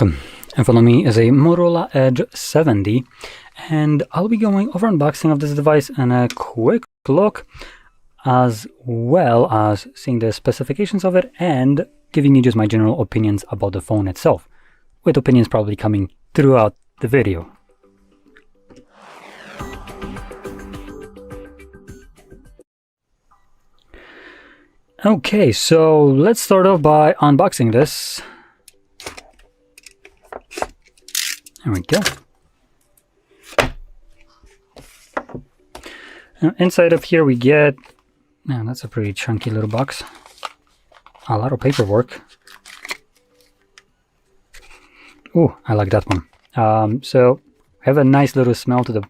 In front of me is a Motorola Edge 70, and I'll be going over unboxing of this device and a quick look, as well as seeing the specifications of it and giving you just my general opinions about the phone itself, with opinions probably coming throughout the video. Okay, so let's start off by unboxing this. There we go. Now, inside of here we get, man, that's a pretty chunky little box. A lot of paperwork. Oh, I like that one. So I have a nice little smell to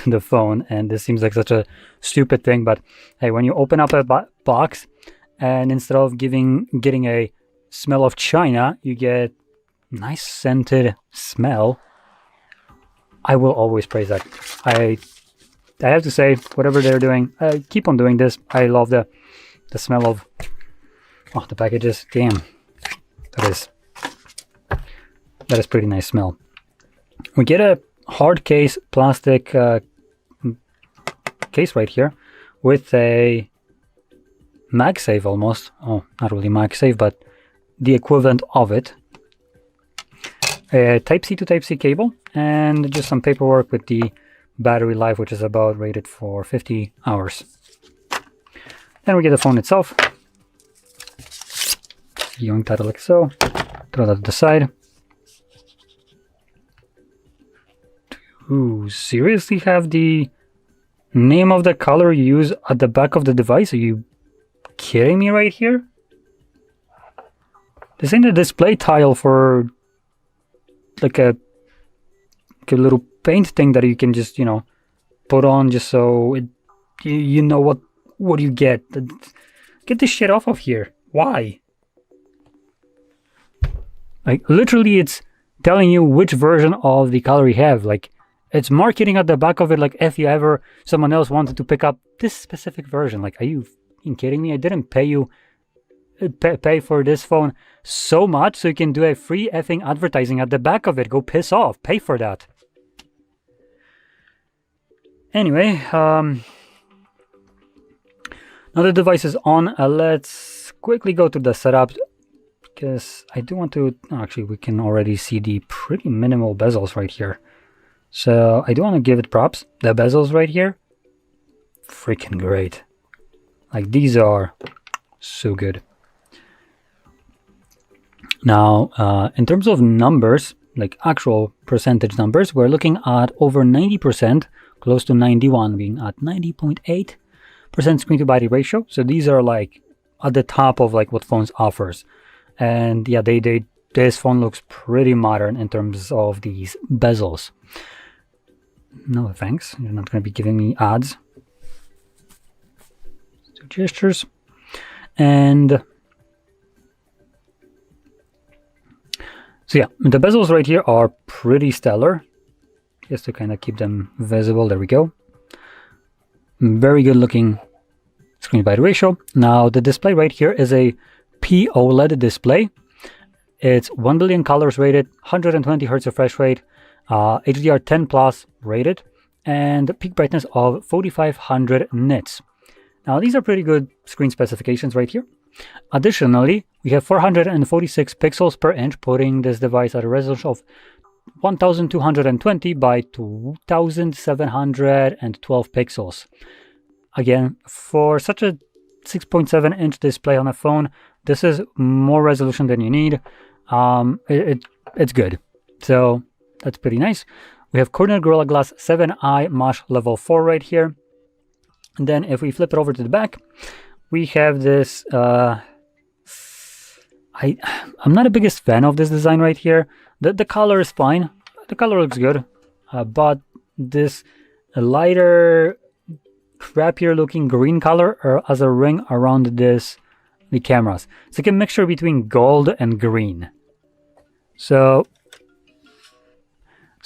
the phone, and this seems like such a stupid thing, but hey, when you open up a box and instead of getting a smell of China, you get nice scented smell. I will always praise that. I have to say, whatever they're doing, keep on doing this. I love the smell of the packages. Damn, that is pretty nice smell. We get a hard case plastic case right here with a MagSafe almost. Oh, not really MagSafe, but the equivalent of it. A Type-C to Type-C cable, and just some paperwork with the battery life, which is about rated for 50 hours. Then we get the phone itself. Viewing title like so. Throw that to the side. To seriously have the name of the color you use at the back of the device? Are you kidding me right here? This ain't a display tile for like a little paint thing that you can just, put on just so you know what you get. Get this shit off of here. Why? Like, literally, it's telling you which version of the color you have. Like, it's marketing at the back of it, like if you ever someone else wanted to pick up this specific version. Like, are you kidding me? I didn't pay for this phone so much so you can do a free effing advertising at the back of it. Go piss off. Pay for that. Anyway, now the device is on. Let's quickly go to the setup, because I do want to, actually we can already see the pretty minimal bezels right here. So I do want to give it props. The bezels right here, freaking great. Like, these are so good. Now, in terms of numbers, like actual percentage numbers, we're looking at over 90%, close to 91, being at 90.8% screen to body ratio. So these are like at the top of like what phones offers. And yeah, this phone looks pretty modern in terms of these bezels. No thanks, you're not going to be giving me ads. So gestures. And so yeah, the bezels right here are pretty stellar. Just to kind of keep them visible. There we go. Very good looking screen by ratio. Now the display right here is a POLED display. It's 1 billion colors rated, 120 Hz refresh rate, HDR10 plus rated, and peak brightness of 4500 nits. Now these are pretty good screen specifications right here. Additionally, we have 446 pixels per inch, putting this device at a resolution of 1220 by 2712 pixels. Again, for such a 6.7 inch display on a phone, this is more resolution than you need. It's good. So that's pretty nice. We have Corning Gorilla Glass 7i Mosh level 4 right here. And then if we flip it over to the back, we have this, I'm not the biggest fan of this design right here. The color is fine. The color looks good. But this lighter, crappier looking green color as a ring around the cameras. It's like a mixture between gold and green. So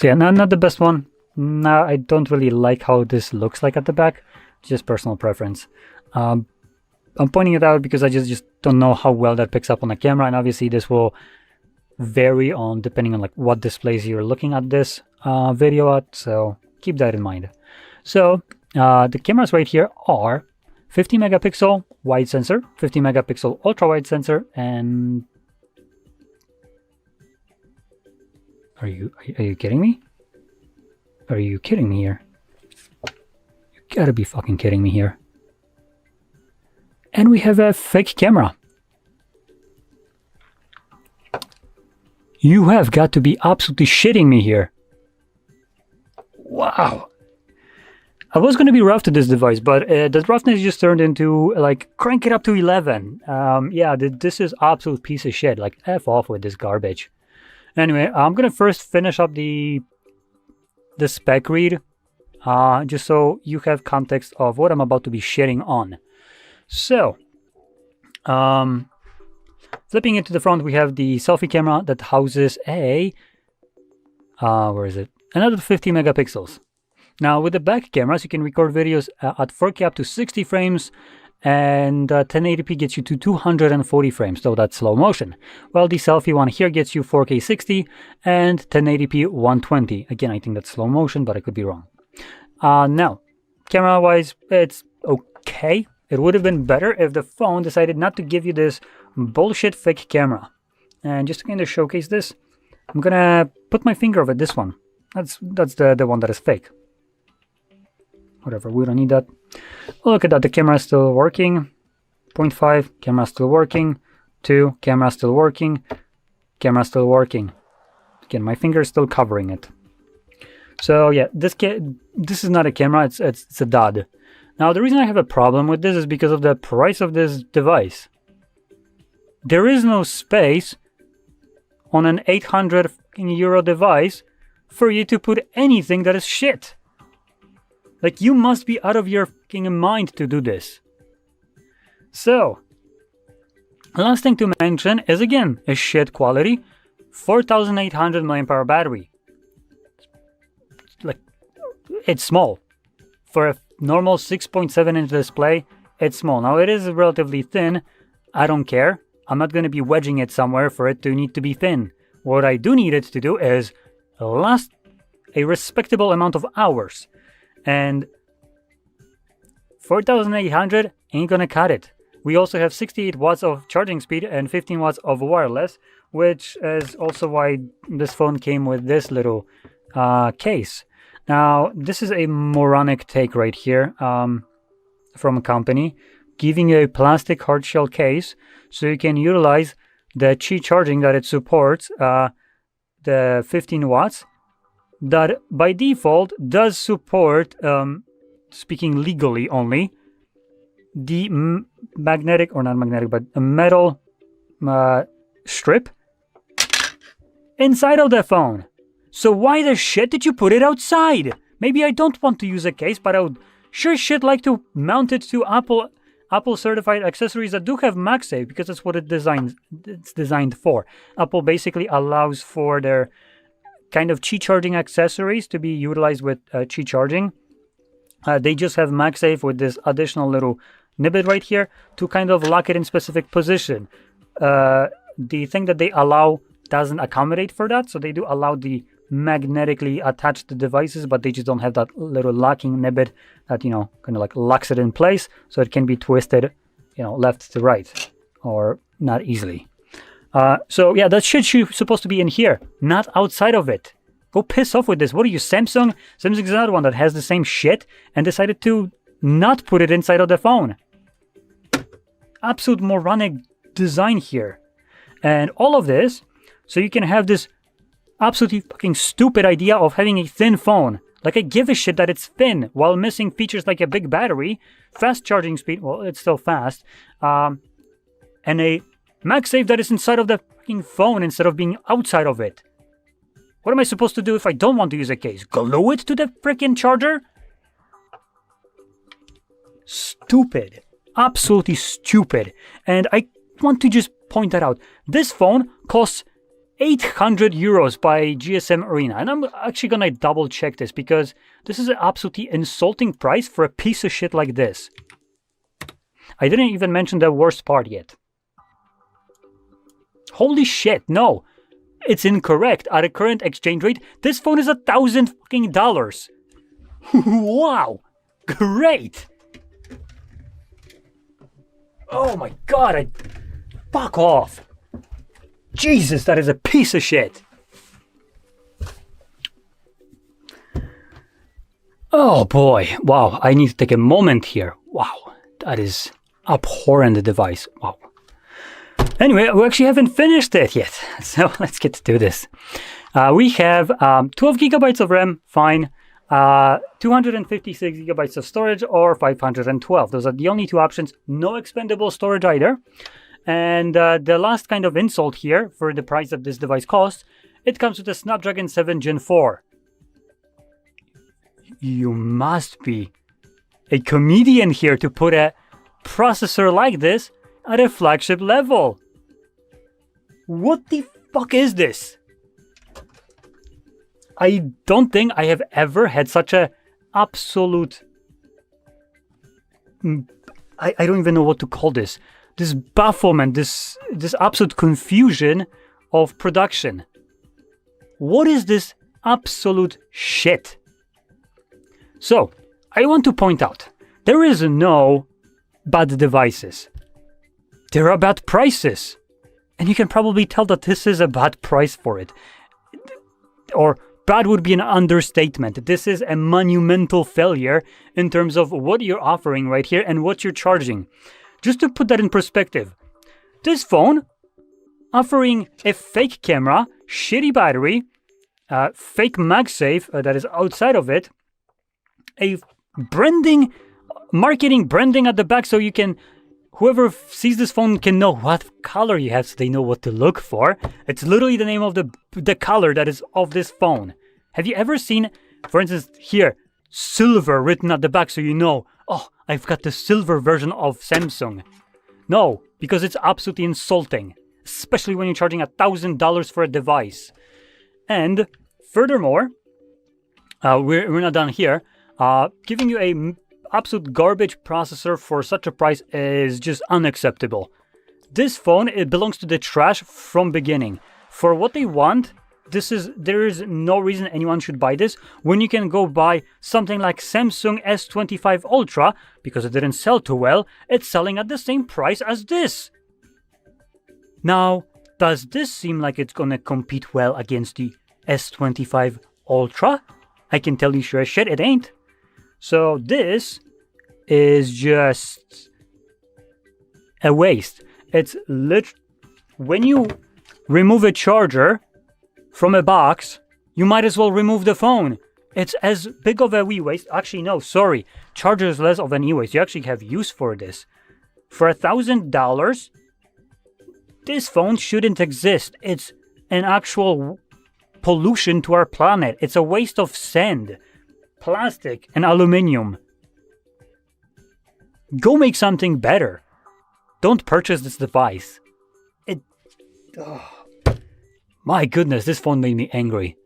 yeah, not the best one. No, I don't really like how this looks like at the back. Just personal preference. I'm pointing it out because I just don't know how well that picks up on the camera, and obviously this will vary on depending on like what displays you're looking at this video at, so keep that in mind. So the cameras right here are 50 megapixel wide sensor, 50 megapixel ultra wide sensor, and are you kidding me? Are you kidding me here? You gotta be fucking kidding me here. And we have a fake camera. You have got to be absolutely shitting me here. Wow. I was going to be rough to this device, but the roughness just turned into, like, crank it up to 11. Yeah, this is absolute piece of shit. Like, F off with this garbage. Anyway, I'm going to first finish up the spec read, just so you have context of what I'm about to be shitting on. So, flipping into the front, we have the selfie camera that houses a, where is it? Another 50 megapixels. Now, with the back cameras, you can record videos at 4K up to 60 frames, and 1080p gets you to 240 frames, so that's slow motion. Well, the selfie one here gets you 4K 60 and 1080p 120. Again, I think that's slow motion, but I could be wrong. Now, camera-wise, it's okay. It would have been better if the phone decided not to give you this bullshit fake camera. And just to kind of showcase this, I'm gonna put my finger over this one. That's the one that is fake. Whatever, we don't need that. Look at that, the camera is still working. 0.5, camera still working. 2, camera still working. Camera still working. Again, my finger is still covering it. So yeah, this is not a camera, it's a dud. Now, the reason I have a problem with this is because of the price of this device. There is no space on an 800 euro device for you to put anything that is shit. Like, you must be out of your fucking mind to do this. So, last thing to mention is, again, a shit quality 4800 mAh battery. Like, it's small. For a normal 6.7 inch display, it's small. Now, it is relatively thin. I don't care. I'm not going to be wedging it somewhere for it to need to be thin. What I do need it to do is last a respectable amount of hours. And 4800 ain't gonna cut it. We also have 68 watts of charging speed and 15 watts of wireless, which is also why this phone came with this little case. Now, this is a moronic take right here from a company, giving you a plastic hard shell case so you can utilize the Qi charging that it supports, the 15 watts, that by default does support, speaking legally only, the magnetic, or not magnetic, but a metal strip inside of the phone. So why the shit did you put it outside? Maybe I don't want to use a case, but I would sure shit like to mount it to Apple certified accessories that do have MagSafe, because that's what it's designed for. Apple basically allows for their kind of Qi charging accessories to be utilized with Qi charging. They just have MagSafe with this additional little nibbit right here to kind of lock it in specific position. The thing that they allow doesn't accommodate for that, so they do allow the magnetically attached devices, but they just don't have that little locking nibbit that, you know, kind of like locks it in place so it can be twisted, you know, left to right, or not easily. So yeah, that shit's supposed to be in here, not outside of it. Go piss off with this. What are you, Samsung? Samsung is another one that has the same shit and decided to not put it inside of the phone. Absolute moronic design here. And all of this, so you can have this absolutely fucking stupid idea of having a thin phone. Like, I give a shit that it's thin while missing features like a big battery, fast charging speed, well, it's still fast, and a MagSafe that is inside of the fucking phone instead of being outside of it. What am I supposed to do if I don't want to use a case? Glue it to the freaking charger? Stupid. Absolutely stupid. And I want to just point that out. This phone costs 800 euros by GSM Arena. And I'm actually gonna double check this, because this is an absolutely insulting price for a piece of shit like this. I didn't even mention the worst part yet. Holy shit, no. it's incorrect. At a current exchange rate, this phone is $1,000. Wow, great. Oh my god, fuck off. Jesus, that is a piece of shit. Oh boy, wow, I need to take a moment here. Wow, that is abhorrent device. Wow. Anyway, we actually haven't finished it yet, so let's get to this. We have 12 gigabytes of RAM, fine. 256 gigabytes of storage or 512. Those are the only two options. No expandable storage either. And the last kind of insult here for the price that this device costs, it comes with a Snapdragon 7 Gen 4. You must be a comedian here to put a processor like this at a flagship level. What the fuck is this? I don't think I have ever had such a absolute... I don't even know what to call this. This bafflement, this absolute confusion of production. What is this absolute shit? So, I want to point out, there is no bad devices. There are bad prices. And you can probably tell that this is a bad price for it. Or bad would be an understatement. This is a monumental failure in terms of what you're offering right here and what you're charging. Just to put that in perspective, this phone offering a fake camera, shitty battery, fake MagSafe that is outside of it, a branding, marketing branding at the back so you can, whoever sees this phone can know what color you have so they know what to look for. It's literally the name of the color that is of this phone. Have you ever seen, for instance, here, silver written at the back so you know, oh, I've got the silver version of Samsung. No, because it's absolutely insulting, especially when you're charging $1,000 for a device. And furthermore, we're not done here. Giving you a absolute garbage processor for such a price is just unacceptable. This phone, it belongs to the trash from beginning. For what they want, there is no reason anyone should buy this when you can go buy something like Samsung S25 Ultra, because it didn't sell too well, it's selling at the same price as this. Now, does this seem like it's gonna compete well against the S25 Ultra? I can tell you sure as shit it ain't. So this is just a waste. It's when you remove a charger from a box, you might as well remove the phone. It's as big of a e-waste. Actually, no, sorry. Charger is less of an e-waste. You actually have use for this. For $1,000, this phone shouldn't exist. It's an actual pollution to our planet. It's a waste of sand, plastic, and aluminum. Go make something better. Don't purchase this device. My goodness, this phone made me angry.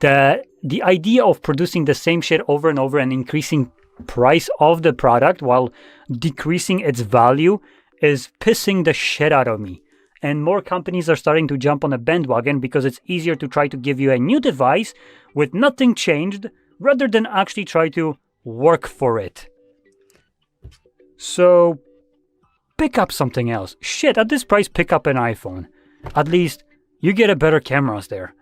The idea of producing the same shit over and over and increasing price of the product while decreasing its value is pissing the shit out of me. And more companies are starting to jump on a bandwagon because it's easier to try to give you a new device with nothing changed rather than actually try to work for it. So, pick up something else. Shit, at this price, pick up an iPhone. At least, you get a better cameras there.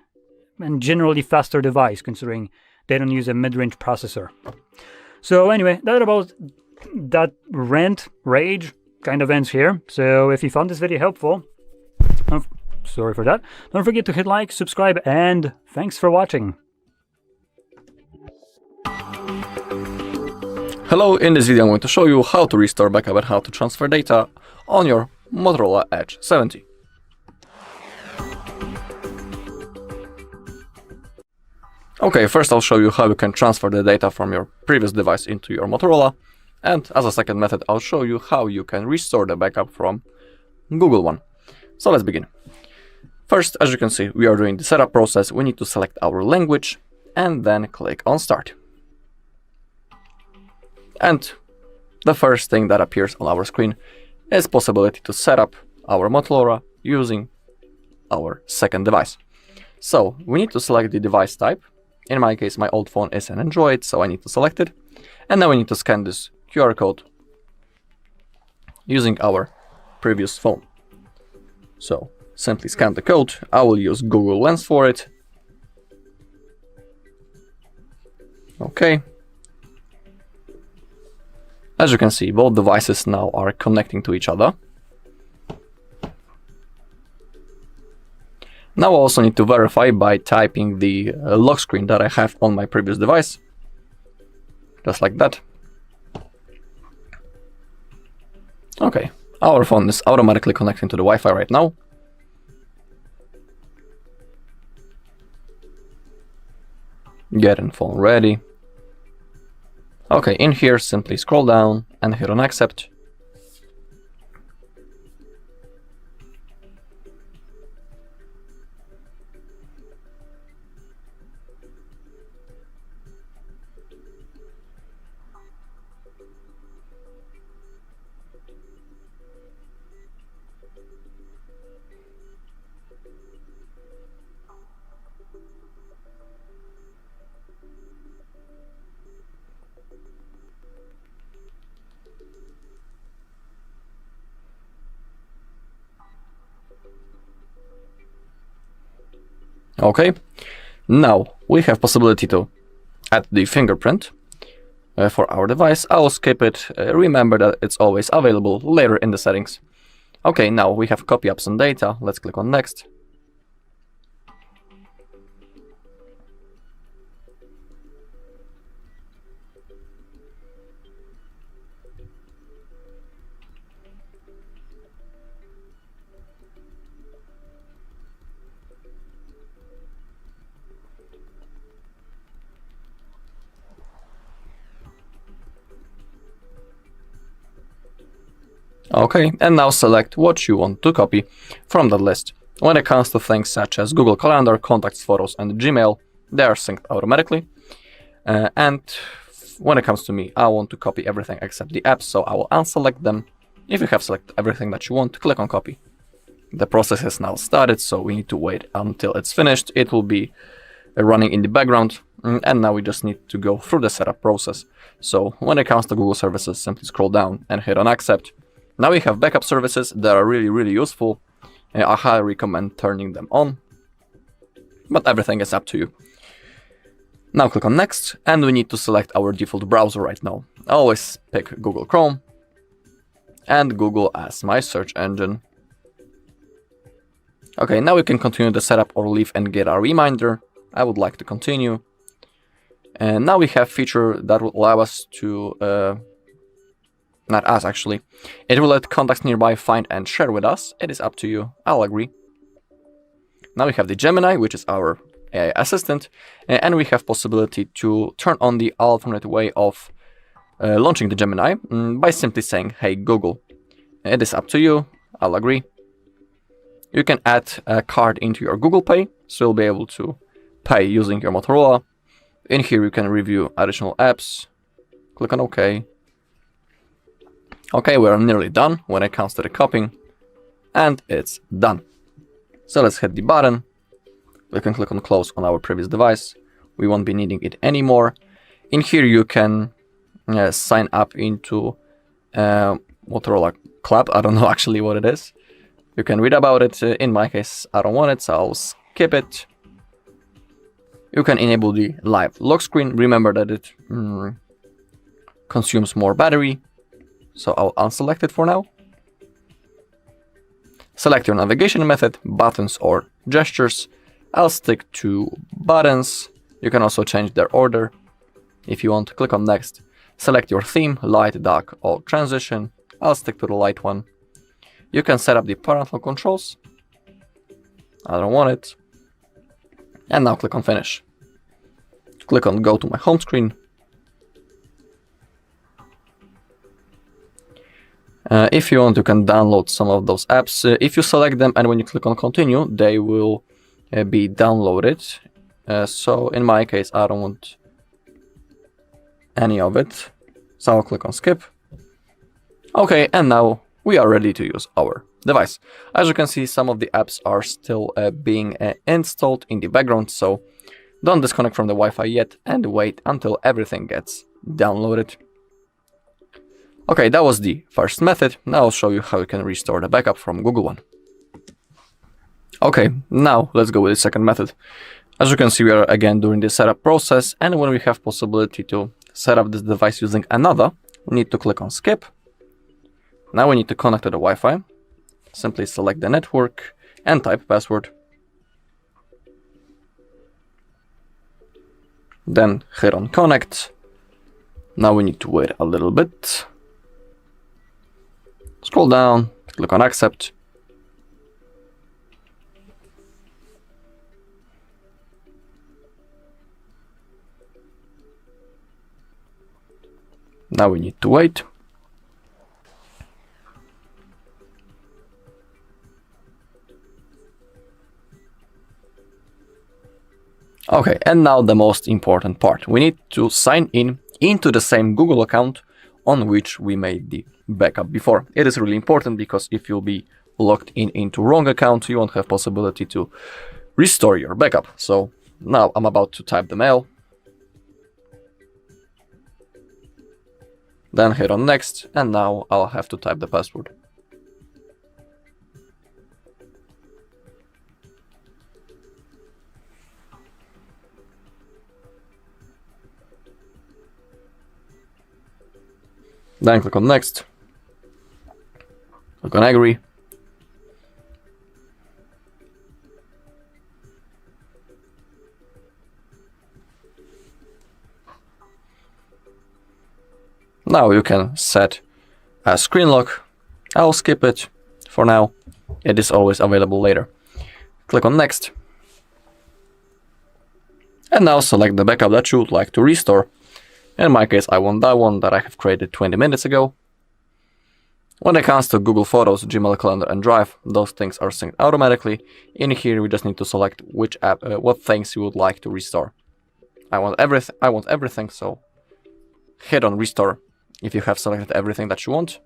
And generally faster device, considering they don't use a mid-range processor. So anyway, that rage kind of ends here. So if you found this video helpful, sorry for that. Don't forget to hit like, subscribe, and thanks for watching. Hello, in this video I'm going to show you how to restore backup and how to transfer data on your Motorola Edge 70. Okay, first I'll show you how you can transfer the data from your previous device into your Motorola, and as a second method I'll show you how you can restore the backup from Google One. So let's begin. First, as you can see, we are doing the setup process. We need to select our language and then click on Start. And the first thing that appears on our screen is possibility to set up our Motorola using our second device. So we need to select the device type. In my case, my old phone is an Android, so I need to select it. And now we need to scan this QR code using our previous phone. So simply scan the code. I will use Google Lens for it. Okay. As you can see, both devices now are connecting to each other. Now I also need to verify by typing the lock screen that I have on my previous device. Just like that. Okay, our phone is automatically connecting to the Wi-Fi right now. Getting phone ready. Okay, in here simply scroll down and hit on accept. Okay, now we have possibility to add the fingerprint for our device. I will skip it. Remember that it's always available later in the settings. Okay, now we have copy apps and data. Let's click on next. Okay, and now select what you want to copy from that list. When it comes to things such as Google Calendar, Contacts, Photos, and Gmail, they are synced automatically. And when it comes to me, I want to copy everything except the apps, so I will unselect them. If you have selected everything that you want, click on copy. The process has now started, so we need to wait until it's finished. It will be running in the background, and now we just need to go through the setup process. So when it comes to Google services, simply scroll down and hit on accept. Now we have backup services that are really useful. I highly recommend turning them on, but everything is up to you. Now click on next, and we need to select our default browser right now. I always pick Google Chrome and Google as my search engine. Okay, now we can continue the setup or leave and get a reminder. I would like to continue. And now we have feature that will allow us to not us actually. It will let contacts nearby find and share with us. It is up to you. I'll agree. Now we have the Gemini, which is our AI assistant, and we have possibility to turn on the alternate way of launching the Gemini by simply saying, "Hey Google." It is up to you. I'll agree. You can add a card into your Google Pay, so you'll be able to pay using your Motorola. In here you can review additional apps. Click on OK. Okay, we're nearly done when it comes to the copying, and it's done. So let's hit the button. We can click on close on our previous device. We won't be needing it anymore. In here you can sign up into Motorola Club. I don't know actually what it is. You can read about it. In my case, I don't want it, so I'll skip it. You can enable the live lock screen. Remember that it consumes more battery. So I'll unselect it for now. Select your navigation method, buttons or gestures. I'll stick to buttons. You can also change their order if you want to. Click on next. Select your theme, light, dark or transition. I'll stick to the light one. You can set up the parental controls. I don't want it. And now click on finish. Click on go to my home screen. If you want, you can download some of those apps. If you select them and when you click on continue, they will be downloaded. So in my case, I don't want any of it. So I'll click on skip. Okay, and now we are ready to use our device. As you can see, some of the apps are still being installed in the background, so don't disconnect from the Wi-Fi yet and wait until everything gets downloaded. Okay, that was the first method. Now I'll show you how you can restore the backup from Google One. Okay, now let's go with the second method. As you can see, we are again doing the setup process, and when we have possibility to set up this device using another, we need to click on skip. Now we need to connect to the Wi-Fi. Simply select the network and type password. Then hit on connect. Now we need to wait a little bit. Scroll down, click on accept. Now we need to wait. Okay, and now the most important part. We need to sign in into the same Google account on which we made the backup before. It is really important because if you'll be logged in into wrong account, you won't have possibility to restore your backup. So now I'm about to type the mail. Then hit on next, and now I'll have to type the password. Then click on next. Click on agree. Now you can set a screen lock. I'll skip it for now. It is always available later. Click on next. And now select the backup that you would like to restore. In my case, I want that one that I have created 20 minutes ago. When it comes to Google Photos, Gmail, Calendar, and Drive, those things are synced automatically. In here, we just need to select which app, what things you would like to restore. I want everything, so hit on restore if you have selected everything that you want.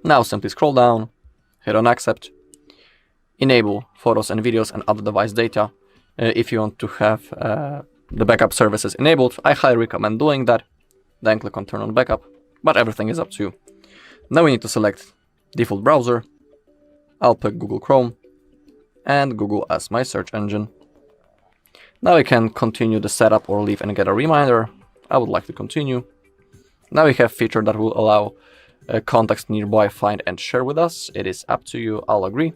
Now simply scroll down, hit on accept, enable photos and videos and other device data. If you want to have the backup services enabled, I highly recommend doing that. Then click on turn on backup, but everything is up to you. Now we need to select default browser. I'll pick Google Chrome and Google as my search engine. Now we can continue the setup or leave and get a reminder. I would like to continue. Now we have a feature that will allow contacts nearby find and share with us. It is up to you, I'll agree.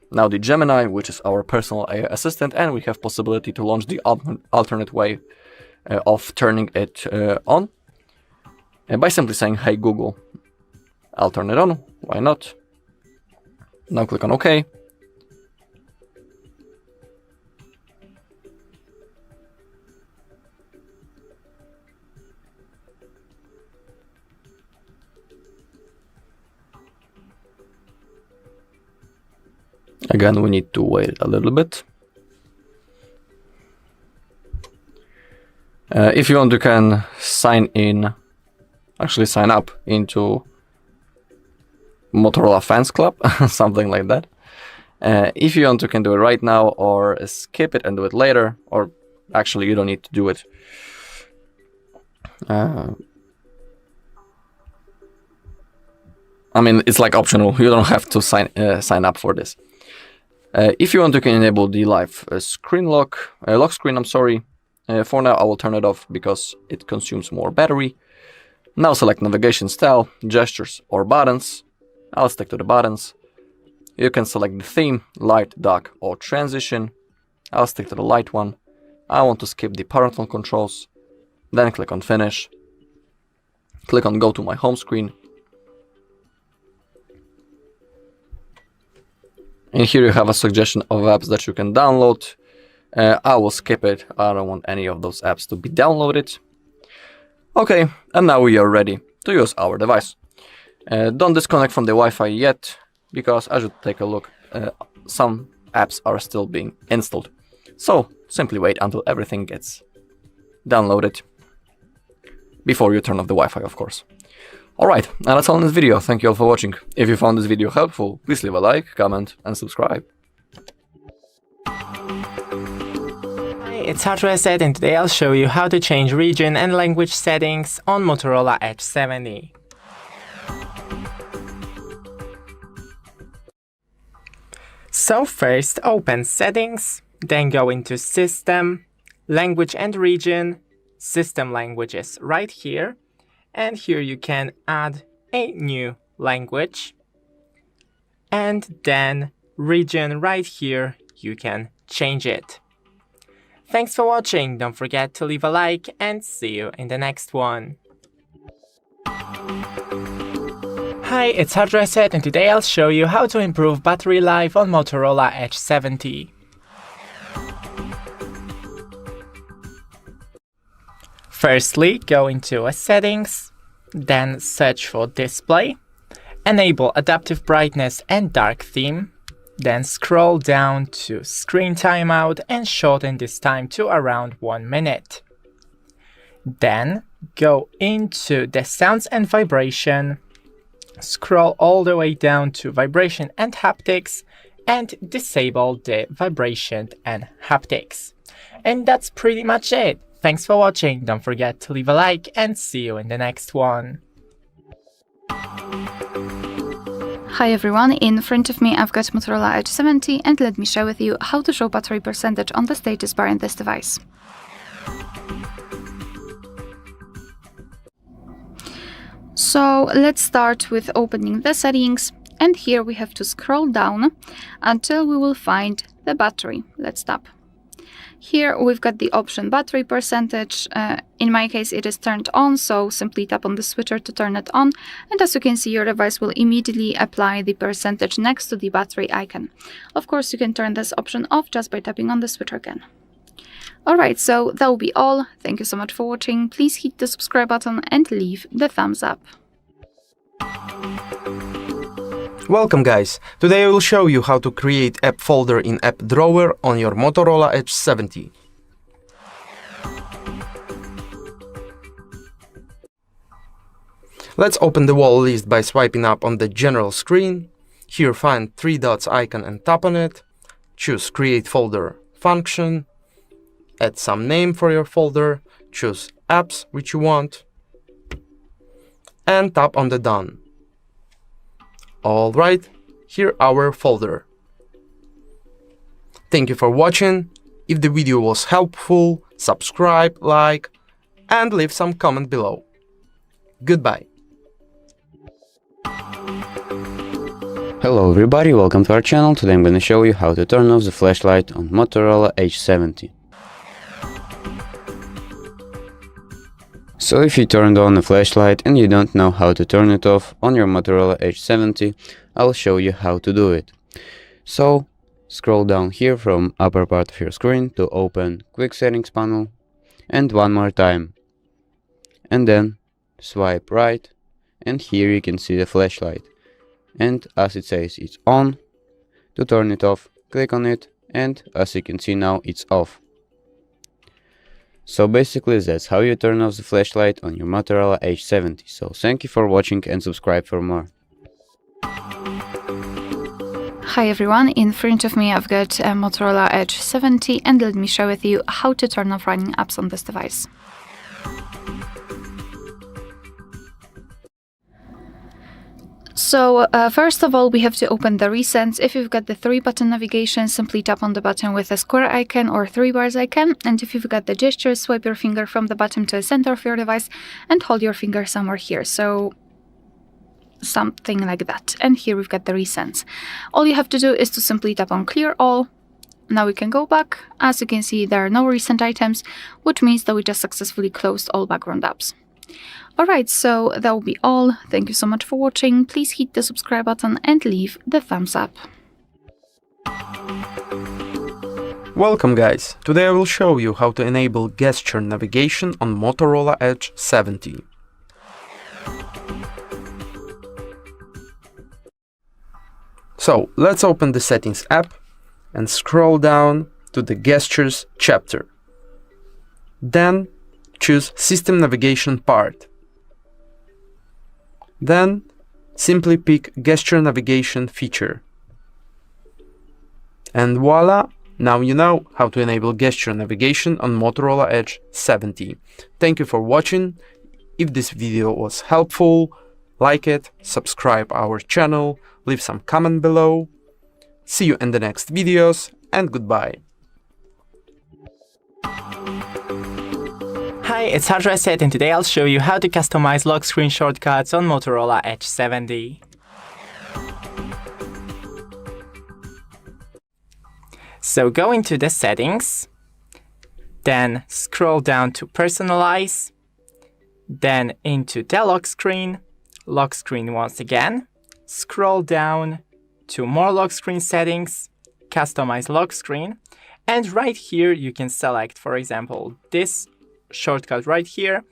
Now the Gemini, which is our personal AI assistant, and we have possibility to launch the alternate way of turning it on. By simply saying, hey Google, I'll turn it on, why not? Now click on OK. Again, we need to wait a little bit. If you want, you can sign up into Motorola Fans Club, something like that. If you want, you can do it right now or skip it and do it later, or actually you don't need to do it. I mean, it's like optional. You don't have to sign up for this. If you want, you can enable the live lock screen. I'm sorry. For now, I will turn it off because it consumes more battery. Now select navigation style, gestures, or buttons. I'll stick to the buttons. You can select the theme, light, dark, or transition. I'll stick to the light one. I want to skip the parental controls. Then click on finish. Click on go to my home screen. And here you have a suggestion of apps that you can download. I will skip it. I don't want any of those apps to be downloaded. Okay, and now we are ready to use our device. Don't disconnect from the Wi-Fi yet, because as you take a look, some apps are still being installed. So simply wait until everything gets downloaded before you turn off the Wi-Fi, of course. Alright, and that's all in this video. Thank you all for watching. If you found this video helpful, please leave a like, comment and subscribe. Hi, it's HardReset, and today I'll show you how to change region and language settings on Motorola Edge 70. So first open Settings, then go into System, Language and Region, System Languages right here, and here you can add a new language, and then region right here, you can change it. Thanks for watching, don't forget to leave a like and see you in the next one. Hi, it's HardReset, and today I'll show you how to improve battery life on Motorola Edge 70. Firstly, go into a Settings, then search for Display, enable Adaptive Brightness and Dark Theme, then scroll down to Screen Timeout and shorten this time to around 1 minute. Then go into the Sounds and Vibration, scroll all the way down to Vibration and Haptics, and disable the Vibration and Haptics. And that's pretty much it. Thanks for watching, don't forget to leave a like and see you in the next one. Hi everyone, in front of me I've got Motorola Edge 70 and let me share with you how to show battery percentage on the status bar in this device. So let's start with opening the settings, and here we have to scroll down until we will find the battery. Let's tap. Here we've got the option battery percentage. In my case it is turned on, so simply tap on the switcher to turn it on, and as you can see your device will immediately apply the percentage next to the battery icon. Of course you can turn this option off just by tapping on the switcher again. Alright, so that will be all. Thank you so much for watching. Please hit the subscribe button and leave the thumbs up. Welcome guys, today I will show you how to create app folder in app drawer on your Motorola Edge 70. Let's open the wall list by swiping up on the general screen. Here find 3 dots icon and tap on it. Choose create folder function. Add some name for your folder. Choose apps which you want. And tap on the done. Alright, here our folder. Thank you for watching. If the video was helpful, subscribe, like, and leave some comment below. Goodbye. Hello everybody, welcome to our channel. Today I'm gonna show you how to turn off the flashlight on Motorola Edge 70. So if you turned on the flashlight and you don't know how to turn it off on your Motorola Edge 70, I'll show you how to do it. So scroll down here from upper part of your screen to open Quick Settings panel, and one more time. And then swipe right, and here you can see the flashlight. And as it says it's on, to turn it off, click on it, and as you can see now it's off. So basically that's how you turn off the flashlight on your Motorola Edge 70. So thank you for watching and subscribe for more. Hi everyone, in front of me I've got a Motorola Edge 70 and let me share with you how to turn off running apps on this device. So first of all we have to open the recents. If you've got the 3-button navigation, simply tap on the button with a square icon or 3 bars icon, and if you've got the gestures, swipe your finger from the bottom to the center of your device and hold your finger somewhere here, so something like that. And here we've got the recents. All you have to do is to simply tap on clear all. Now we can go back. As you can see there are no recent items, which means that we just successfully closed all background apps. Alright, so that will be all. Thank you so much for watching. Please hit the subscribe button and leave the thumbs up. Welcome guys, today I will show you how to enable gesture navigation on Motorola Edge 70. So let's open the Settings app and scroll down to the Gestures chapter. Then choose System Navigation part. Then simply pick gesture navigation feature. And voila! Now you know how to enable gesture navigation on Motorola Edge 70. Thank you for watching. If this video was helpful, like it, subscribe our channel, leave some comment below. See you in the next videos, and goodbye. Hi, it's HardReset, and today I'll show you how to customize lock screen shortcuts on Motorola Edge 70. So go into the settings, then scroll down to Personalize, then into the lock screen once again, scroll down to More lock screen settings, Customize lock screen, and right here you can select, for example, this shortcut right here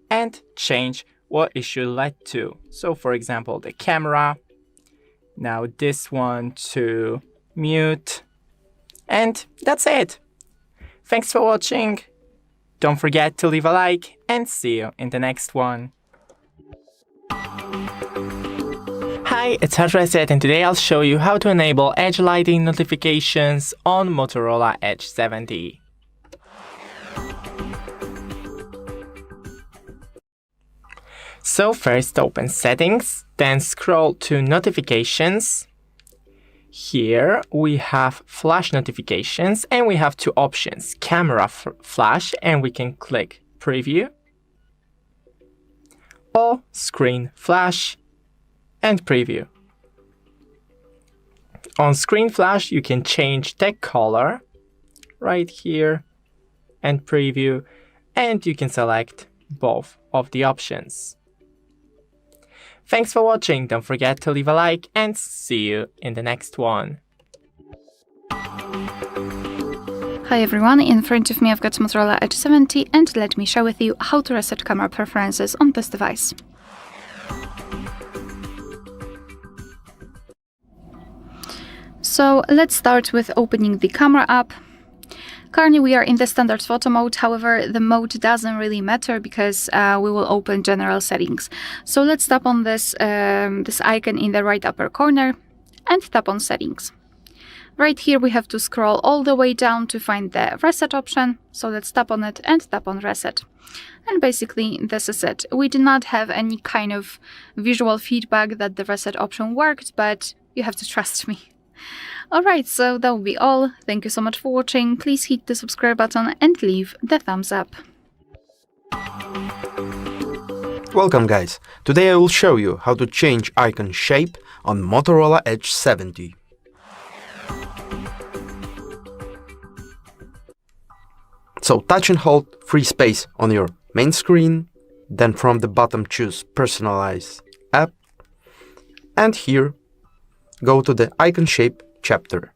and change what it should lead to. So for example, the camera, now this one to mute, and that's it. Thanks for watching. Don't forget to leave a like and see you in the next one. Hi, it's HardReset, and today I'll show you how to enable edge lighting notifications on Motorola Edge 70. So first open Settings, then scroll to Notifications. Here we have flash notifications and we have two options, camera flash, and we can click Preview, or Screen Flash and Preview. On Screen Flash you can change the color right here and Preview, and you can select both of the options. Thanks for watching, don't forget to leave a like and see you in the next one. Hi everyone, in front of me I've got Motorola Edge 70 and let me share with you how to reset camera preferences on this device. So let's start with opening the camera app. Currently we are in the standard photo mode, however the mode doesn't really matter because we will open general settings. So let's tap on this icon in the right upper corner and tap on settings. Right here we have to scroll all the way down to find the reset option, so let's tap on it and tap on reset. And basically this is it. We did not have any kind of visual feedback that the reset option worked, but you have to trust me. Alright, so that will be all. Thank you so much for watching. Please hit the subscribe button and leave the thumbs up. Welcome guys, today I will show you how to change icon shape on Motorola Edge 70. So touch and hold free space on your main screen, then from the bottom choose Personalize App, and here go to the icon shape chapter.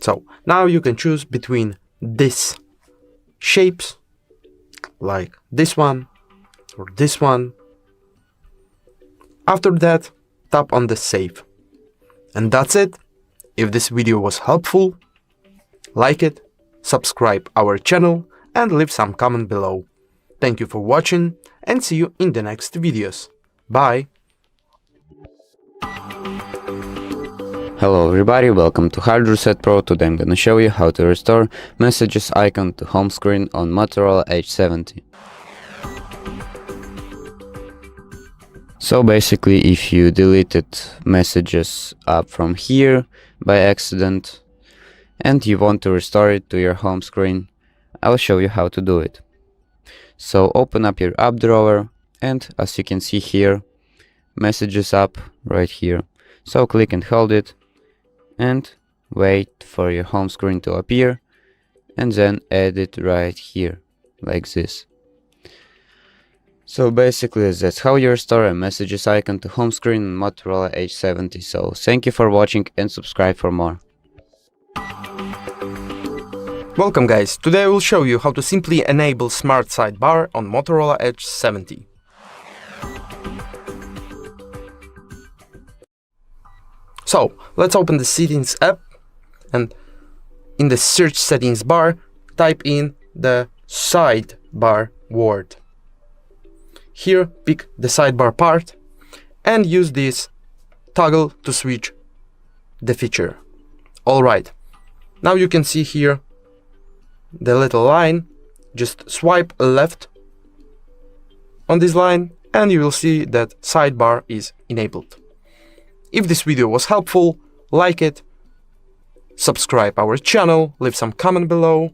So now you can choose between these shapes, like this one or this one. After that, tap on the save. And that's it. If this video was helpful, like it, subscribe our channel and leave some comment below. Thank you for watching and see you in the next videos. Bye! Hello everybody, welcome to HardReset Pro. Today I'm gonna show you how to restore messages icon to home screen on Motorola Edge 70. So basically, if you deleted messages up from here by accident and you want to restore it to your home screen, I'll show you how to do it. So open up your app drawer and as you can see here, messages app right here. So click and hold it and wait for your home screen to appear and then add it right here like this. So basically that's how you restore a messages icon to home screen on Motorola Edge 70. So thank you for watching and subscribe for more. Welcome guys, today I will show you how to simply enable Smart Sidebar on Motorola Edge 70. So, let's open the Settings app and in the Search Settings bar, type in the Sidebar word. Here, pick the sidebar part and use this toggle to switch the feature. Alright, now you can see here the little line. Just swipe left on this line and you will see that sidebar is enabled. If this video was helpful, like it, subscribe our channel, leave some comment below.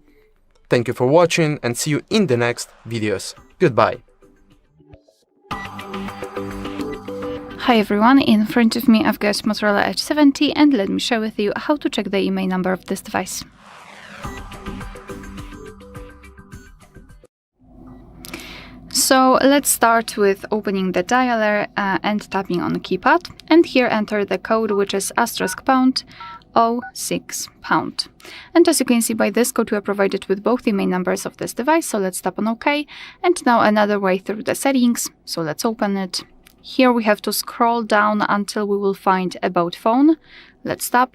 Thank you for watching and see you in the next videos. Goodbye. Hi everyone, in front of me I've got Motorola Edge 70 and let me share with you how to check the email number of this device. So let's start with opening the dialer and tapping on the keypad, and here enter the code, which is *#06#. And as you can see by this code, we are provided with both email numbers of this device, so let's tap on OK. And now another way through the settings, so let's open it. Here we have to scroll down until we will find About Phone. Let's tap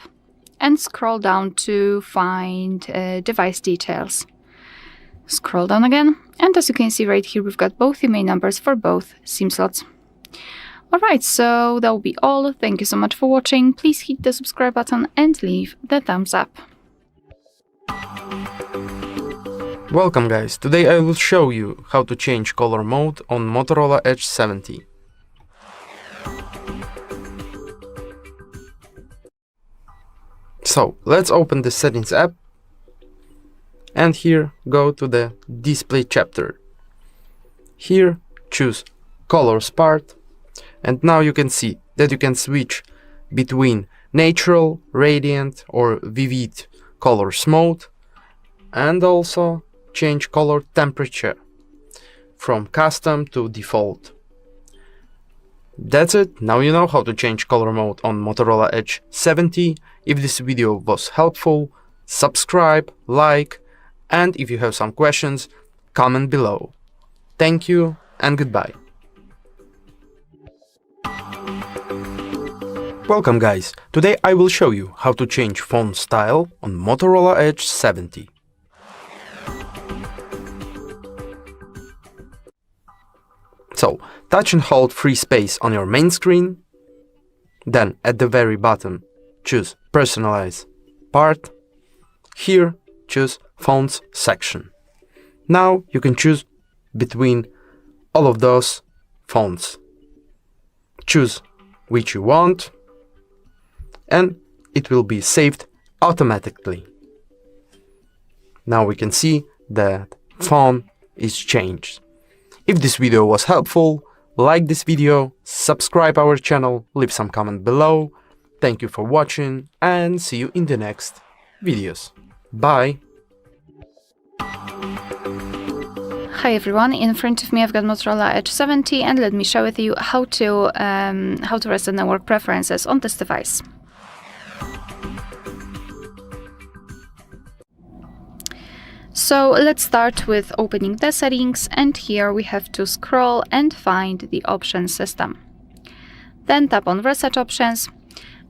and scroll down to find device details. Scroll down again, and as you can see right here, we've got both email numbers for both SIM slots. Alright, so that will be all. Thank you so much for watching. Please hit the subscribe button and leave the thumbs up. Welcome guys, today I will show you how to change color mode on Motorola Edge 70. So let's open the settings app and here go to the display chapter. Here choose colors part, and now you can see that you can switch between natural, radiant or vivid colors mode, and also change color temperature from custom to default. That's it, now you know how to change color mode on Motorola Edge 70. If this video was helpful, subscribe, like, and if you have some questions, comment below. Thank you and goodbye. Welcome guys, today I will show you how to change font style on Motorola Edge 70. So, touch and hold free space on your main screen, then at the very bottom choose Personalize part, here choose Fonts section. Now you can choose between all of those fonts. Choose which you want and it will be saved automatically. Now we can see that font is changed. If this video was helpful, like this video, subscribe our channel, leave some comment below. Thank you for watching and see you in the next videos. Bye! Hi everyone, in front of me I've got Motorola Edge 70 and let me share with you how to reset network preferences on this device. So let's start with opening the settings, and here we have to scroll and find the options system. Then tap on Reset Options,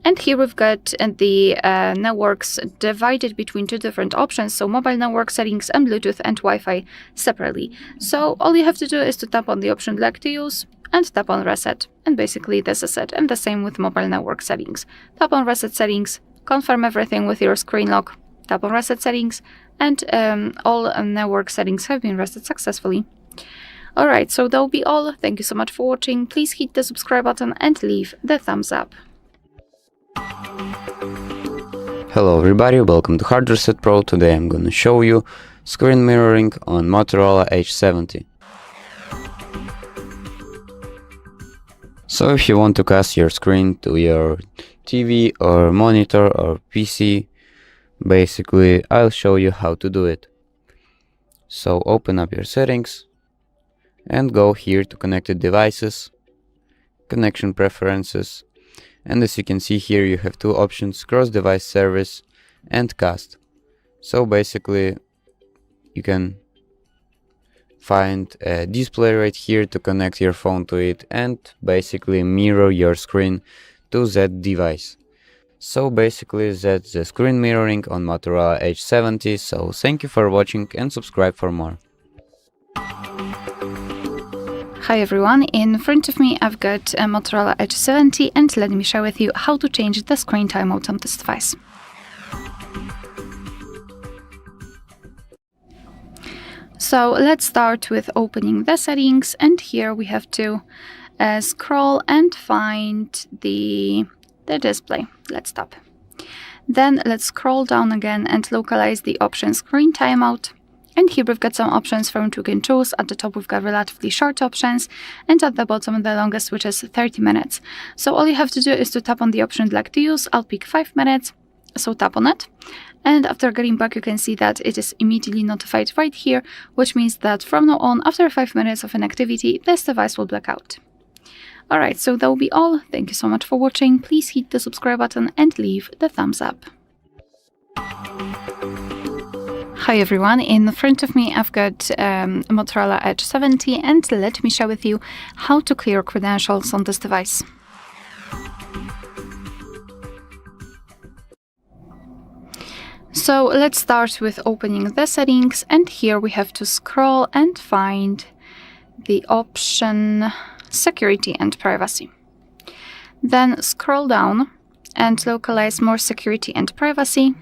and here we've got the networks divided between two different options, so mobile network settings and Bluetooth and Wi-Fi separately. So all you have to do is to tap on the option you'd like to use and tap on Reset, and basically this is it. And the same with mobile network settings. Tap on Reset Settings, confirm everything with your screen lock, tap on Reset Settings, and all network settings have been reset successfully. Alright, so that will be all. Thank you so much for watching. Please hit the subscribe button and leave the thumbs up. Hello everybody, welcome to HardReset Pro. Today I'm gonna show you screen mirroring on Motorola Edge 70. So if you want to cast your screen to your TV or monitor or PC, basically I'll show you how to do it. So open up your settings and go here to connected devices, connection preferences, and as you can see here you have two options, cross device service and cast. So basically you can find a display right here to connect your phone to it and basically mirror your screen to that device. So basically that's the screen mirroring on Motorola Edge 70. So thank you for watching and subscribe for more. Hi everyone, in front of me I've got a Motorola Edge 70 and let me share with you how to change the screen timeout on this device. So let's start with opening the settings, and here we have to scroll and find the display. Let's stop. Then let's scroll down again and localize the option screen timeout. And here we've got some options from which we can choose. At the top we've got relatively short options, and at the bottom the longest, which is 30 minutes. So all you have to do is to tap on the option you'd like to use. I'll pick 5 minutes, so tap on it. And after getting back, you can see that it is immediately notified right here, which means that from now on, after 5 minutes of an activity, this device will black out. Alright, so that will be all. Thank you so much for watching. Please hit the subscribe button and leave the thumbs up. Hi everyone, in front of me I've got a Motorola Edge 70 and let me share with you how to clear credentials on this device. So let's start with opening the settings, and here we have to scroll and find the option Security and Privacy. Then scroll down and localize More Security and Privacy.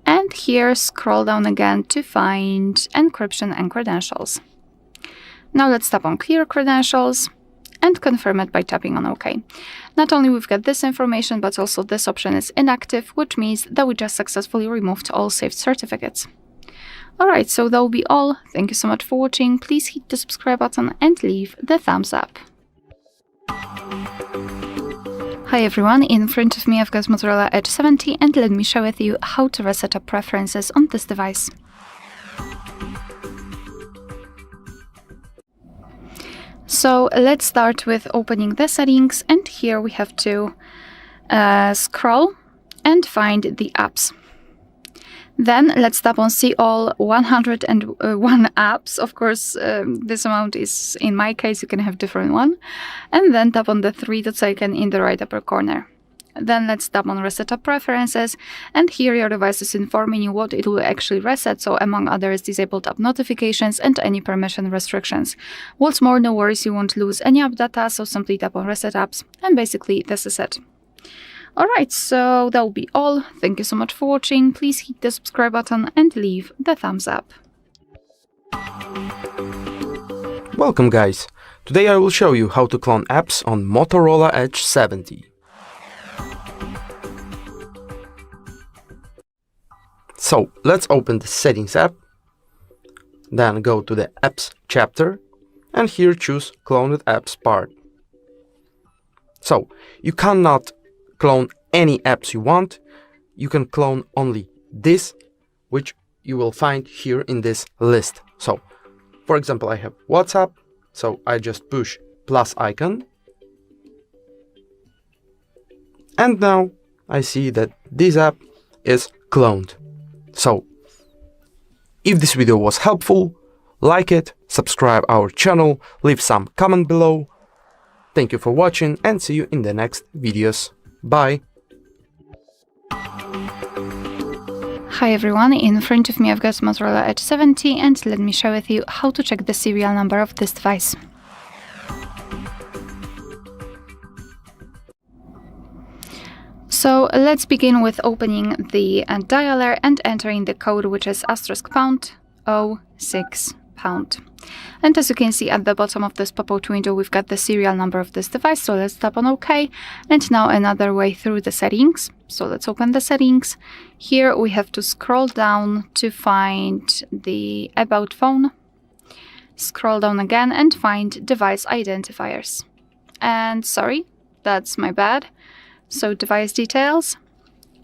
And here scroll down again to find Encryption and Credentials. Now let's tap on Clear Credentials and confirm it by tapping on OK. Not only we've got this information, but also this option is inactive, which means that we just successfully removed all saved certificates. Alright, so that will be all. Thank you so much for watching. Please hit the subscribe button and leave the thumbs up. Hi everyone, in front of me I've got Motorola Edge 70 and let me share with you how to reset up preferences on this device. So let's start with opening the settings, and here we have to scroll and find the apps. Then let's tap on See All 101 apps. Of course, this amount is, in my case, you can have different one. And then tap on the 3 dots icon in the right upper corner. Then let's tap on Reset Up Preferences, and here your device is informing you what it will actually reset, so among others, disabled app notifications and any permission restrictions. What's more, no worries, you won't lose any app data, so simply tap on Reset Apps, and basically this is it. Alright, so that will be all. Thank you so much for watching. Please hit the subscribe button and leave the thumbs up. Welcome guys! Today I will show you how to clone apps on Motorola Edge 70. So let's open the Settings app, then go to the Apps chapter, and here choose Cloned Apps part. So you cannot clone any apps you want. You can clone only this, which you will find here in this list. So for example, I have WhatsApp, so I just push plus icon, and now I see that this app is cloned. So if this video was helpful, like it, subscribe our channel, leave some comment below. Thank you for watching and see you in the next videos. Bye! Hi everyone, in front of me I've got Motorola Edge 70 and let me share with you how to check the serial number of this device. So let's begin with opening the dialer and entering the code, which is *#06#. And as you can see at the bottom of this pop-out window, we've got the serial number of this device, so let's tap on OK. And now another way through the settings. So let's open the settings. Here we have to scroll down to find the About phone. Scroll down again and find Device Identifiers. And sorry, that's my bad. So Device Details.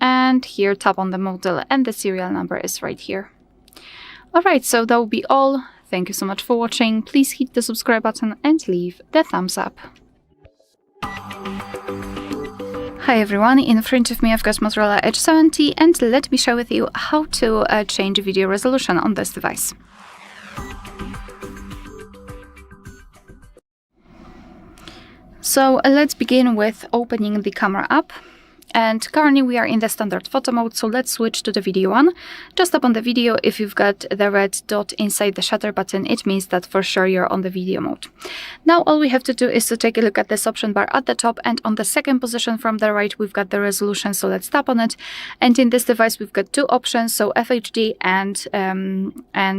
And here tap on the model and the serial number is right here. Alright, so that will be all. Thank you so much for watching. Please hit the subscribe button and leave the thumbs up. Hi everyone, in front of me I've got Motorola Edge 70 and let me share with you how to change video resolution on this device. So let's begin with opening the camera app. And currently we are in the standard photo mode, so let's switch to the video one. Just tap on the video. If you've got the red dot inside the shutter button, it means that for sure you're on the video mode. Now all we have to do is to take a look at this option bar at the top, and on the second position from the right we've got the resolution, so let's tap on it. And in this device we've got two options, so FHD and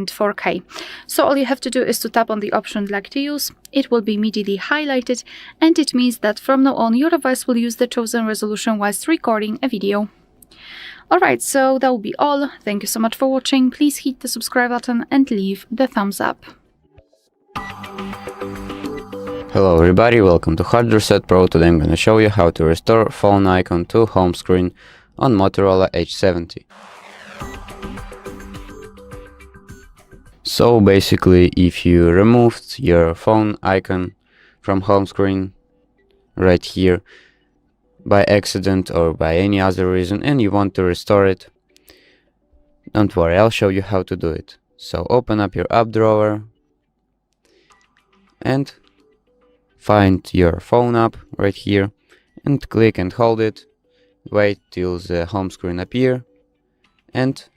4K. So all you have to do is to tap on the option you'd like to use. It will be immediately highlighted, and it means that from now on your device will use the chosen resolution whilst recording a video. Alright, so that will be all. Thank you so much for watching. Please hit the subscribe button and leave the thumbs up. Hello everybody, welcome to HardReset Pro. Today I'm going to show you how to restore phone icon to home screen on Motorola Edge 70. So basically, if you removed your phone icon from home screen right here by accident or by any other reason and you want to restore it, don't worry, I'll show you how to do it. So open up your app drawer and find your phone app right here and click and hold it. Wait till the home screen appear and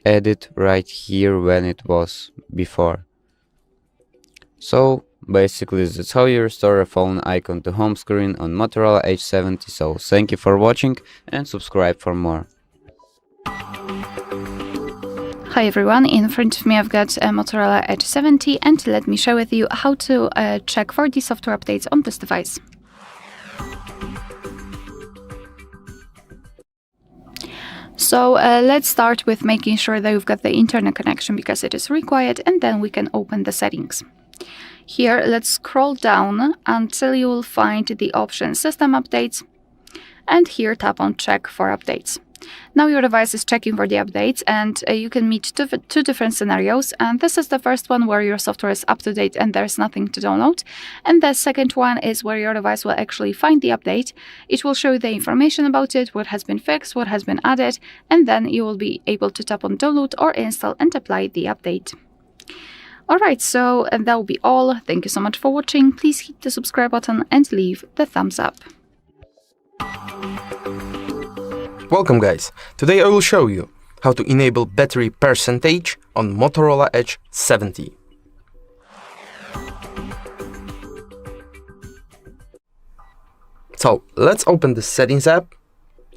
add it right here when it was before. So basically that's how you restore a phone icon to home screen on Motorola Edge 70. So thank you for watching and subscribe for more. Hi everyone, in front of me I've got a Motorola Edge 70, and let me share with you how to check for the software updates on this device. So let's start with making sure that you've got the internet connection because it is required, and then we can open the settings. Here, let's scroll down until you will find the option System Updates, and here tap on Check for Updates. Now your device is checking for the updates, and you can meet two different scenarios. And this is the first one where your software is up to date and there's nothing to download. And the second one is where your device will actually find the update. It will show you the information about it, what has been fixed, what has been added, and then you will be able to tap on download or install and apply the update. Alright, so that will be all. Thank you so much for watching. Please hit the subscribe button and leave the thumbs up. Welcome guys, today I will show you how to enable battery percentage on Motorola Edge 70. So let's open the settings app,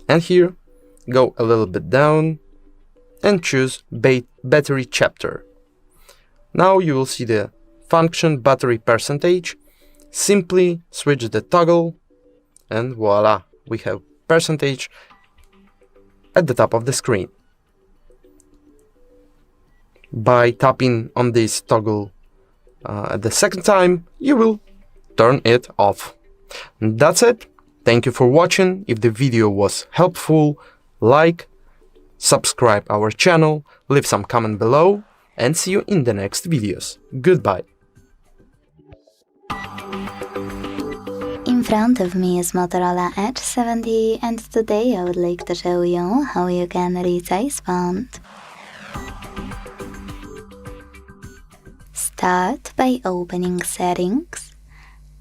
and here go a little bit down and choose battery chapter. Now you will see the function battery percentage. Simply switch the toggle and voila, we have percentage at the top of the screen. By tapping on this toggle at the second time, you will turn it off. And that's it. Thank you for watching. If the video was helpful, like, subscribe our channel, leave some comment below, and see you in the next videos. Goodbye. In front of me is Motorola Edge 70, and today I would like to show you how you can resize font. Start by opening Settings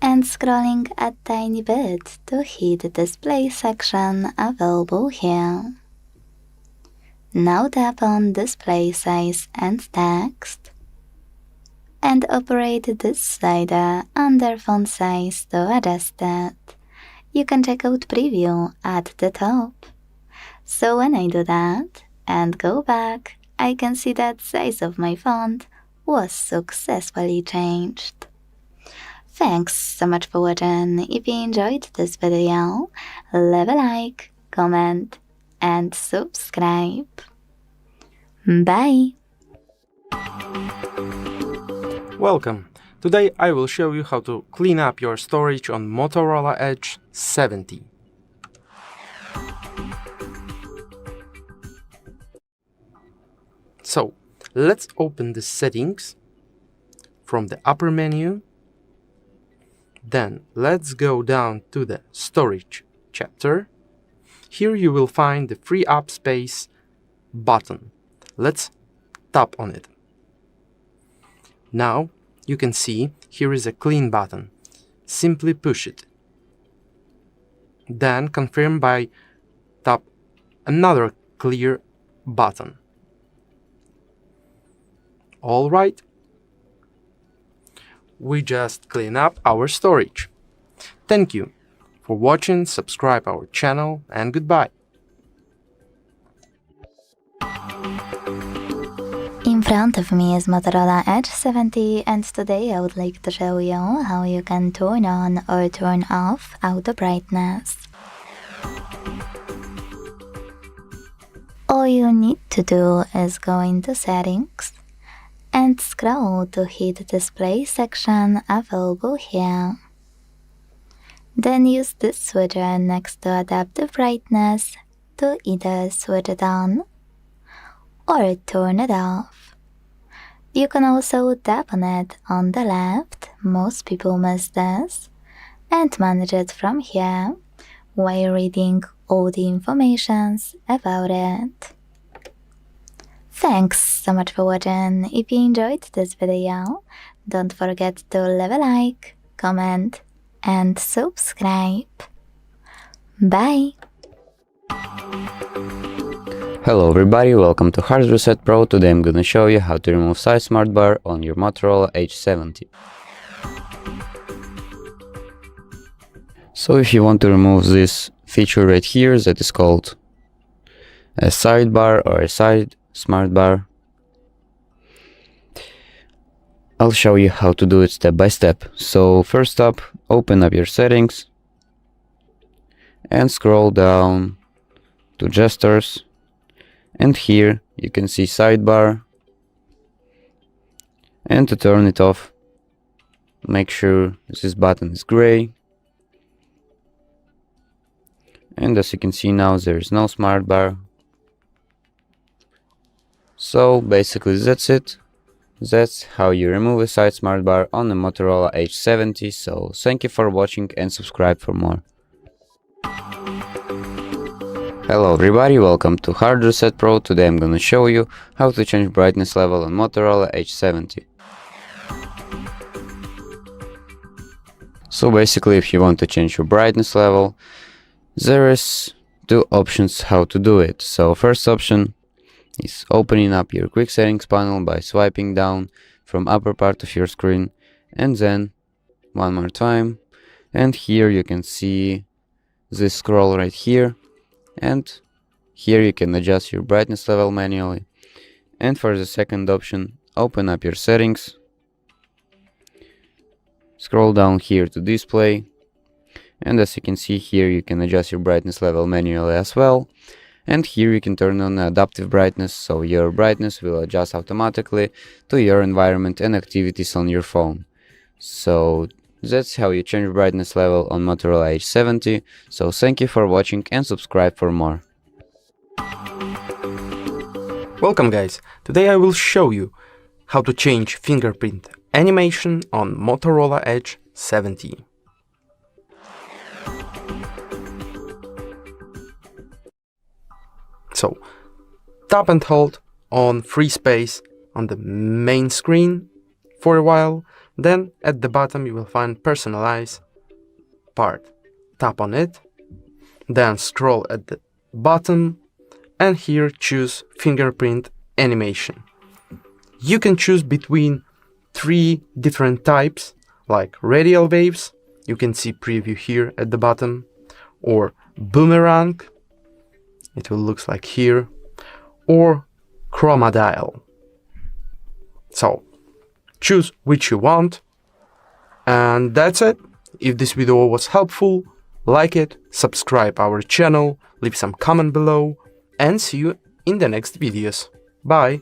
and scrolling a tiny bit to hit the Display section available here. Now tap on Display Size and Text and operate this slider under font size to adjust it. You can check out Preview at the top. So when I do that and go back, I can see that size of my font was successfully changed. Thanks so much for watching. If you enjoyed this video, leave a like, comment, and subscribe. Bye! Welcome. Today I will show you how to clean up your storage on Motorola Edge 70. So, let's open the settings from the upper menu. Then let's go down to the storage chapter. Here you will find the Free Up Space button. Let's tap on it. Now you can see here is a clean button. Simply push it. Then confirm by tap another clear button. Alright, we just clean up our storage. Thank you for watching, subscribe our channel, and goodbye. In front of me is Motorola Edge 70, and today I would like to show you how you can turn on or turn off auto brightness. All you need to do is go into Settings and scroll to hit Display section available here. Then use this switcher next to Adaptive Brightness to either switch it on or turn it off. You can also tap on it on the left, most people miss this, and manage it from here while reading all the informations about it. Thanks so much for watching. If you enjoyed this video, don't forget to leave a like, comment, and subscribe. Bye! Hello everybody, welcome to HardReset Pro. Today I'm gonna show you how to remove side smart bar on your Motorola Edge 70. So if you want to remove this feature right here that is called a sidebar or a side smart bar, I'll show you how to do it step by step. So first up, open up your settings and scroll down to gestures, and here you can see sidebar, and to turn it off, make sure this button is gray. And as you can see now, there is no smart bar. So basically that's it. That's how you remove a side smart bar on the Motorola Edge 70. So thank you for watching and subscribe for more. Hello everybody, welcome to HardReset Pro. Today I'm gonna show you how to change brightness level on Motorola Edge 70. So basically, if you want to change your brightness level, there is two options how to do it. So first option is opening up your quick settings panel by swiping down from upper part of your screen, and then one more time, and here you can see this scroll right here, and here you can adjust your brightness level manually. And for the second option, open up your settings, scroll down here to display, and as you can see here you can adjust your brightness level manually as well. And here you can turn on adaptive brightness, so your brightness will adjust automatically to your environment and activities on your phone. So that's how you change brightness level on Motorola Edge 70. So thank you for watching and subscribe for more. Welcome guys, today I will show you how to change fingerprint animation on Motorola Edge 70. So tap and hold on free space on the main screen for a while. Then at the bottom you will find Personalize part. Tap on it, then scroll at the bottom, and here choose Fingerprint Animation. You can choose between 3 different types, like radial waves, you can see preview here at the bottom, or boomerang, it will look like here, or chroma dial. So choose which you want, and that's it. If this video was helpful, like it, subscribe our channel, leave some comment below, and see you in the next videos. Bye!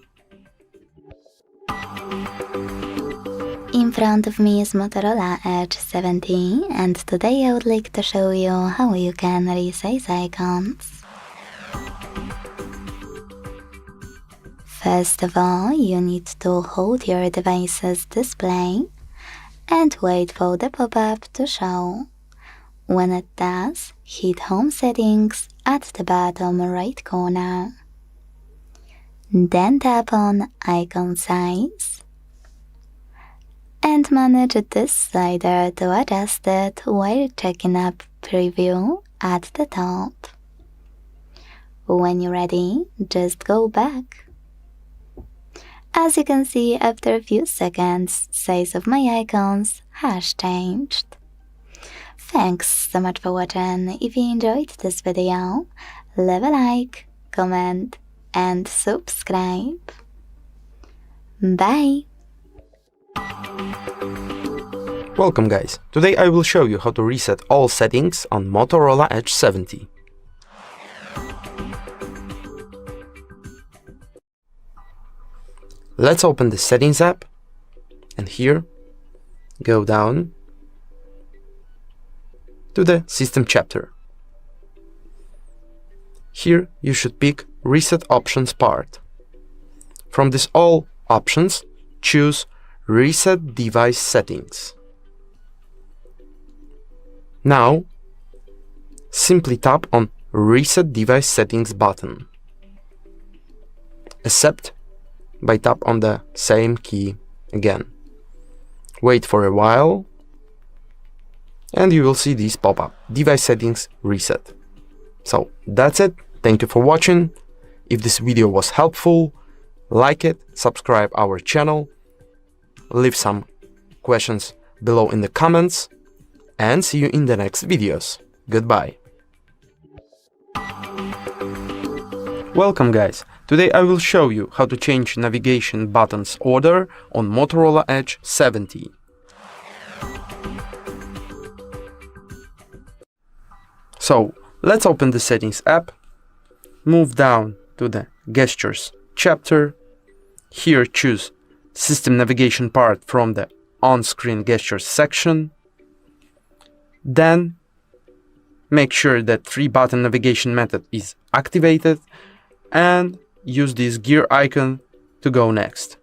In front of me is Motorola Edge 70, and today I would like to show you how you can resize icons. First of all, you need to hold your device's display and wait for the pop-up to show. When it does, hit Home Settings at the bottom right corner. Then tap on Icon Size and manage this slider to adjust it while checking up Preview at the top. When you're ready, just go back. As you can see, after a few seconds, size of my icons has changed. Thanks so much for watching. If you enjoyed this video, leave a like, comment, and subscribe. Bye! Welcome guys, today I will show you how to reset all settings on Motorola Edge 70. Let's open the Settings app, and here, go down to the System chapter. Here you should pick Reset Options part. From this all options, choose Reset Device Settings. Now, simply tap on Reset Device Settings button. Accept by tap on the same key again. Wait for a while, and you will see these pop up. Device Settings Reset. So that's it. Thank you for watching. If this video was helpful, like it, subscribe our channel, leave some questions below in the comments, and see you in the next videos. Goodbye. Welcome guys. Today I will show you how to change navigation buttons order on Motorola Edge 70. So let's open the Settings app, move down to the Gestures chapter. Here choose System Navigation part from the On-Screen Gestures section. Then make sure that 3-button navigation method is activated and use this gear icon to go next.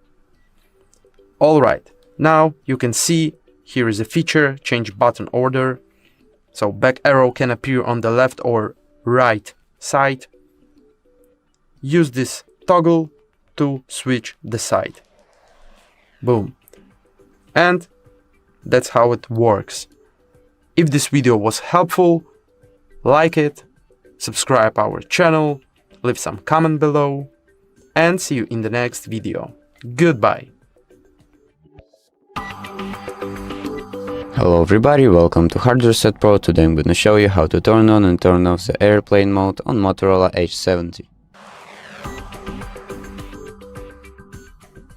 Alright, now you can see here is a feature, change button order. So back arrow can appear on the left or right side. Use this toggle to switch the side. Boom. And that's how it works. If this video was helpful, like it, subscribe our channel, leave some comment below, and see you in the next video. Goodbye! Hello everybody, welcome to HardReset Pro. Today I'm gonna show you how to turn on and turn off the airplane mode on Motorola Edge 70.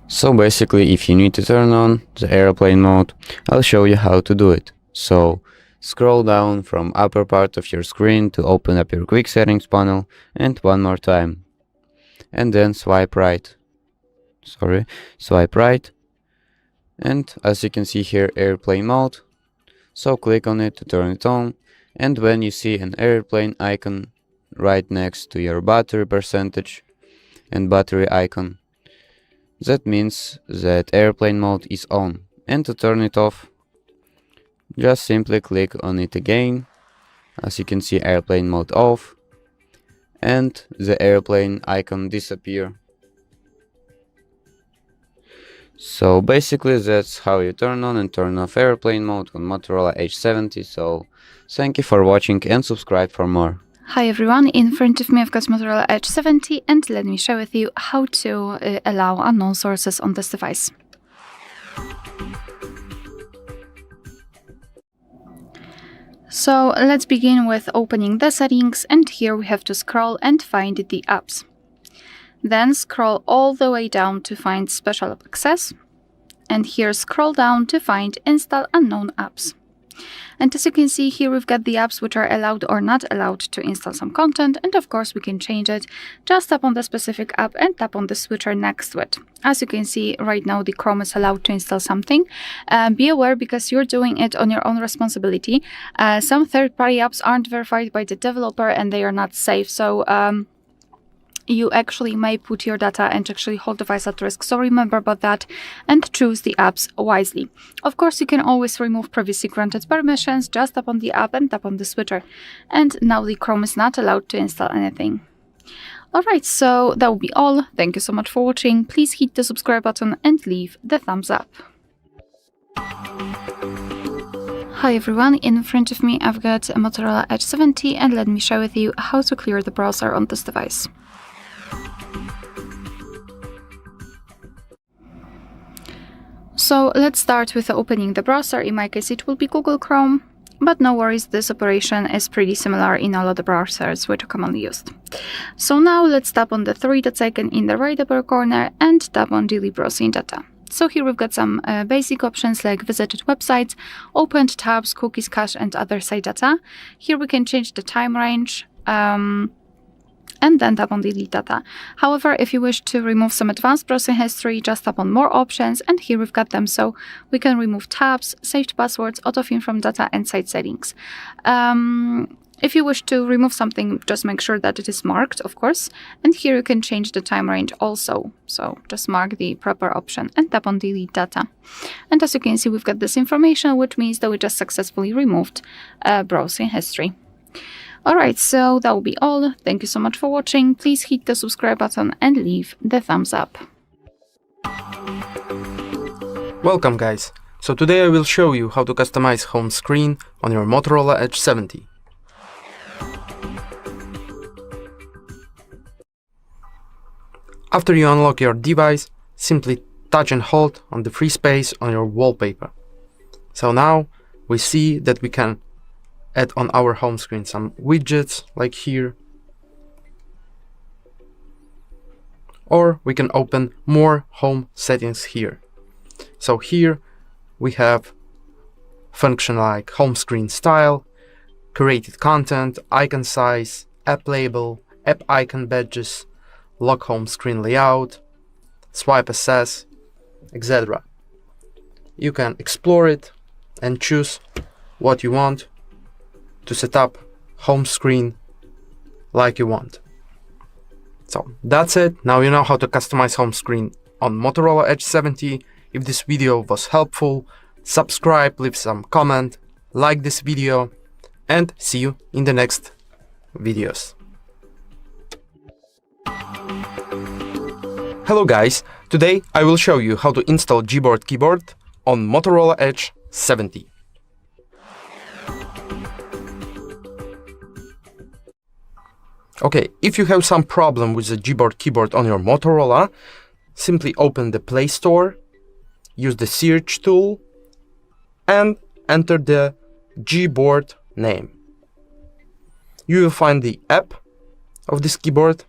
So basically, if you need to turn on the airplane mode, I'll show you how to do it. So scroll down from upper part of your screen to open up your quick settings panel, and one more time. And then swipe right. Swipe right. And as you can see here, airplane mode. So click on it to turn it on. And when you see an airplane icon right next to your battery percentage and battery icon, that means that airplane mode is on. And to turn it off, just simply click on it again. As you can see, airplane mode off, and the airplane icon disappear. So basically that's how you turn on and turn off airplane mode on Motorola Edge 70. So thank you for watching and subscribe for more. Hi everyone, in front of me I've got Motorola Edge 70 and let me share with you how to allow unknown sources on this device. So let's begin with opening the settings, and here we have to scroll and find the apps. Then scroll all the way down to find Special App Access, and here scroll down to find Install Unknown Apps. And as you can see here, we've got the apps which are allowed or not allowed to install some content, and of course we can change it. Just tap on the specific app and tap on the switcher next to it. As you can see right now, the Chrome is allowed to install something. Be aware, because you're doing it on your own responsibility. Some third-party apps aren't verified by the developer and they are not safe, so you actually may put your data and actually whole device at risk. So remember about that and choose the apps wisely. Of course, you can always remove previously granted permissions. Just tap on the app and tap on the switcher. And now the Chrome is not allowed to install anything. Alright, so that will be all. Thank you so much for watching. Please hit the subscribe button and leave the thumbs up. Hi everyone, in front of me I've got a Motorola Edge 70 and let me share with you how to clear the browser on this device. So let's start with opening the browser. In my case it will be Google Chrome, but no worries, this operation is pretty similar in all of the browsers which are commonly used. So now let's tap on the three dots icon in the right upper corner and tap on Delete Browsing Data. So here we've got some basic options like visited websites, opened tabs, cookies, cache, and other site data. Here we can change the time range and then tap on Delete Data. However, if you wish to remove some advanced browsing history, just tap on More Options, and here we've got them. So we can remove tabs, saved passwords, autofill from data, and site settings. If you wish to remove something, just make sure that it is marked, of course. And here you can change the time range also. So just mark the proper option and tap on Delete Data. And as you can see, we've got this information, which means that we just successfully removed browsing history. Alright, so that will be all. Thank you so much for watching. Please hit the subscribe button and leave the thumbs up. Welcome guys! So today I will show you how to customize home screen on your Motorola Edge 70. After you unlock your device, simply touch and hold on the free space on your wallpaper. So now we see that we can add on our home screen some widgets like here, or we can open more home settings here. So here we have function like home screen style, created content, icon size, app label, app icon badges, lock home screen layout, swipe access, etc. You can explore it and choose what you want to set up home screen like you want. So that's it. Now you know how to customize home screen on Motorola Edge 70. If this video was helpful, subscribe, leave some comment, like this video, and see you in the next videos. Hello guys, today I will show you how to install Gboard keyboard on Motorola Edge 70. Okay, if you have some problem with the Gboard keyboard on your Motorola, simply open the Play Store, use the search tool, and enter the Gboard name. You will find the app of this keyboard,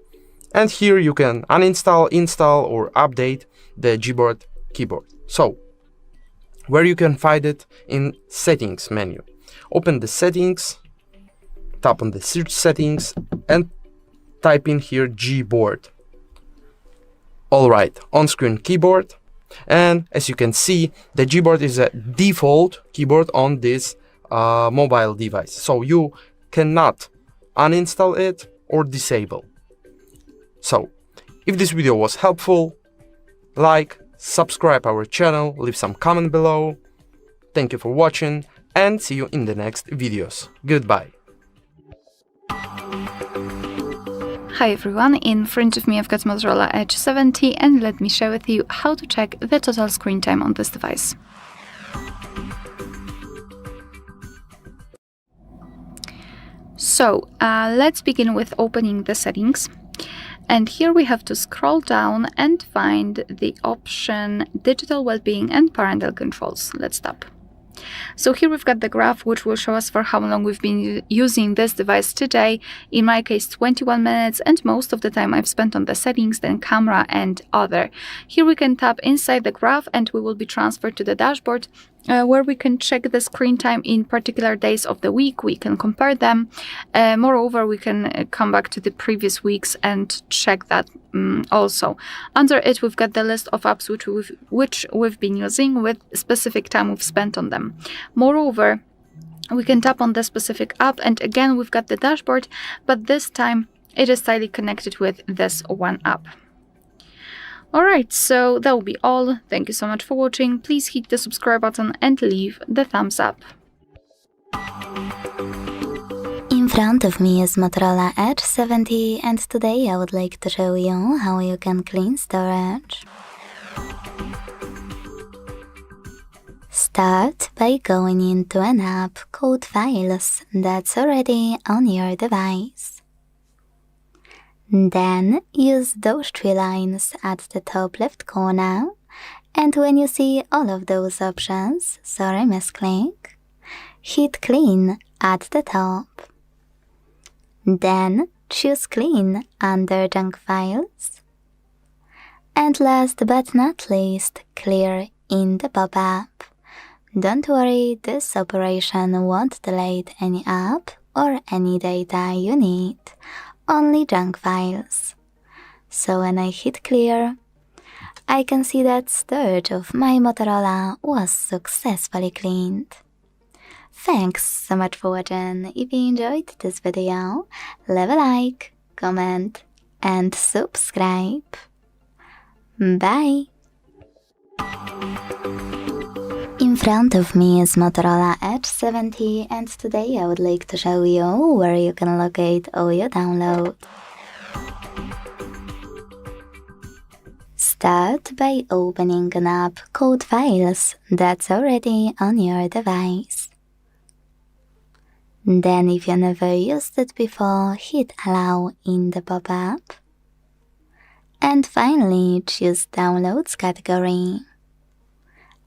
and here you can uninstall, install, or update the Gboard keyboard. So, where you can find it in Settings menu. Open the Settings, tap on the Search Settings, and type in here Gboard. Alright, on-screen keyboard, and as you can see, the Gboard is a default keyboard on this mobile device, so you cannot uninstall it or disable. So, if this video was helpful, like, subscribe our channel, leave some comment below. Thank you for watching, and see you in the next videos. Goodbye. Hi everyone, in front of me I've got Motorola Edge 70 and let me share with you how to check the total screen time on this device. So let's begin with opening the settings, and here we have to scroll down and find the option Digital Wellbeing and Parental Controls. Let's tap. So here we've got the graph which will show us for how long we've been using this device today. In my case 21 minutes, and most of the time I've spent on the settings, then camera and other. Here we can tap inside the graph and we will be transferred to the dashboard where we can check the screen time in particular days of the week. We can compare them. Moreover, we can come back to the previous weeks and check that also. Under it, we've got the list of apps which we've been using with specific time we've spent on them. Moreover, we can tap on the specific app and again we've got the dashboard, but this time it is tightly connected with this one app. Alright, so that will be all. Thank you so much for watching. Please hit the subscribe button and leave the thumbs up. In front of me is Motorola Edge 70, and today I would like to show you how you can clean storage. Start by going into an app called Files that's already on your device. Then use those 3 lines at the top left corner, and when you see all of those options, sorry misclick, hit Clean at the top. Then choose Clean under Junk Files. And last but not least, Clear in the pop-up. Don't worry, this operation won't delete any app or any data you need, only junk files. So when I hit Clear, I can see that storage of my Motorola was successfully cleaned. Thanks so much for watching. If you enjoyed this video, leave a like, comment and subscribe. Bye! In front of me is Motorola Edge 70, and today I would like to show you where you can locate all your downloads. Start by opening an app called Files that's already on your device. Then, if you never used it before, hit Allow in the pop-up. And finally, choose Downloads category.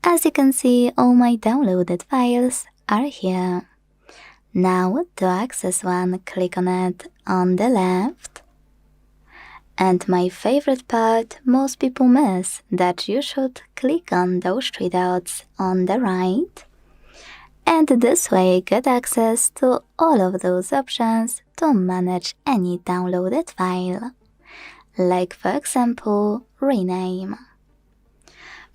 As you can see, all my downloaded files are here. Now, to access one, click on it on the left. And my favorite part, most people miss, that you should click on those 3 dots on the right. And this way get access to all of those options to manage any downloaded file. Like for example, rename.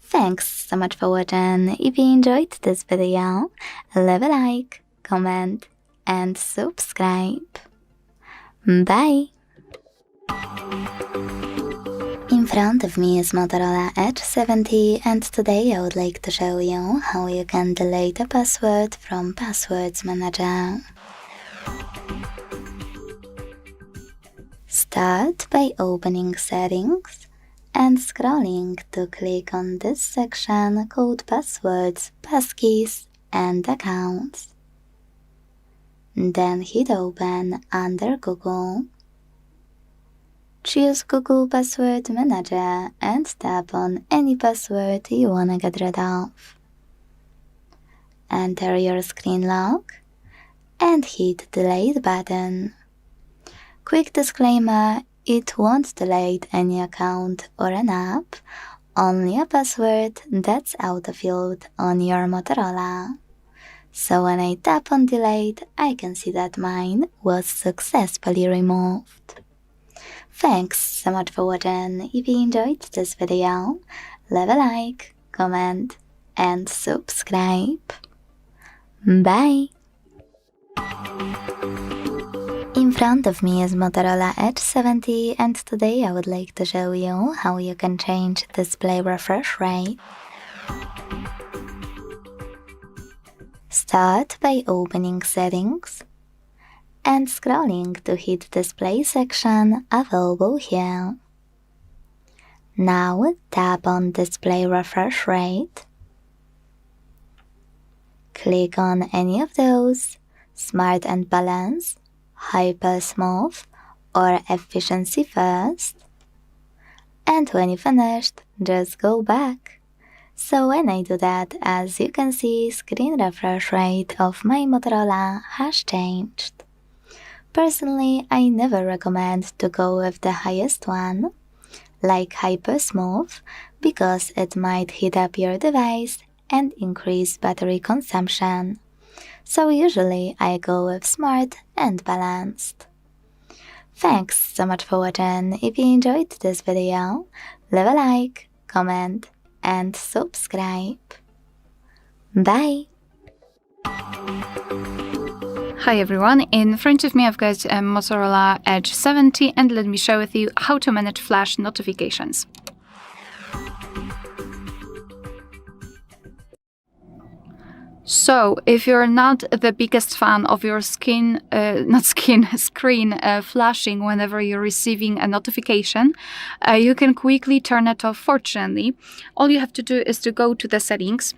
Thanks so much for watching. If you enjoyed this video, leave a like, comment and subscribe. Bye! In front of me is Motorola Edge 70, and today I would like to show you how you can delete a password from Passwords Manager. Start by opening Settings and scrolling to click on this section called Passwords, Passkeys and Accounts. Then hit Open under Google. Choose Google Password Manager and tap on any password you wanna get rid of. Enter your screen lock and hit Delete button. Quick disclaimer, it won't delete any account or an app, only a password that's autofilled on your Motorola. So when I tap on delete, I can see that mine was successfully removed. Thanks so much for watching. If you enjoyed this video, leave a like, comment and subscribe. Bye! In front of me is Motorola Edge 70, and today I would like to show you how you can change display refresh rate. Start by opening Settings and scrolling to hit Display section available here. Now tap on Display Refresh Rate. Click on any of those, Smart and Balance, Hyper Smooth or Efficiency First. And when you finished, just go back. So when I do that, as you can see, screen refresh rate of my Motorola has changed. Personally, I never recommend to go with the highest one, like Hyper Smooth, because it might heat up your device and increase battery consumption. So usually I go with Smart and Balanced. Thanks so much for watching. If you enjoyed this video, leave a like, comment and subscribe. Bye! Hi everyone, in front of me I've got a Motorola Edge 70 and let me share with you how to manage flash notifications. So, if you're not the biggest fan of your screen flashing whenever you're receiving a notification, you can quickly turn it off. Fortunately, all you have to do is to go to the settings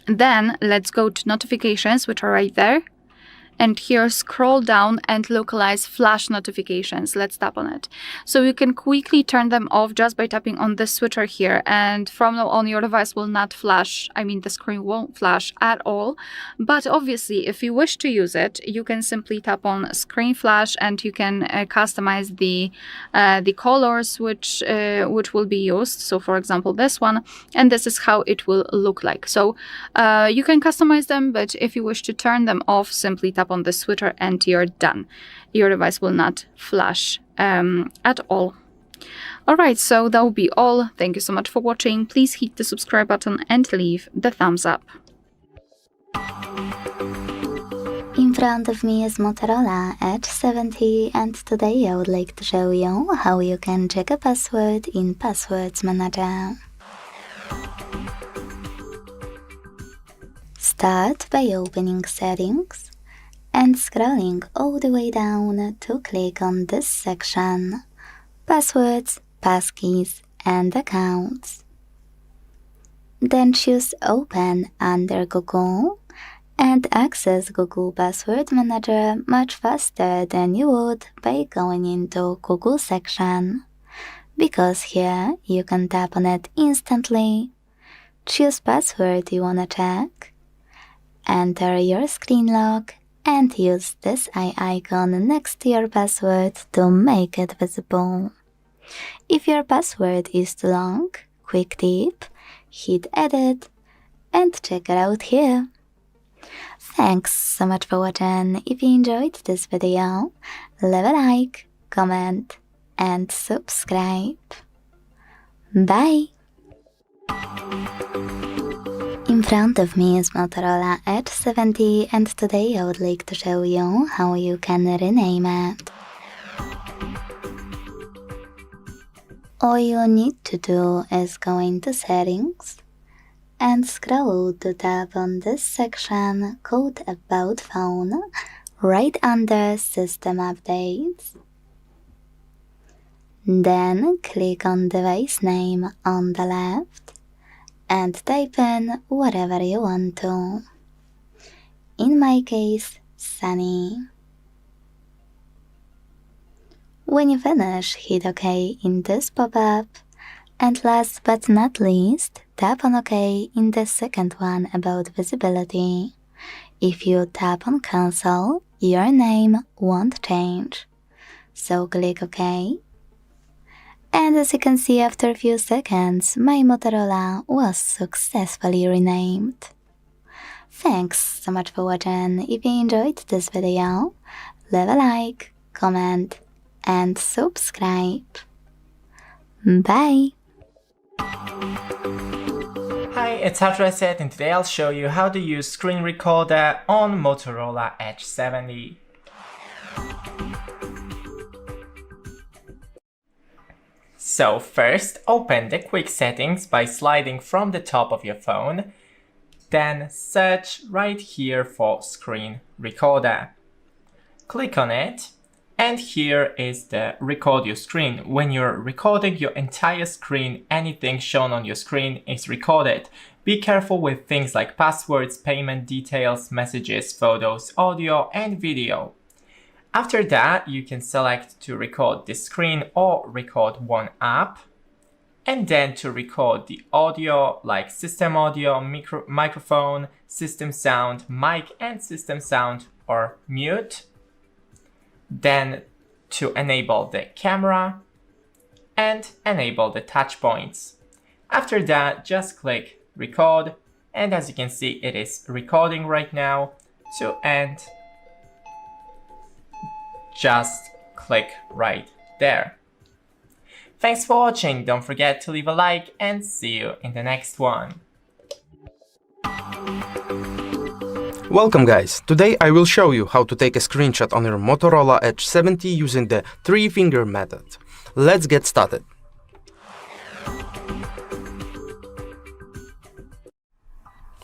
Then let's go to notifications, which are right there. And here, scroll down and localize flash notifications. Let's tap on it. So you can quickly turn them off just by tapping on this switcher here. And from now on, your device will not flash. I mean, the screen won't flash at all. But obviously, if you wish to use it, you can simply tap on screen flash, and you can customize the colors which will be used. So, for example, this one, and this is how it will look like. So you can customize them, but if you wish to turn them off, simply tap on the switcher and you're done. Your device will not flash at all. Alright, so that will be all. Thank you so much for watching. Please hit the subscribe button and leave the thumbs up. In front of me is Motorola Edge 70, and today I would like to show you how you can check a password in Passwords Manager. Start by opening Settings and scrolling all the way down to click on this section, Passwords, Passkeys and Accounts. Then choose Open under Google and access Google Password Manager much faster than you would by going into Google section, because here you can tap on it instantly, choose password you wanna check, enter your screen lock, and use this eye icon next to your password to make it visible. If your password is too long, quick tip, hit edit and check it out here. Thanks so much for watching. If you enjoyed this video, leave a like, comment and subscribe. Bye! In front of me is Motorola Edge 70, and today I would like to show you how you can rename it. All you need to do is go into Settings and scroll to tap on this section called About Phone right under System Updates. Then click on device name on the left and type in whatever you want to. In my case, Sunny. When you finish, hit OK in this pop-up, and last but not least, tap on OK in the second one about visibility. If you tap on Cancel, your name won't change. So click OK. And as you can see, after a few seconds, my Motorola was successfully renamed. Thanks so much for watching. If you enjoyed this video, leave a like, comment and subscribe. Bye! Hi, it's HardReset, and today I'll show you how to use screen recorder on Motorola Edge 70. So first, open the quick settings by sliding from the top of your phone, then search right here for screen recorder. Click on it, and here is the record your screen. When you're recording your entire screen, anything shown on your screen is recorded. Be careful with things like passwords, payment details, messages, photos, audio and video. After that, you can select to record the screen or record one app, and then to record the audio like system audio, microphone, system sound, mic and system sound or mute. Then to enable the camera and enable the touch points. After that, just click record, and as you can see, it is recording right now. To end, just click right there. Thanks for watching. Don't forget to leave a like and see you in the next one. Welcome guys! Today I will show you how to take a screenshot on your Motorola Edge 70 using the 3-finger method. Let's get started.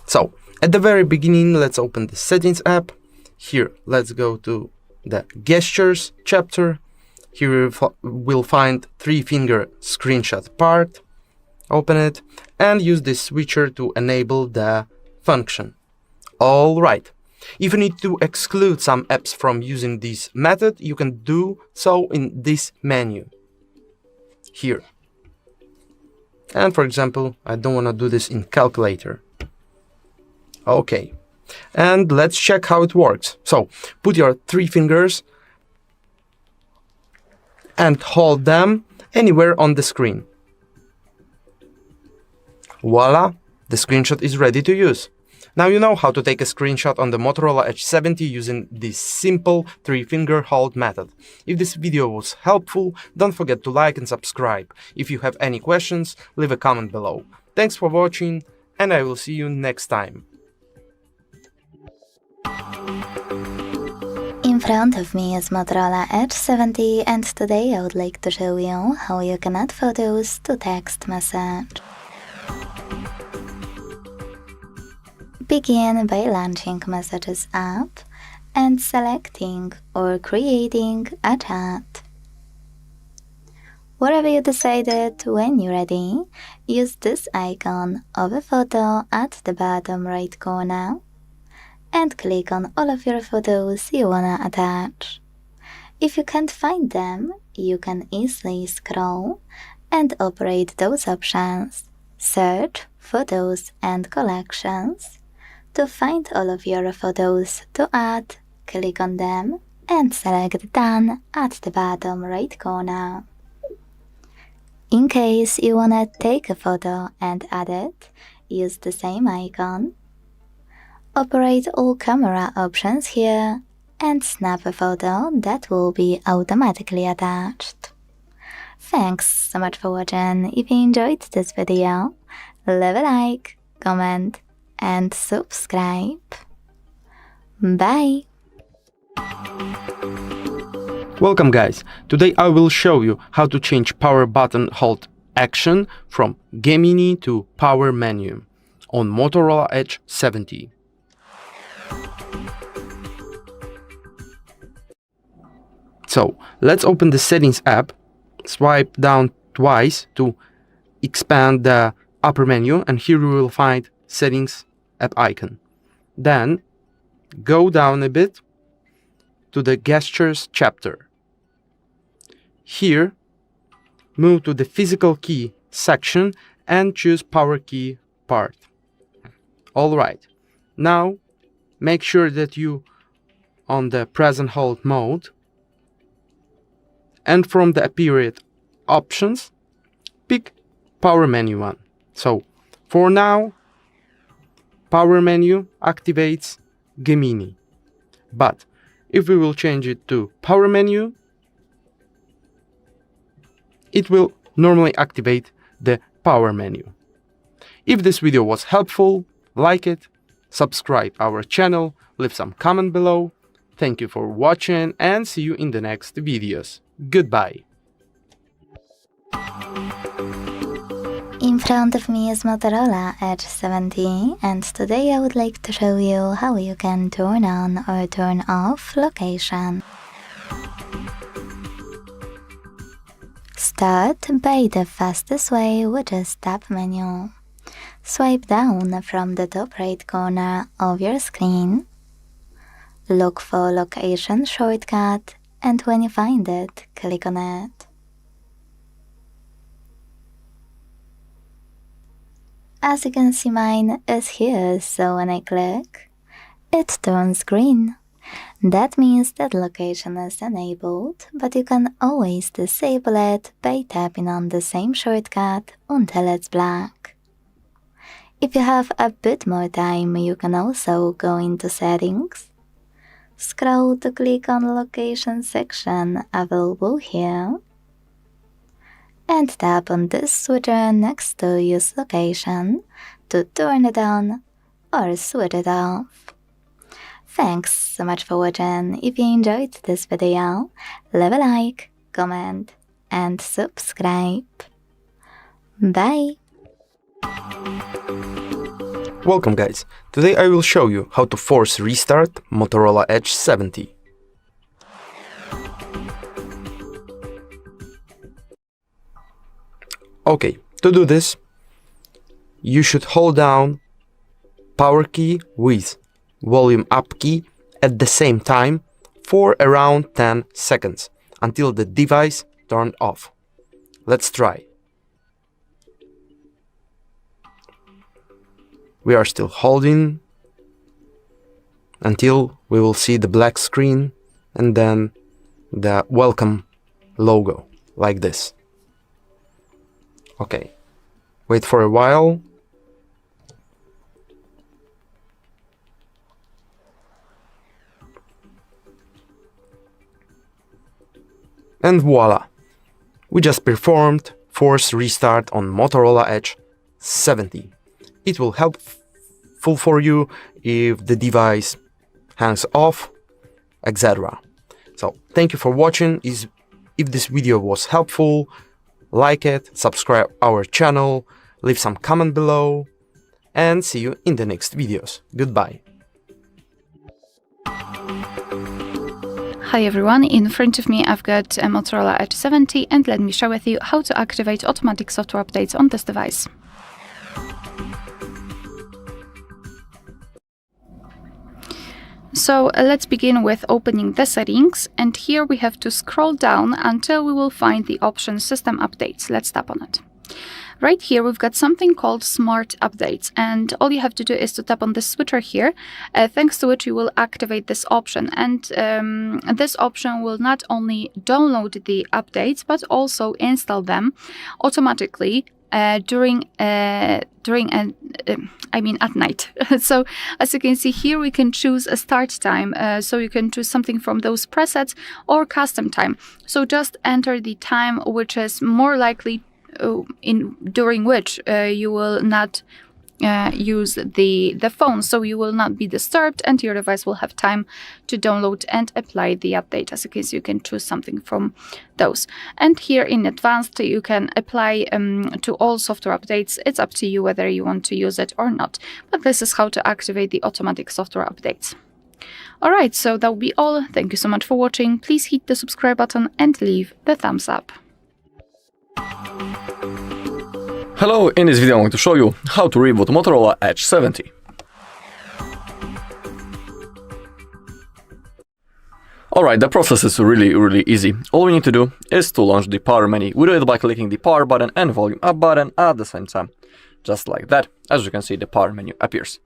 So, at the very beginning, let's open the Settings app. Here, let's go to the Gestures chapter. Here we'll find 3-finger screenshot part. Open it and use this switcher to enable the function. Alright. If you need to exclude some apps from using this method, you can do so in this menu here. And for example, I don't want to do this in calculator. Okay. And let's check how it works. So put your 3 fingers and hold them anywhere on the screen. Voila, the screenshot is ready to use. Now you know how to take a screenshot on the Motorola Edge 70 using this simple 3-finger hold method. If this video was helpful, don't forget to like and subscribe. If you have any questions, leave a comment below. Thanks for watching, and I will see you next time. In front of me is Motorola Edge 70, and today I would like to show you how you can add photos to text message. Begin by launching Messages app and selecting or creating a chat. Wherever you decided, when you're ready, use this icon of a photo at the bottom right corner and click on all of your photos you wanna attach. If you can't find them, you can easily scroll and operate those options, search, photos and collections. To find all of your photos to add, click on them and select Done at the bottom right corner. In case you wanna take a photo and add it, use the same icon. Operate all camera options here and snap a photo that will be automatically attached. Thanks so much for watching. If you enjoyed this video, leave a like, comment and subscribe. Bye! Welcome guys, today I will show you how to change power button hold action from Gemini to power menu on Motorola Edge 70. So let's open the Settings app, swipe down twice to expand the upper menu, and here you will find Settings app icon. Then go down a bit to the Gestures chapter. Here, move to the Physical Key section and choose Power Key part. Alright, now make sure that you on the present hold mode, and from the appeared options, pick Power Menu one. So, for now, Power Menu activates Gemini. But if we will change it to Power Menu, it will normally activate the Power Menu. If this video was helpful, like it, subscribe our channel, leave some comment below. Thank you for watching and see you in the next videos. Goodbye. In front of me is Motorola Edge 70, and today I would like to show you how you can turn on or turn off location. Start by the fastest way, which is Tab menu. Swipe down from the top right corner of your screen. Look for Location shortcut, and when you find it, click on it. As you can see, mine is here, so when I click, it turns green. That means that location is enabled, but you can always disable it by tapping on the same shortcut until it's black. If you have a bit more time, you can also go into Settings, scroll to click on Location section available here, and tap on this switcher next to Use Location to turn it on or switch it off. Thanks so much for watching. If you enjoyed this video, leave a like, comment and subscribe. Bye! Welcome guys, today I will show you how to force restart Motorola Edge 70. Okay, to do this, you should hold down power key with volume up key at the same time for around 10 seconds until the device turned off. Let's try. We are still holding until we will see the black screen and then the welcome logo, like this. Okay, wait for a while. And voila! We just performed force restart on Motorola Edge 70. It will helpful for you if the device hangs off, etc. So thank you for watching. If this video was helpful, like it, subscribe our channel, leave some comment below, and see you in the next videos. Goodbye. Hi everyone, in front of me I've got a Motorola Edge 70 and let me share with you how to activate automatic software updates on this device. So let's begin with opening the settings, and here we have to scroll down until we will find the option System Updates. Let's tap on it. Right here we've got something called Smart Updates, and all you have to do is to tap on the switcher here, thanks to which you will activate this option. And this option will not only download the updates but also install them automatically at night. So as you can see here, we can choose a start time, so you can choose something from those presets or custom time. So just enter the time which is more likely during which you will not use the phone, so you will not be disturbed and your device will have time to download and apply the update. As you can see, you can choose something from those, and here in advanced you can apply to all software updates. It's up to you whether you want to use it or not, but this is how to activate the automatic software updates. Alright, so that will be all. Thank you so much for watching. Please hit the subscribe button and leave the thumbs up. Hello, in this video I'm going to show you how to reboot Motorola Edge 70. Alright, the process is really easy. All we need to do is to launch the power menu. We do it by clicking the power button and volume up button at the same time. Just like that. As you can see, the power menu appears.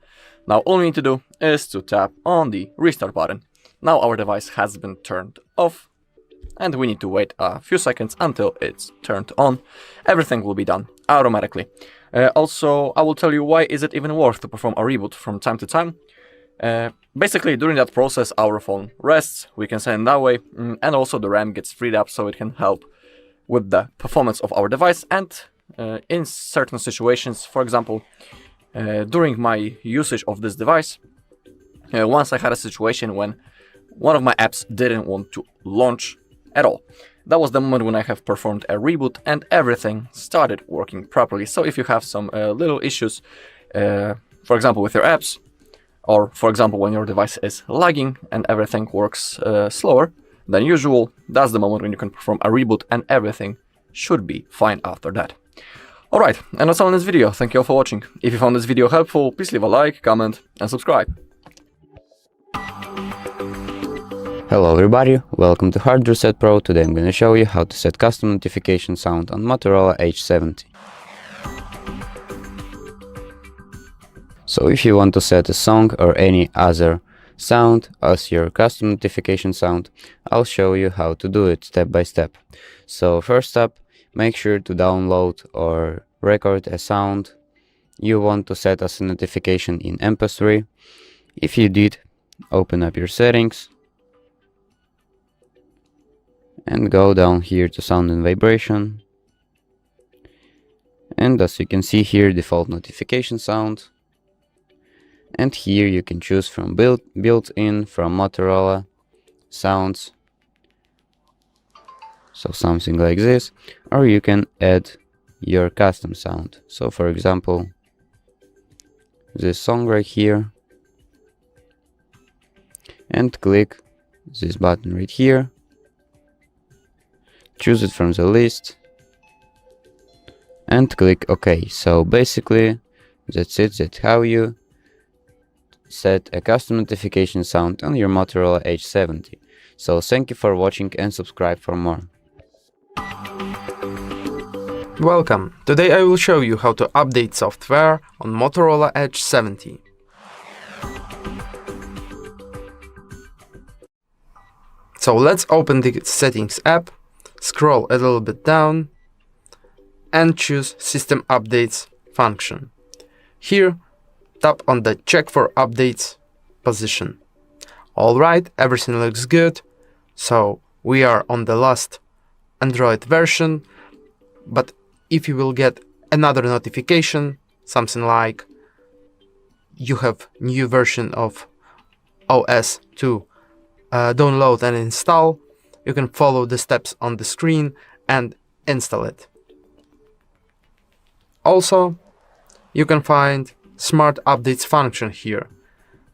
Now all we need to do is to tap on the restart button. Now our device has been turned off, and we need to wait a few seconds until it's turned on. Everything will be done automatically. Also, I will tell you why is it even worth to perform a reboot from time to time. Basically, during that process, our phone rests, we can send it that way, and also the RAM gets freed up so it can help with the performance of our device. And in certain situations, for example, during my usage of this device, once I had a situation when one of my apps didn't want to launch at all. That was the moment when I have performed a reboot and everything started working properly. So if you have some little issues, for example with your apps, or for example when your device is lagging and everything works slower than usual, that's the moment when you can perform a reboot and everything should be fine after that. Alright, and that's all in this video. Thank you all for watching. If you found this video helpful, please leave a like, comment and subscribe. Hello everybody, welcome to HardReset Pro. Today I'm going to show you how to set custom notification sound on Motorola Edge 70. So if you want to set a song or any other sound as your custom notification sound, I'll show you how to do it step by step. So first up, make sure to download or record a sound you want to set as a notification in MP3. If you did, open up your settings and go down here to sound and vibration, and as you can see here, default notification sound, and here you can choose from built-in from Motorola sounds, so something like this, or you can add your custom sound. So for example, this song right here, and click this button right here. Choose it from the list and click OK. So basically that's it. That's how you set a custom notification sound on your Motorola Edge 70. So thank you for watching and subscribe for more. Welcome! Today I will show you how to update software on Motorola Edge 70. So let's open the Settings app, scroll a little bit down, and choose System Updates function. Here, tap on the Check for Updates position. Alright, everything looks good. So we are on the last Android version, but if you will get another notification, something like you have new version of OS to download and install, you can follow the steps on the screen and install it. Also, you can find Smart Updates function here.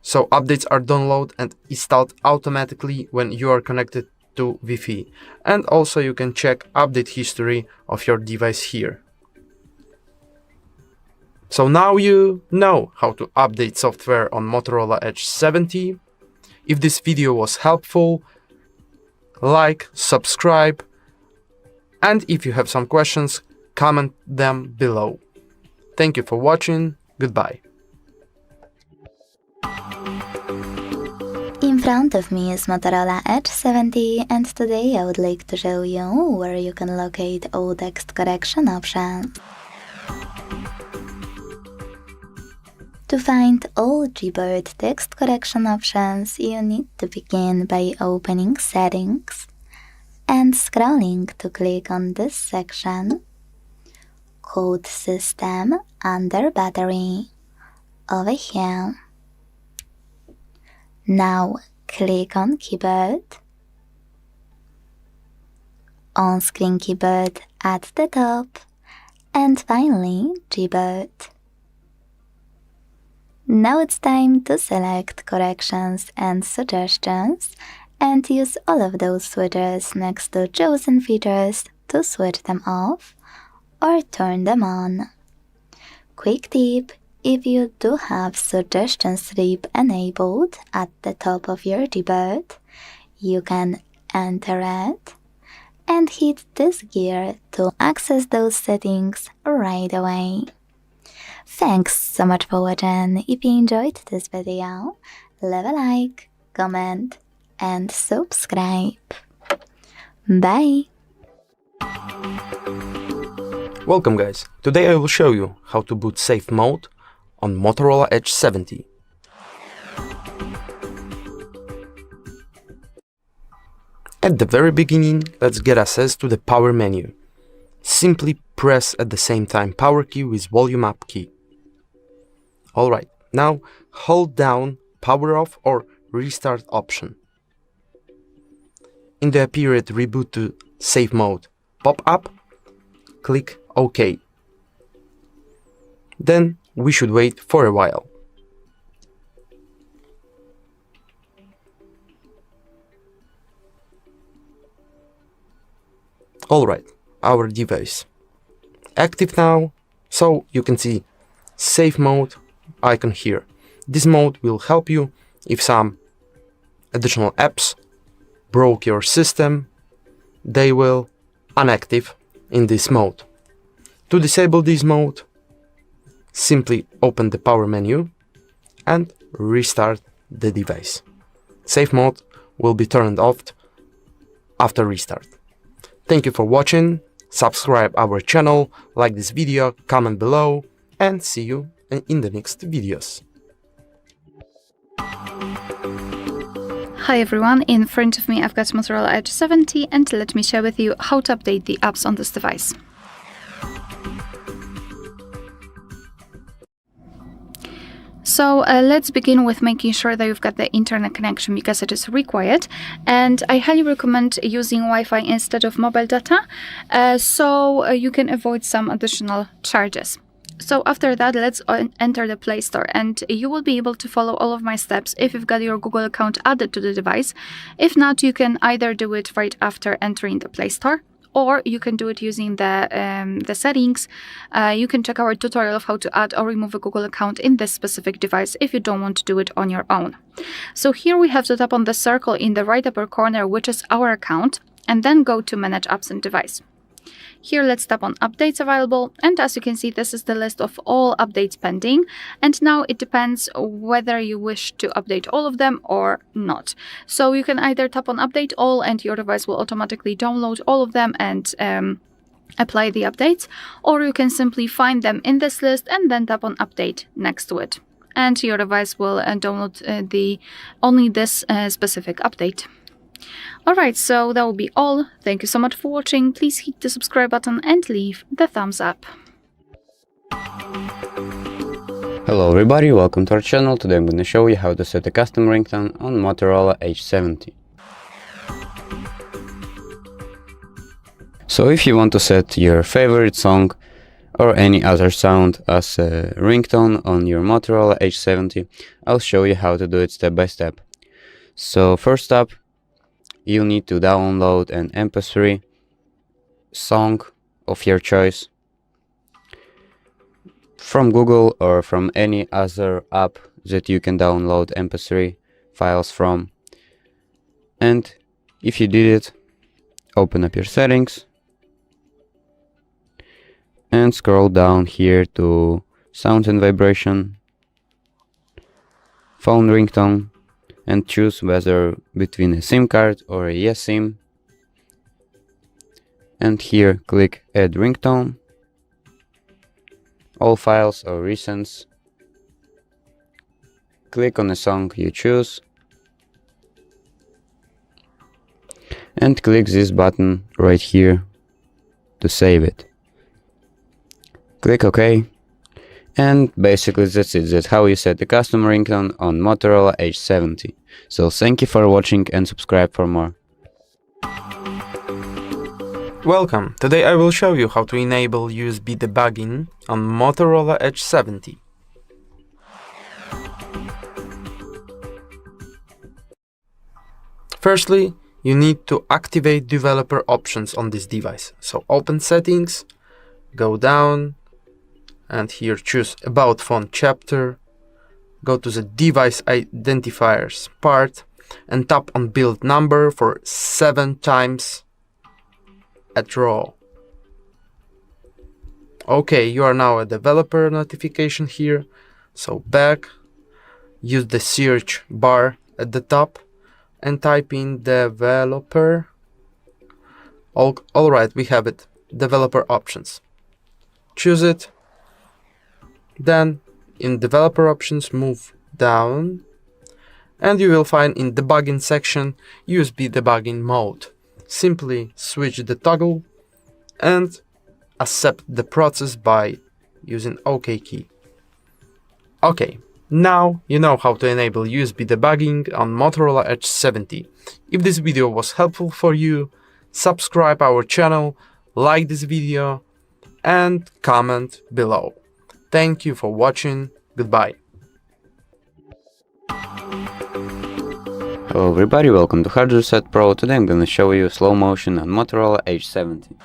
So updates are downloaded and installed automatically when you are connected to Wi-Fi. And also you can check update history of your device here. So now you know how to update software on Motorola Edge 70. If this video was helpful, like, subscribe, and if you have some questions, comment them below. Thank you for watching. Goodbye. In front of me is Motorola Edge 70, and today I would like to show you where you can locate all text correction options. To find all Gboard text correction options, you need to begin by opening Settings and scrolling to click on this section called System under Battery over here. Now click on Keyboard, on-screen keyboard at the top, and finally Gboard. Now it's time to select Corrections and Suggestions and use all of those switches next to chosen features to switch them off or turn them on. Quick tip: if you do have Suggestion Strip enabled at the top of your Gboard, you can enter it and hit this gear to access those settings right away. Thanks so much for watching. If you enjoyed this video, leave a like, comment, and subscribe. Bye! Welcome guys, today I will show you how to boot safe mode on Motorola Edge 70. At the very beginning, let's get access to the power menu. Simply press at the same time power key with volume up key. Alright, now hold down power off or restart option. In the appeared reboot to safe mode pop up, click OK. Then we should wait for a while. Alright, our device active now, so you can see safe mode icon here. This mode will help you if some additional apps broke your system, they will inactive in this mode. To disable this mode, simply open the power menu and restart the device. Safe mode will be turned off after restart. Thank you for watching, subscribe our channel, like this video, comment below, and see you in the next videos. Hi everyone, in front of me I've got Motorola Edge 70 and let me share with you how to update the apps on this device. So let's begin with making sure that you've got the internet connection because it is required, and I highly recommend using Wi-Fi instead of mobile data so you can avoid some additional charges. So after that, let's enter the Play Store, and you will be able to follow all of my steps if you've got your Google account added to the device. If not, you can either do it right after entering the Play Store, or you can do it using the settings. You can check our tutorial of how to add or remove a Google account in this specific device if you don't want to do it on your own. So here we have to tap on the circle in the right upper corner, which is our account, and then go to Manage Apps and Device. Here, let's tap on Updates Available, and as you can see, this is the list of all updates pending, and now it depends whether you wish to update all of them or not. So you can either tap on Update All and your device will automatically download all of them and apply the updates, or you can simply find them in this list and then tap on Update next to it, and your device will download only this specific update. Alright, so that will be all. Thank you so much for watching. Please hit the subscribe button and leave the thumbs up. Hello everybody, welcome to our channel. Today I'm going to show you how to set a custom ringtone on Motorola Edge 70. So if you want to set your favorite song or any other sound as a ringtone on your Motorola Edge 70, I'll show you how to do it step by step. So first up, you need to download an MP3 song of your choice from Google or from any other app that you can download MP3 files from. And if you did it, open up your settings and scroll down here to Sound and Vibration, Phone Ringtone, and choose whether between a SIM card or a eSIM, and here click Add Ringtone, All Files or Recents, click on the song you choose and click this button right here to save it. Click OK. And basically that's it. That's how you set the custom ringtone on Motorola Edge 70. So thank you for watching and subscribe for more. Welcome! Today I will show you how to enable USB debugging on Motorola Edge 70. Firstly, you need to activate developer options on this device. So open Settings, go down, and here choose About Phone chapter, go to the device identifiers part and tap on build number for 7 times at row. Okay, you are now a developer notification here, so back, use the search bar at the top and type in developer. Alright, we have it, developer options. Choose it. Then in developer options move down and you will find in debugging section USB debugging mode. Simply switch the toggle and accept the process by using OK key. Okay, now you know how to enable USB debugging on Motorola Edge 70. If this video was helpful for you, subscribe our channel, like this video and comment below. Thank you for watching. Goodbye. Hello everybody, welcome to HardReset Pro. Today I'm gonna show you slow motion on Motorola Edge 70.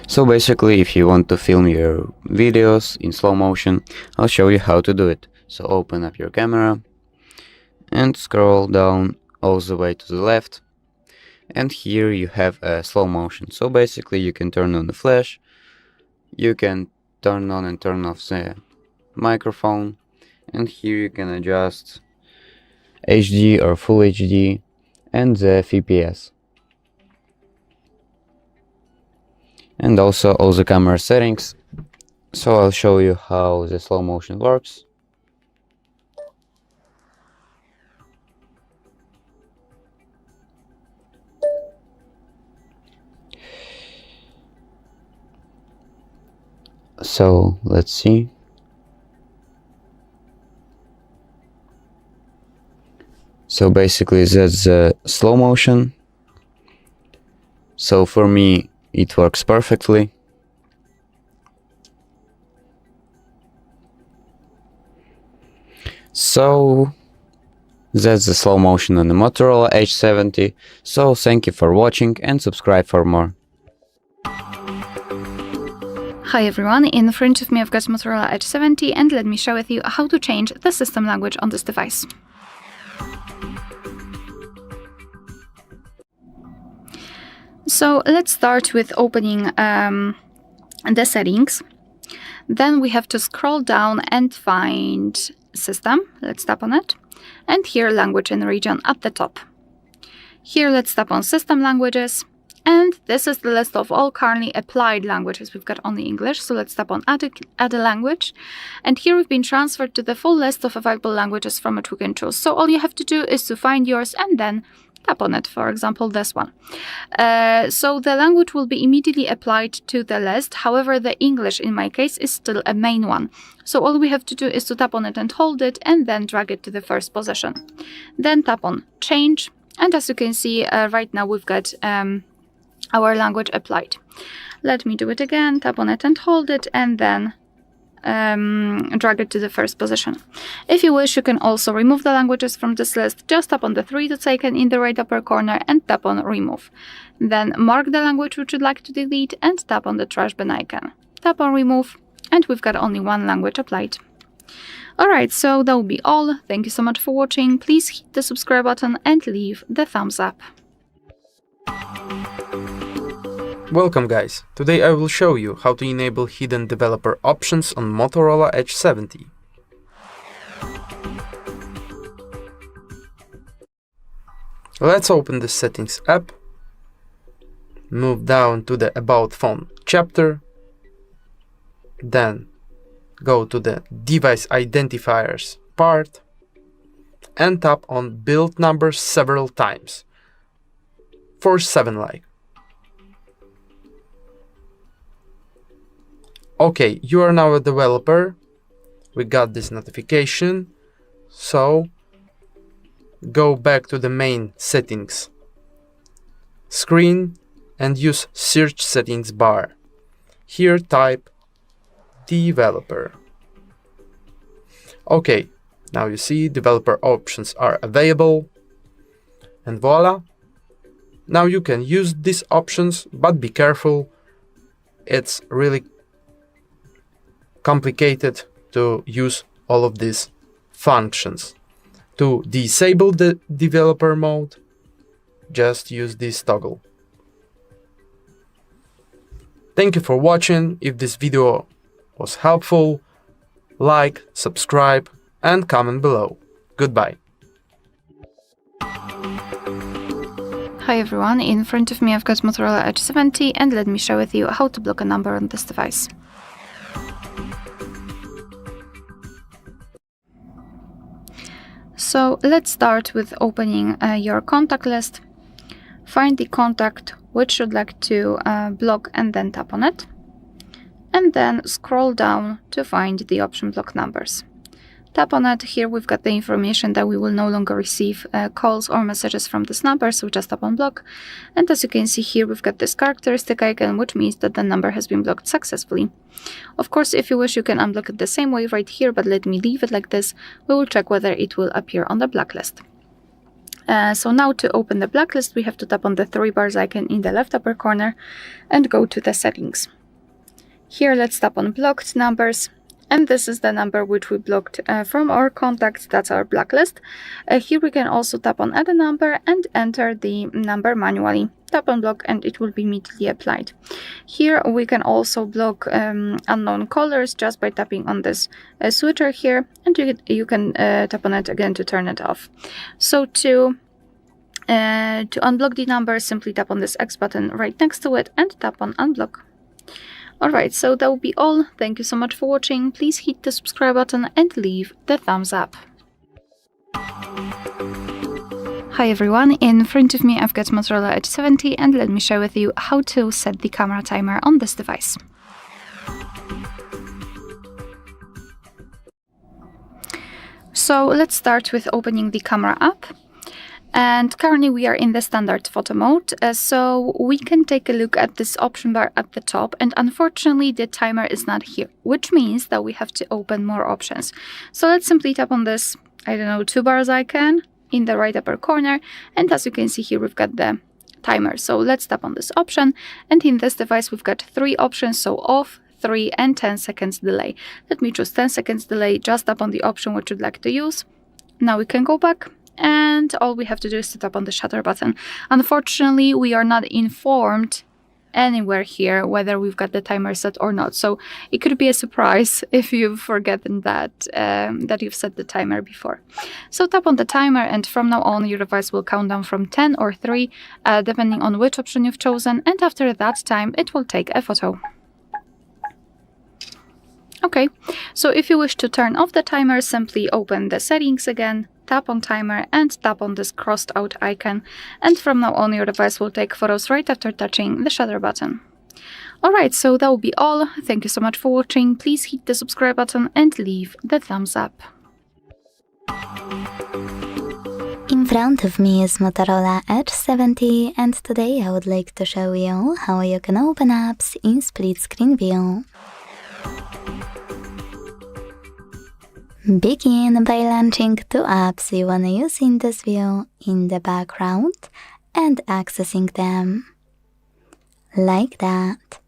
So basically, if you want to film your videos in slow motion, I'll show you how to do it. So open up your camera and scroll down all the way to the left. And here you have a slow motion. So basically you can turn on the flash, you can turn on and turn off the microphone, and here you can adjust HD or Full HD and the FPS. And also all the camera settings. So I'll show you how the slow motion works. So let's see. So basically that's the slow motion. So for me it works perfectly. So That's the slow motion on the Motorola Edge 70, so thank you for watching and subscribe for more. Hi everyone, in front of me I've got Motorola Edge 70 and let me share with you how to change the system language on this device. So let's start with opening the settings. Then we have to scroll down and find System. Let's tap on it. And here Language and Region at the top. Here let's tap on System Languages. And this is the list of all currently applied languages. We've got only English, so let's tap on add a language. And here we've been transferred to the full list of available languages from which we can choose. So all you have to do is to find yours and then tap on it, for example, this one. So the language will be immediately applied to the list. However, the English, in my case, is still a main one. So all we have to do is to tap on it and hold it and then drag it to the first position. Then tap on Change. And as you can see, right now we've got our language applied. Let me do it again, tap on it and hold it, and then drag it to the first position. If you wish, you can also remove the languages from this list. Just tap on the three dots icon in the right upper corner and tap on Remove. Then mark the language which you'd like to delete and tap on the trash bin icon. Tap on Remove, and we've got only one language applied. Alright, so that will be all. Thank you so much for watching. Please hit the subscribe button and leave the thumbs up. Welcome guys, today I will show you how to enable hidden developer options on Motorola Edge 70. Let's open the Settings app, move down to the About Phone chapter, then go to the Device Identifiers part and tap on Build Numbers several times, for 7 like. Okay, you are now a developer. We got this notification. So go back to the main settings screen and use search settings bar. Here type developer. Okay, now you see developer options are available. And voila. Now you can use these options, but be careful. It's really complicated to use all of these functions. To disable the developer mode, just use this toggle. Thank you for watching. If this video was helpful, like, subscribe and comment below. Goodbye. Hi everyone, in front of me I've got Motorola Edge 70 and let me share with you how to block a number on this device. So let's start with opening your contact list. Find the contact which you'd like to block and then tap on it. And then scroll down to find the option block numbers. Tap on it. Here we've got the information that we will no longer receive calls or messages from this number, so just tap on block. And as you can see here, we've got this characteristic icon, which means that the number has been blocked successfully. Of course, if you wish, you can unblock it the same way right here, but let me leave it like this. We will check whether it will appear on the blacklist. So now to open the blacklist, we have to tap on the three bars icon in the left upper corner and go to the settings. Here, let's tap on blocked numbers. And this is the number which we blocked from our contacts. That's our blacklist. Here we can also tap on add a number and enter the number manually. Tap on block and it will be immediately applied. Here we can also block unknown callers just by tapping on this switcher here, and you can tap on it again to turn it off. So to unblock the number, simply tap on this X button right next to it and tap on unblock. Alright, so that will be all. Thank you so much for watching. Please hit the subscribe button and leave the thumbs up. Hi everyone, in front of me I've got Motorola Edge 70 and let me share with you how to set the camera timer on this device. So let's start with opening the camera app. And currently we are in the standard photo mode, so we can take a look at this option bar at the top, and unfortunately the timer is not here, which means that we have to open more options. So let's simply tap on this, I don't know, two bars icon in the right upper corner, and as you can see here, we've got the timer. So let's tap on this option, and in this device we've got 3 options, so off, 3 and 10 seconds delay. Let me choose 10 seconds delay, just tap on the option which you'd like to use. Now we can go back, and all we have to do is to tap on the shutter button. Unfortunately, we are not informed anywhere here whether we've got the timer set or not, so it could be a surprise if you've forgotten that you've set the timer before. So tap on the timer, and from now on your device will count down from 10 or 3 depending on which option you've chosen, and after that time it will take a photo. Okay, so if you wish to turn off the timer, simply open the settings again, tap on timer and tap on this crossed out icon, and from now on your device will take photos right after touching the shutter button. Alright, so that will be all. Thank you so much for watching. Please hit the subscribe button and leave the thumbs up. In front of me is Motorola Edge 70, and today I would like to show you how you can open apps in split screen view. Begin by launching 2 apps you wanna use in this view in the background and accessing them. Like that.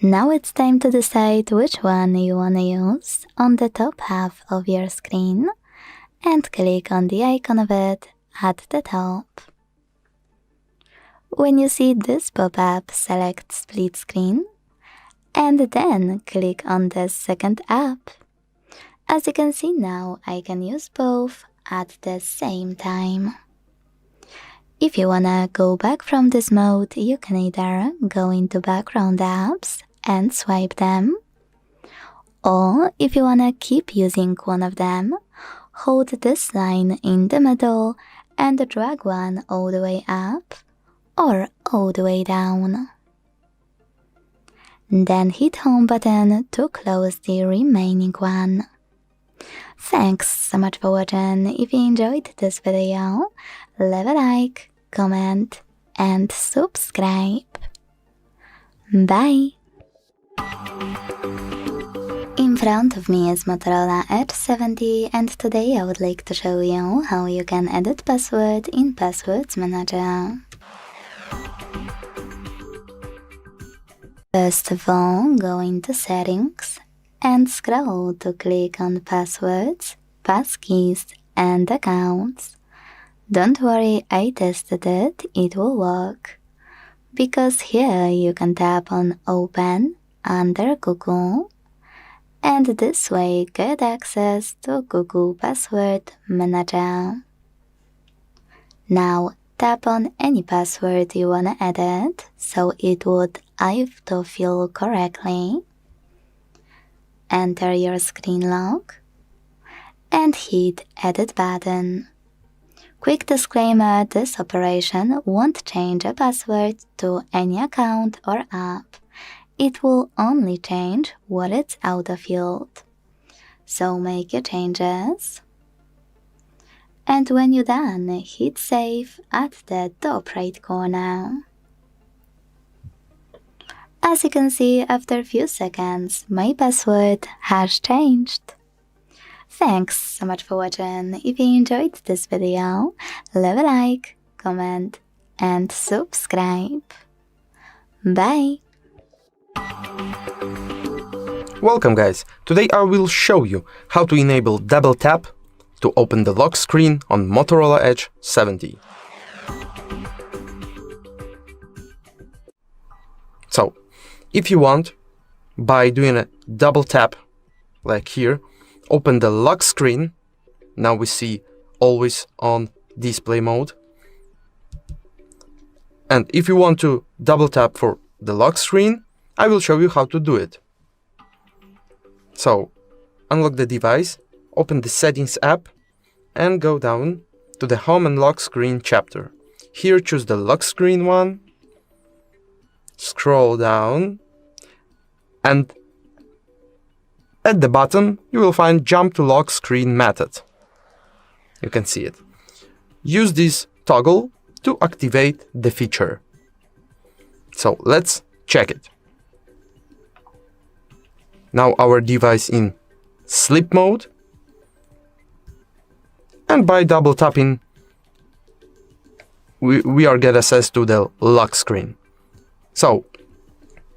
Now it's time to decide which one you wanna use on the top half of your screen and click on the icon of it at the top. When you see this pop-up, select split screen and then click on the second app. As you can see now, I can use both at the same time. If you wanna go back from this mode, you can either go into background apps and swipe them, or if you wanna keep using one of them, hold this line in the middle and drag one all the way up or all the way down. Then hit home button to close the remaining one. Thanks so much for watching. If you enjoyed this video, leave a like, comment and subscribe. Bye! In front of me is Motorola Edge 70, and today I would like to show you how you can edit password in Passwords Manager. First of all, go into Settings and scroll to click on Passwords, Passkeys and Accounts. Don't worry, I tested it, it will work. Because here you can tap on Open under Google, and this way get access to Google Password Manager. Now tap on any password you wanna edit so it would autofill correctly. Enter your screen lock and hit Edit button. Quick disclaimer, this operation won't change a password to any account or app. It will only change what it's autofilled. So make your changes. And when you're done, hit Save at the top right corner. As you can see, after a few seconds, my password has changed. Thanks so much for watching. If you enjoyed this video, leave a like, comment and subscribe. Bye! Welcome guys! Today I will show you how to enable double tap to open the lock screen on Motorola Edge 70. So, if you want, by doing a double tap, like here, open the lock screen. Now we see always on display mode. And if you want to double tap for the lock screen, I will show you how to do it. So, unlock the device, open the Settings app, and go down to the Home and Lock Screen chapter. Here choose the lock screen one, scroll down, and at the bottom you will find Jump to Lock Screen method. You can see it. Use this toggle to activate the feature. So let's check it. Now our device in sleep mode, and by double tapping we are get access to the lock screen. So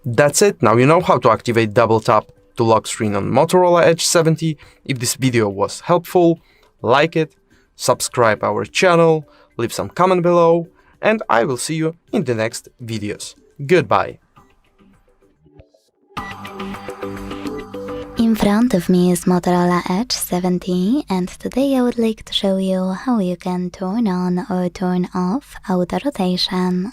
that's it. Now you know how to activate double tap to lock screen on Motorola Edge 70. If this video was helpful, like it, subscribe our channel, leave some comment below, and I will see you in the next videos. Goodbye. In front of me is Motorola Edge 70, and today I would like to show you how you can turn on or turn off auto rotation.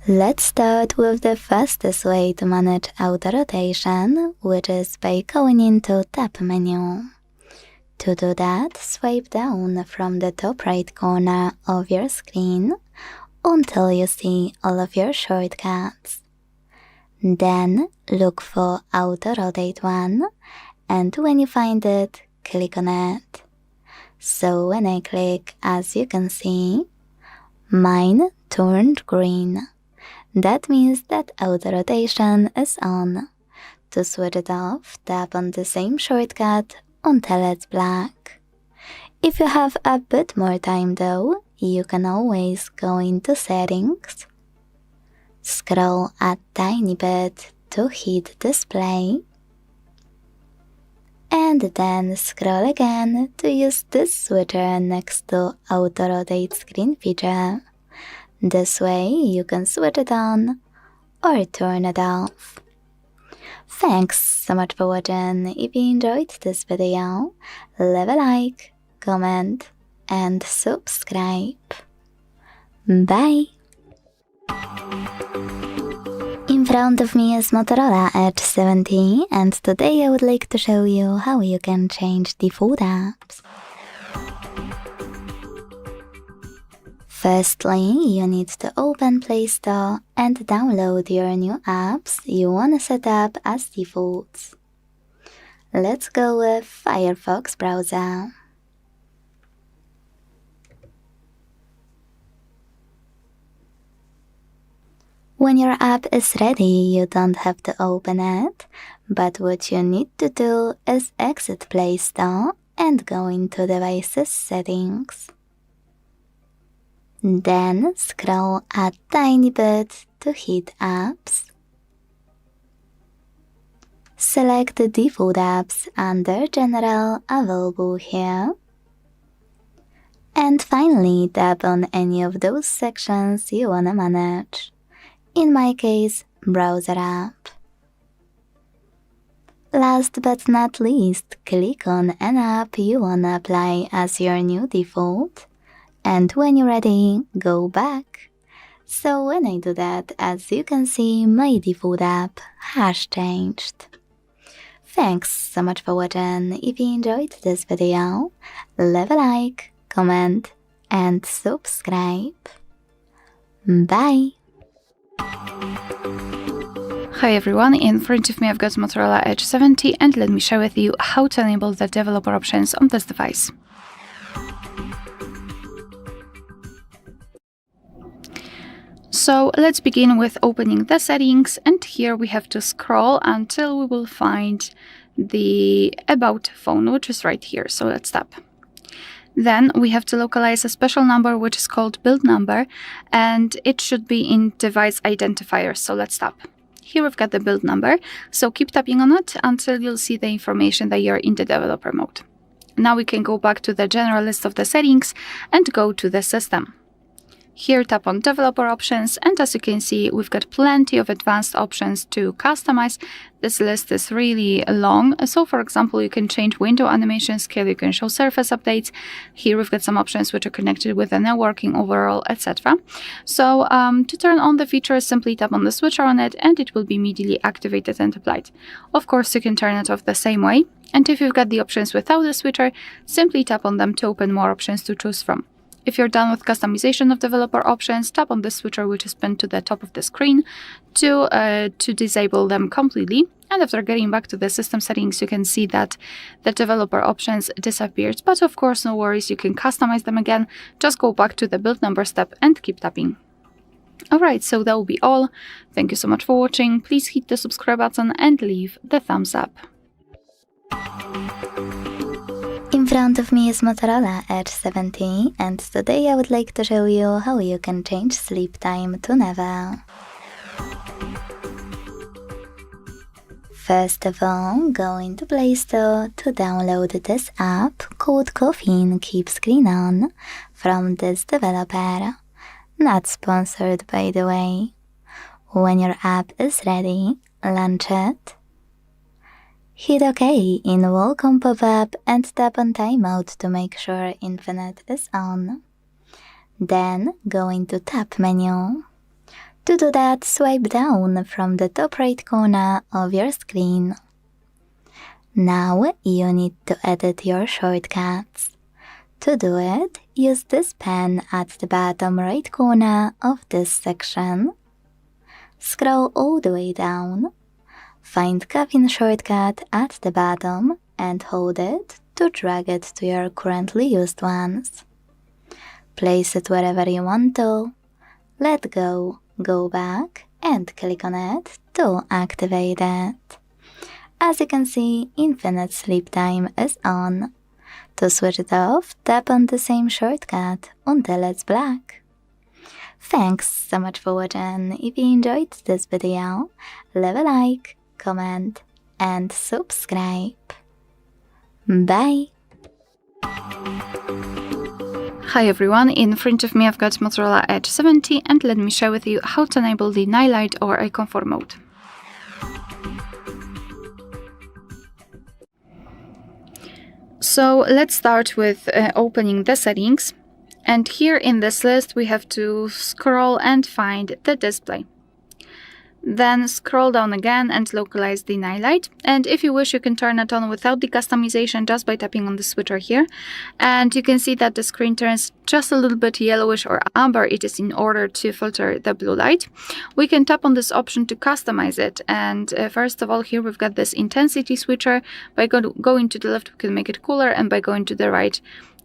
Let's start with the fastest way to manage auto rotation, which is by going into Tab menu. To do that, swipe down from the top right corner of your screen until you see all of your shortcuts. Then look for Auto Rotate 1, and when you find it, click on it. So when I click, as you can see, mine turned green. That means that auto rotation is on. To switch it off, tap on the same shortcut until it's black. If you have a bit more time though, you can always go into Settings, scroll a tiny bit to hit Display, and then scroll again to use this switcher next to Auto Rotate Screen feature. This way you can switch it on or turn it off. Thanks so much for watching. If you enjoyed this video, leave a like, comment, and subscribe. Bye! In front of me is Motorola Edge 70, and today I would like to show you how you can change default apps. Firstly, you need to open Play Store and download your new apps you want to set up as defaults. Let's go with Firefox browser. When your app is ready, you don't have to open it, but what you need to do is exit Play Store and go into Devices Settings. Then scroll a tiny bit to hit Apps. Select the default apps under General available here. And finally tap on any of those sections you wanna manage. In my case, Browser app. Last but not least, click on an app you wanna apply as your new default. And when you're ready, go back. So when I do that, as you can see, my default app has changed. Thanks so much for watching. If you enjoyed this video, leave a like, comment, and subscribe. Bye! Hi everyone, in front of me I've got Motorola Edge 70, and let me share with you how to enable the developer options on this device. So let's begin with opening the settings, and here we have to scroll until we will find the About phone, which is right here, so let's tap. Then we have to localize a special number which is called build number, and it should be in device identifier, so let's tap. Here we've got the build number, so keep tapping on it until you'll see the information that you're in the developer mode. Now we can go back to the general list of the settings and go to the system. Here tap on developer options, and as you can see, we've got plenty of advanced options to customize. This list is really long. So for example, you can change window animation scale, you can show surface updates. Here we've got some options which are connected with the networking overall, etc. So to turn on the feature, simply tap on the switcher on it and it will be immediately activated and applied. Of course, you can turn it off the same way. And if you've got the options without the switcher, simply tap on them to open more options to choose from. If you're done with customization of developer options, tap on the switcher which is pinned to the top of the screen to disable them completely. And after getting back to the system settings, you can see that the developer options disappeared. But of course, no worries, you can customize them again. Just go back to the build number step and keep tapping. Alright, so that will be all. Thank you so much for watching. Please hit the subscribe button and leave the thumbs up. In In front of me is Motorola Edge 70, and today I would like to show you how you can change sleep time to never. First of all, go into Play Store to download this app called Caffeine Keep Screen On from this developer. Not sponsored, by the way. When your app is ready, launch it. Hit OK in Welcome pop-up and tap on Timeout to make sure Infinite is on. Then go into Tab menu. To do that, swipe down from the top right corner of your screen. Now you need to edit your shortcuts. To do it, use this pen at the bottom right corner of this section. Scroll all the way down. Find Caffeine shortcut at the bottom and hold it to drag it to your currently used ones. Place it wherever you want to. Let go, go back, and click on it to activate it. As you can see, Infinite Sleep Time is on. To switch it off, tap on the same shortcut until it's black. Thanks so much for watching. If you enjoyed this video, leave a like, comment, and subscribe. Bye! Hi everyone, in front of me I've got Motorola Edge 70 and let me share with you how to enable the night light or icon for mode. So let's start with opening the settings, and here in this list we have to scroll and find the display. Then scroll down again and localize the night light, and if you wish you can turn it on without the customization just by tapping on the switcher here, and you can see that the screen turns just a little bit yellowish or amber. It is in order to filter the blue light. We can tap on this option to customize it, and first of all here we've got this intensity switcher. By going to the left we can make it cooler, and by going to the right,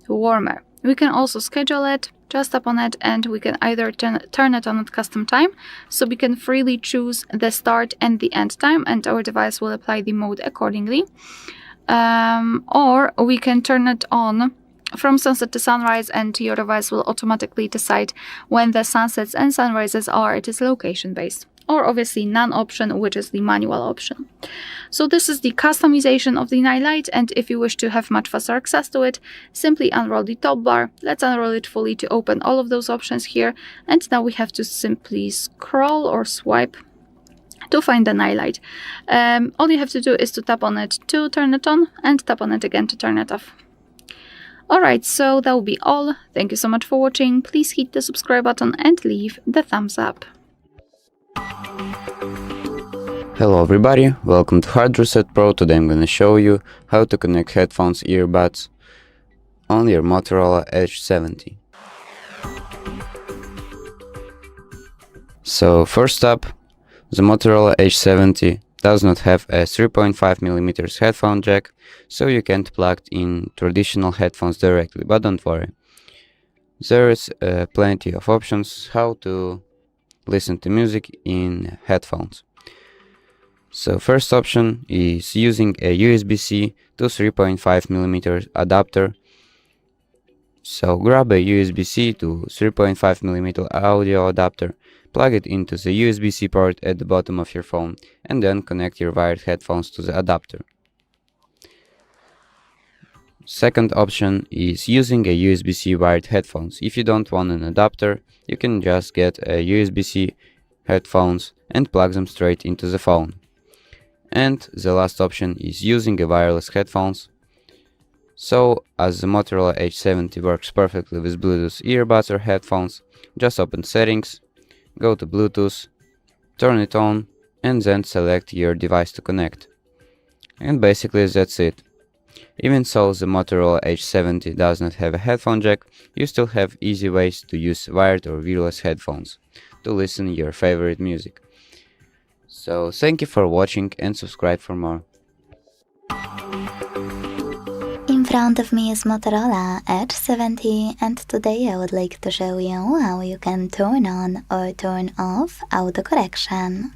warmer. We can also schedule it, just tap on it, and we can either turn it on at custom time, so we can freely choose the start and the end time, and our device will apply the mode accordingly. Or we can turn it on from sunset to sunrise, and your device will automatically decide when the sunsets and sunrises are. It is location based. Or obviously none option, which is the manual option. So this is the customization of the night light, and if you wish to have much faster access to it, simply unroll the top bar. Let's unroll it fully to open all of those options here, and now we have to simply scroll or swipe to find the night light. All you have to do is to tap on it to turn it on, and tap on it again to turn it off. Alright, so that will be all. Thank you so much for watching. Please hit the subscribe button and leave the thumbs up. Hello everybody, welcome to HardReset Pro. Today I'm gonna show you how to connect headphones earbuds on your Motorola Edge 70. So first up, the Motorola Edge 70 does not have a 3.5mm headphone jack, so you can't plug in traditional headphones directly, but don't worry. There is plenty of options how to listen to music in headphones. So first option is using a USB-C to 3.5mm adapter. So grab a USB-C to 3.5mm audio adapter, plug it into the USB-C port at the bottom of your phone, and then connect your wired headphones to the adapter. Second option is using a USB-C wired headphones. If you don't want an adapter, you can just get a USB-C headphones and plug them straight into the phone. And the last option is using a wireless headphones. So as the Motorola Edge 70 works perfectly with Bluetooth earbuds or headphones, just open settings, go to Bluetooth, turn it on, and then select your device to connect. And basically that's it. Even so, the Motorola Edge 70 does not have a headphone jack, you still have easy ways to use wired or wireless headphones to listen your favorite music. So thank you for watching and subscribe for more. In front of me is Motorola Edge 70, and today I would like to show you how you can turn on or turn off autocorrection.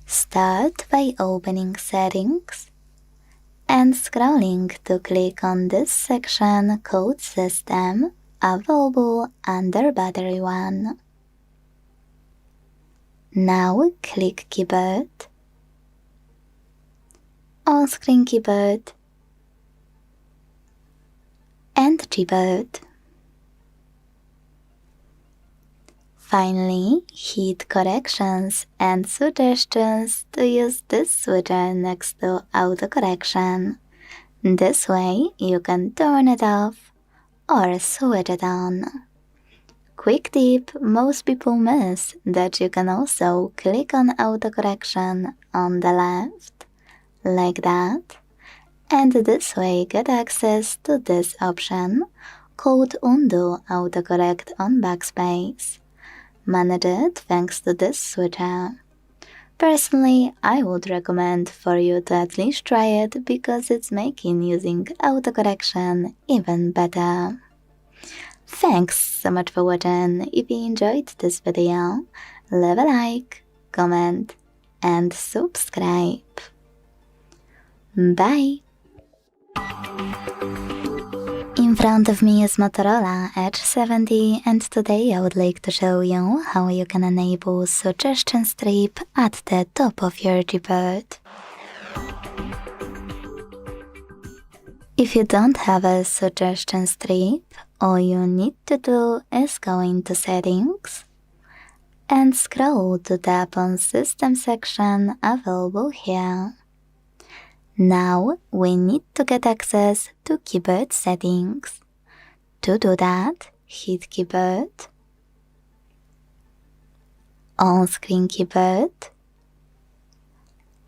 Start by opening Settings, and scrolling to click on this section Code System available under Battery 1. Now click Keyboard, On-Screen Keyboard, and Gboard. Finally, hit Corrections and Suggestions to use this switcher next to Autocorrection. This way, you can turn it off or switch it on. Quick tip most people miss that you can also click on Autocorrection on the left, like that, and this way get access to this option called Undo Autocorrect on Backspace. Manage it thanks to this switcher. Personally, I would recommend for you to at least try it because it's making using autocorrection even better. Thanks so much for watching. If you enjoyed this video, leave a like, comment, and subscribe. Bye! In front of me is Motorola Edge 70, and today I would like to show you how you can enable suggestion strip at the top of your Gboard. If you don't have a suggestion strip, all you need to do is go into Settings and scroll to tap on System section available here. Now we need to get access to keyboard settings. To do that, hit Keyboard, On-Screen Keyboard,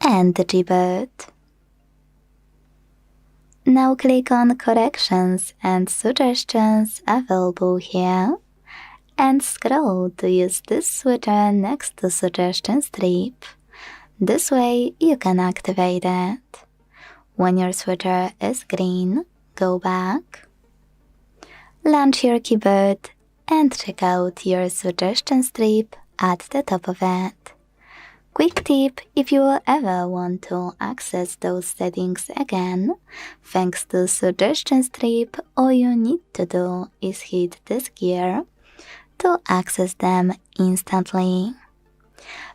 and Gboard. Now click on Corrections and Suggestions available here and scroll to use this switcher next to Suggestion Strip. This way you can activate it. When your switcher is green, go back, launch your keyboard, and check out your suggestion strip at the top of it. Quick tip, if you will ever want to access those settings again, thanks to suggestion strip, all you need to do is hit this gear to access them instantly.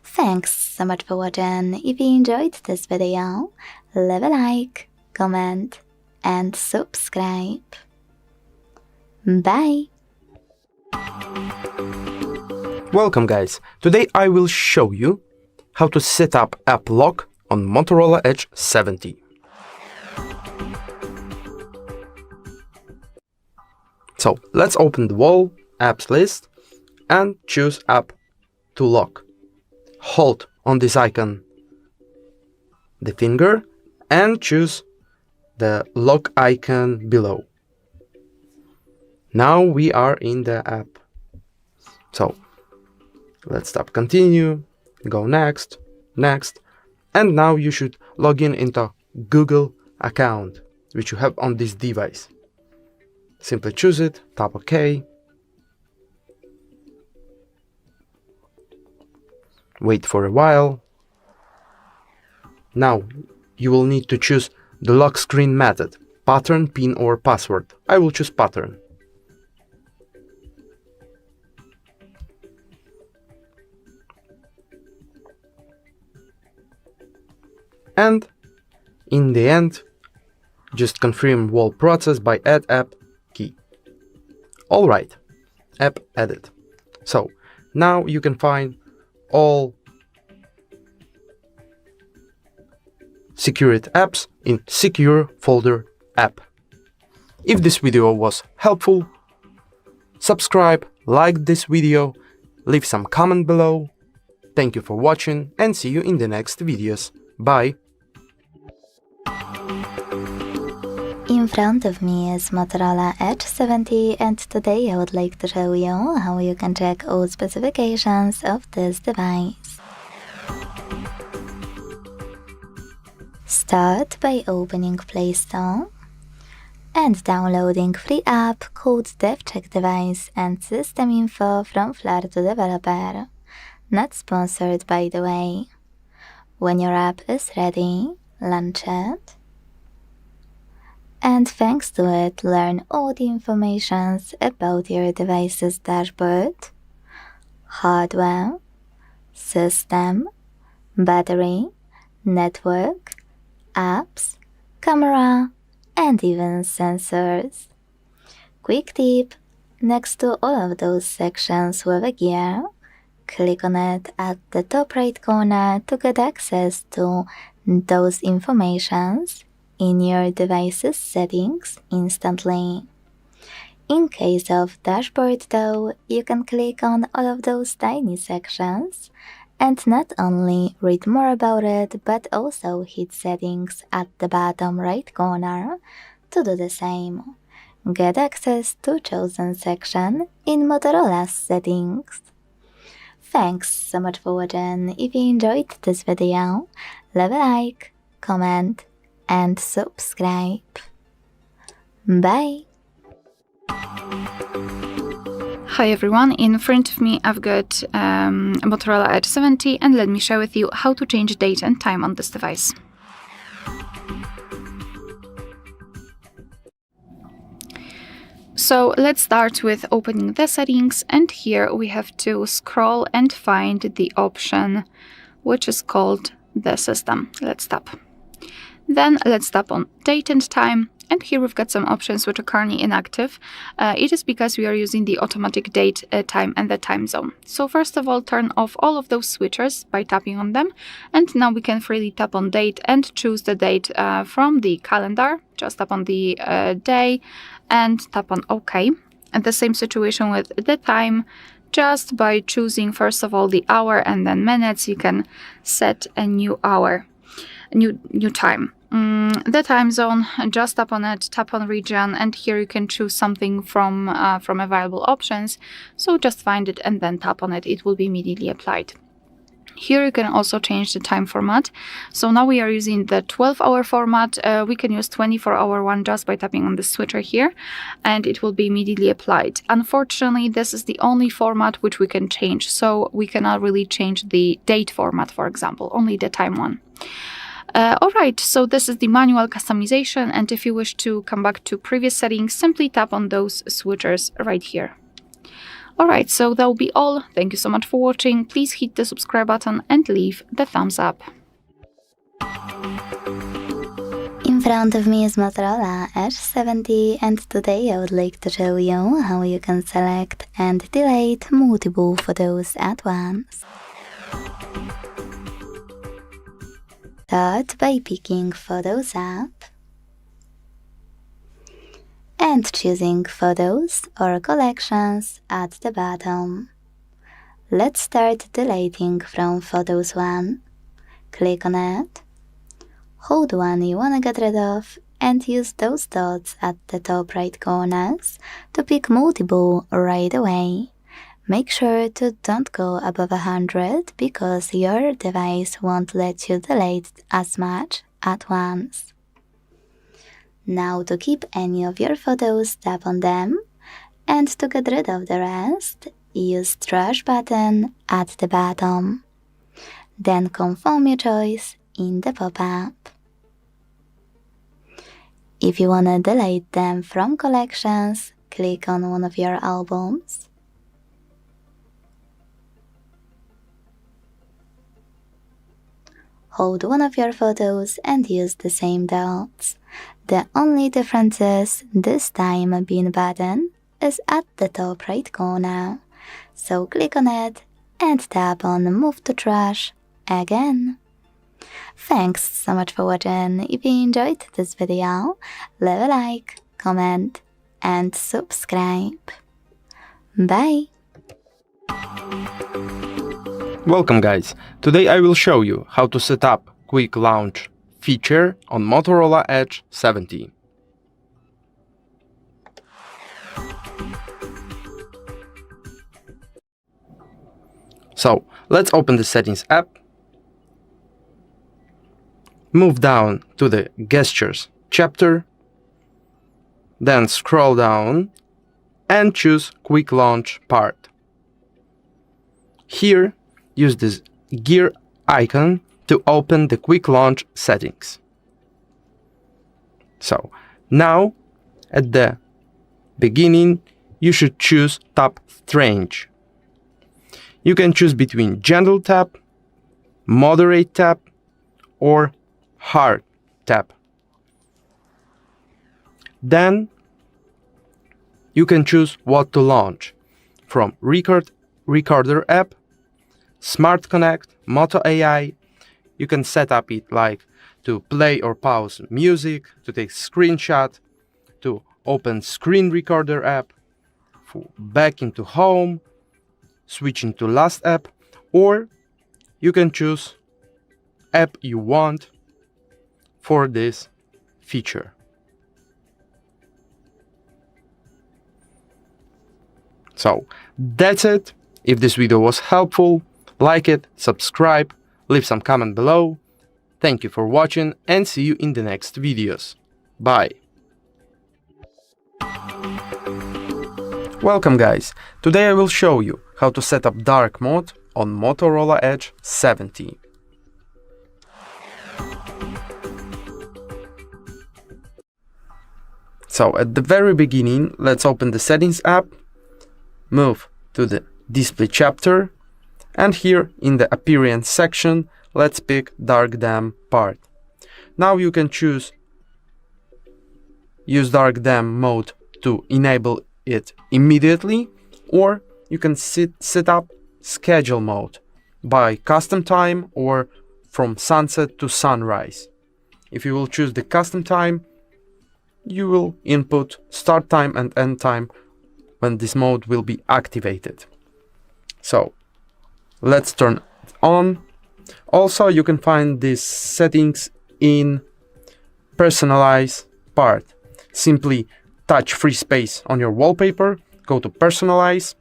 Thanks so much for watching. If you enjoyed this video, leave a like, comment, and subscribe. Bye! Welcome guys! Today I will show you how to set up App Lock on Motorola Edge 70. So let's open the Wall Apps list and choose App to Lock. Hold on this icon the finger and choose the lock icon below. Now we are in the app. So let's tap continue, go next, next, and now you should log in into Google account which you have on this device. Simply choose it, tap OK. Wait for a while. Now you will need to choose the lock screen method, pattern, PIN or password. I will choose pattern. And in the end, just confirm wall process by add app key. Alright, app added. So now you can find all secured apps in secure folder app. If this video was helpful, subscribe, like this video, leave some comment below. Thank you for watching and see you in the next videos. Bye! In front of me is Motorola Edge 70, and today I would like to show you how you can check all specifications of this device. Start by opening Play Store and downloading free app called DevCheck Device and System Info from Flare2 Developer. Not sponsored, by the way. When your app is ready, launch it. Now click on Install. Once installed, and thanks to it learn all the informations about your device's dashboard, hardware, system, battery, network, apps, camera, and even sensors. Quick tip, next to all of those sections with a gear, click on it at the top right corner to get access to those informations in your device's settings instantly. In case of dashboard though, you can click on all of those tiny sections and not only read more about it, but also hit settings at the bottom right corner to do the same. Get access to chosen section in Motorola's settings. Thanks so much for watching. If you enjoyed this video, leave a like, comment, and subscribe. Bye! Hi everyone, in front of me I've got a Motorola Edge 70 and let me share with you how to change date and time on this device. So let's start with opening the settings, and here we have to scroll and find the option which is called the system. Let's tap. Then let's tap on date and time, and here we've got some options which are currently inactive. It is because we are using the automatic date, time and the time zone. So first of all, turn off all of those switchers by tapping on them, and now we can freely tap on date and choose the date from the calendar. Just tap on the day and tap on OK. And the same situation with the time. Just by choosing first of all the hour and then minutes, you can set a new hour, new time. The time zone, just tap on it, tap on region, and here you can choose something from available options. So just find it and then tap on it. It will be immediately applied. Here you can also change the time format. So now we are using the 12-hour format. We can use 24-hour one just by tapping on the switcher here, and it will be immediately applied. Unfortunately, this is the only format which we can change. So we cannot really change the date format, for example, only the time one. Alright, so this is the manual customization, and if you wish to come back to previous settings, simply tap on those switchers right here. Alright, so that will be all. Thank you so much for watching. Please hit the subscribe button and leave the thumbs up. In front of me is Motorola Edge 70, and today I would like to show you how you can select and delete multiple photos at once. Start by picking Photos app and choosing Photos or Collections at the bottom. Let's start deleting from Photos 1. Click on it, hold one you wanna get rid of, and use those dots at the top right corners to pick multiple right away. Make sure to don't go above 100 because your device won't let you delete as much at once. Now to keep any of your photos, tap on them, and to get rid of the rest, use Trash button at the bottom. Then confirm your choice in the pop-up. If you wanna delete them from collections, click on one of your albums. Hold one of your photos and use the same dots. The only difference is this time bin button is at the top right corner. So click on it and tap on Move to Trash again. Thanks so much for watching. If you enjoyed this video, leave a like, comment, and subscribe. Bye! Welcome guys, today I will show you how to set up Quick Launch feature on Motorola Edge 70. So, let's open the Settings app, move down to the Gestures chapter, then scroll down and choose Quick Launch part. Here, use this gear icon to open the Quick Launch settings. So, Now, at the beginning, you should choose Tap Strange. You can choose between Gentle Tap, Moderate Tap, or Hard Tap. Then, you can choose what to launch from Recorder app, Smart Connect, Moto AI. You can set up it like to play or pause music, to take screenshot, to open Screen Recorder app, back into Home, switch into Last app, or you can choose app you want for this feature. So that's it. If this video was helpful, like it, subscribe, leave some comment below. Thank you for watching and see you in the next videos. Bye. Welcome guys. Today I will show you how to set up dark mode on Motorola Edge 70. So at the very beginning, let's open the Settings app, move to the Display chapter, and here in the Appearance section, let's pick Dark Dim part. Now you can choose Use Dark Dim mode to enable it immediately, or you can set up Schedule mode by custom time or from sunset to sunrise. If you will choose the custom time, you will input start time and end time when this mode will be activated. So let's turn it on. Also, you can find these settings in Personalize part. Simply touch free space on your wallpaper, go to Personalize,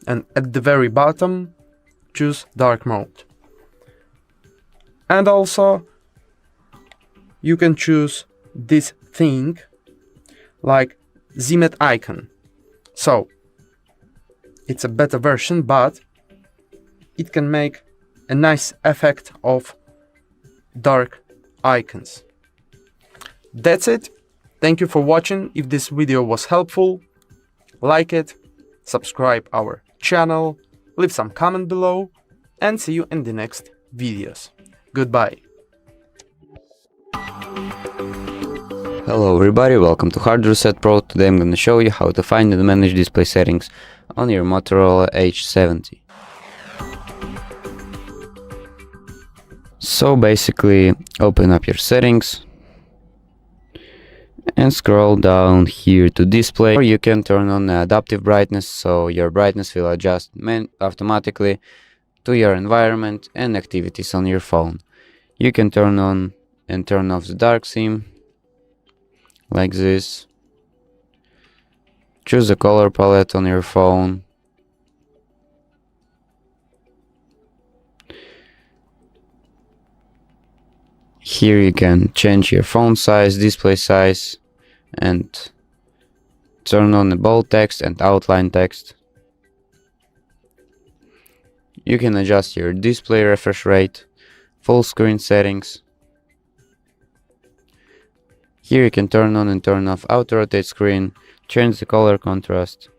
and at the very bottom, choose Dark Mode. And also, you can choose this thing like Zoomed icon. So, it's a beta version, but it can make a nice effect of dark icons. That's it. Thank you for watching. If this video was helpful, like it, subscribe our channel, leave some comment below, and see you in the next videos. Goodbye. Hello everybody, welcome to HardReset Pro. Today I'm going to show you how to find and manage display settings on your Motorola Edge 70. So basically, open up your settings and scroll down here to display, or you can turn on adaptive brightness, so your brightness will adjust automatically to your environment and activities on your phone. You can turn on and turn off the dark theme like this. Choose a color palette on your phone. Here you can change your font size, display size, and turn on the bold text and outline text. You can adjust your display refresh rate, full screen settings. Here you can turn on and turn off auto rotate screen, change the color contrast,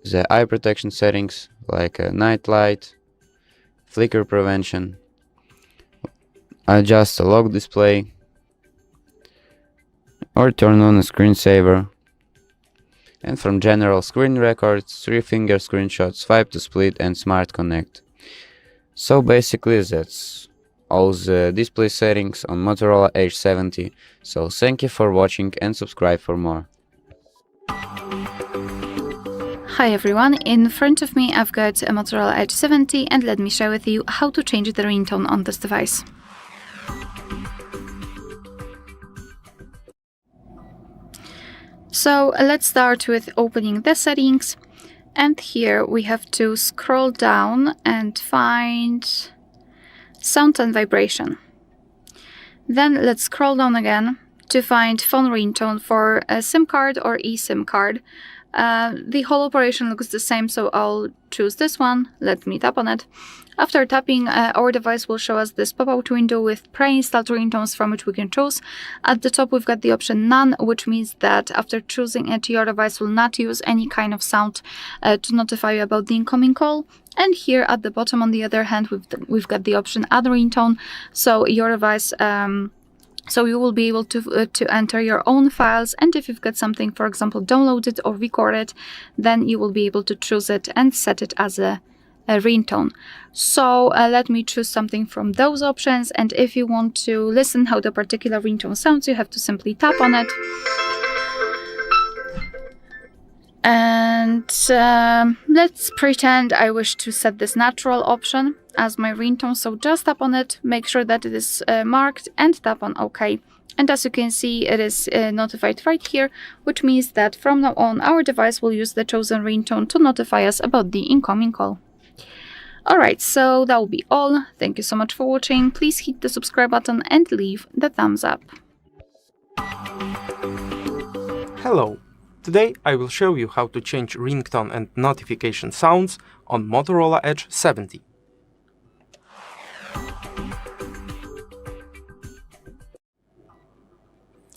the eye protection settings like night light, flicker prevention, adjust the lock display, or turn on a screensaver. And from general screen records, 3-finger screenshots, swipe to split, and smart connect. So basically that's all the display settings on Motorola Edge 70. So thank you for watching and subscribe for more. Hi everyone, in front of me I've got a Motorola Edge 70 and let me share with you how to change the ringtone on this device. So let's start with opening the settings, and here we have to scroll down and find sound and vibration. Then let's scroll down again to find phone ringtone for a SIM card or eSIM card. The whole operation looks the same, so I'll choose this one. Let me tap on it. After tapping, our device will show us this pop-out window with pre-installed ringtones from which we can choose. At the top we've got the option None, which means that after choosing it, your device will not use any kind of sound to notify you about the incoming call. And here at the bottom, on the other hand, we've got the option Add ringtone, so your device so you will be able to enter your own files, and if you've got something, for example, downloaded or recorded, then you will be able to choose it and set it as a ringtone. So let me choose something from those options, and if you want to listen how the particular ringtone sounds, you have to simply tap on it. And let's pretend I wish to set this natural option as my ringtone, so just tap on it, make sure that it is marked, and tap on OK. And as you can see, it is notified right here, which means that from now on our device will use the chosen ringtone to notify us about the incoming call. Alright, so that will be all. Thank you so much for watching. Please hit the subscribe button and leave the thumbs up. Hello! Today I will show you how to change ringtone and notification sounds on Motorola Edge 70.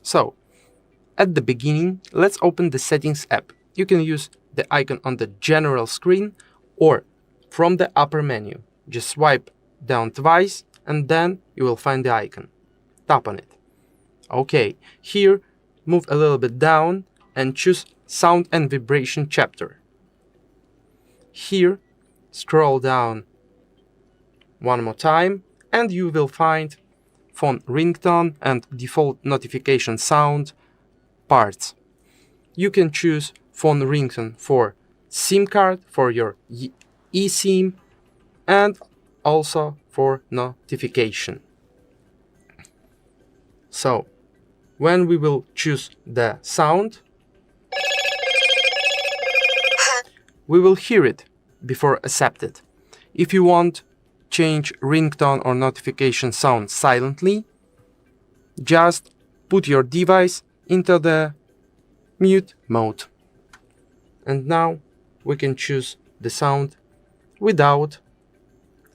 So, at the beginning, let's open the Settings app. You can use the icon on the general screen or from the upper menu. Just swipe down twice and then you will find the icon. Tap on it. OK, here move a little bit down and choose Sound and Vibration chapter. Here, scroll down one more time and you will find Phone Ringtone and Default Notification Sound parts. You can choose Phone Ringtone for SIM card, for your eSIM, and also for notification. So, when we will choose the sound, we will hear it before accept it. If you want change ringtone or notification sound silently, just put your device into the mute mode. And now we can choose the sound without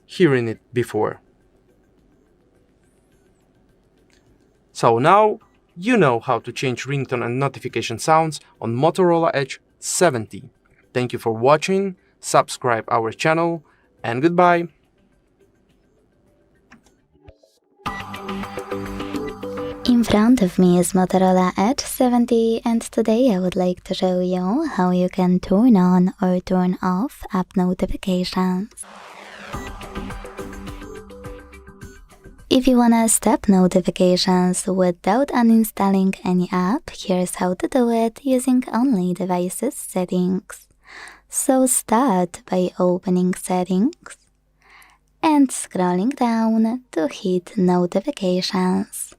hearing it before. So now you know how to change ringtone and notification sounds on Motorola Edge 70. Thank you for watching, subscribe our channel, and goodbye! In front of me is Motorola Edge 70, and today I would like to show you how you can turn on or turn off app notifications. If you wanna stop notifications without uninstalling any app, here's how to do it using only devices settings. So start by opening Settings and scrolling down to hit Notifications.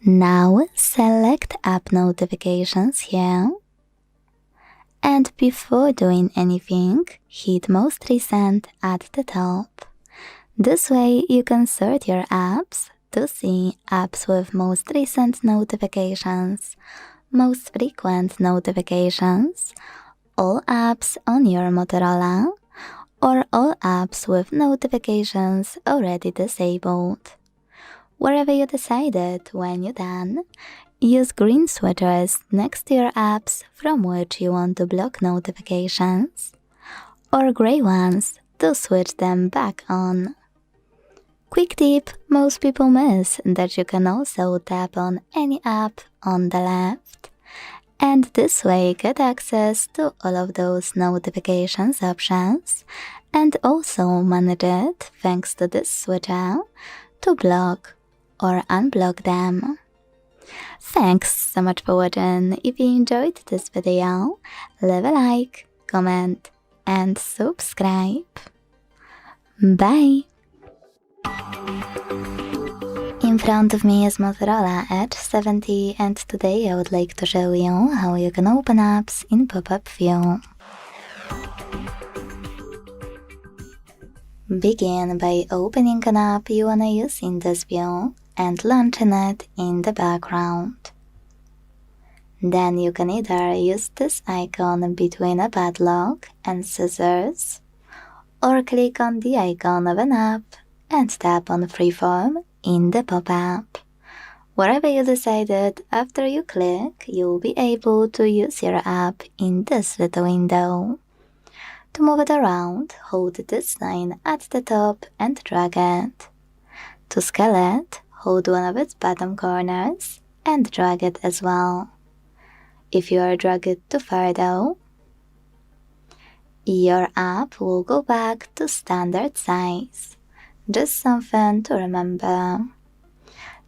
Now select App Notifications here, and before doing anything, hit Most Recent at the top. This way you can sort your apps to see apps with most recent notifications, most frequent notifications, all apps on your Motorola, or all apps with notifications already disabled. Wherever you decided when you're done, use green switches next to your apps from which you want to block notifications, or gray ones to switch them back on. Quick tip, most people miss that you can also tap on any app on the left, and this way get access to all of those notifications options, and also manage it thanks to this switcher to block or unblock them. Thanks so much for watching. If you enjoyed this video, leave a like, comment, and subscribe. Bye! In front of me is Motorola Edge 70, and today I would like to show you how you can open apps in pop-up view. Begin by opening an app you wanna use in this view and launching it in the background. Then you can either use this icon between a padlock and scissors, or click on the icon of an app and tap on Freeform in the pop-up. Wherever you decided, after you click, you'll be able to use your app in this little window. To move it around, hold this line at the top and drag it. To scale it, hold one of its bottom corners and drag it as well. If you are drag it too far though, your app will go back to standard size. Just something to remember.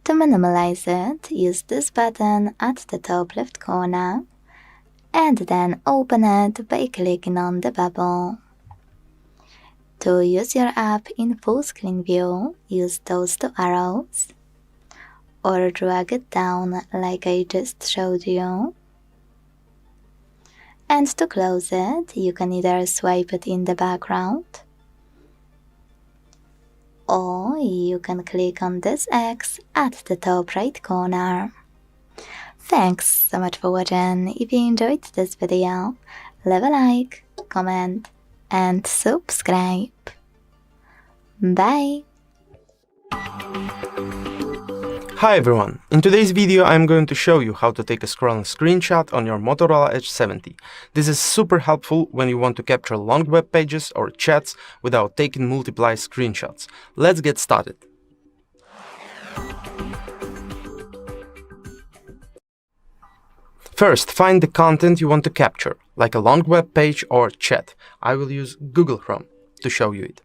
To minimize it, use this button at the top left corner and then open it by clicking on the bubble. To use your app in full screen view, use those two arrows or drag it down like I just showed you. And to close it, you can either swipe it in the background, or you can click on this X at the top right corner. Thanks so much for watching. If you enjoyed this video, leave a like, comment, and subscribe. Bye! Hi everyone! In today's video I'm going to show you how to take a scrolling screenshot on your Motorola Edge 70. This is super helpful when you want to capture long web pages or chats without taking multiple screenshots. Let's get started. First, find the content you want to capture, like a long web page or chat. I will use Google Chrome to show you it.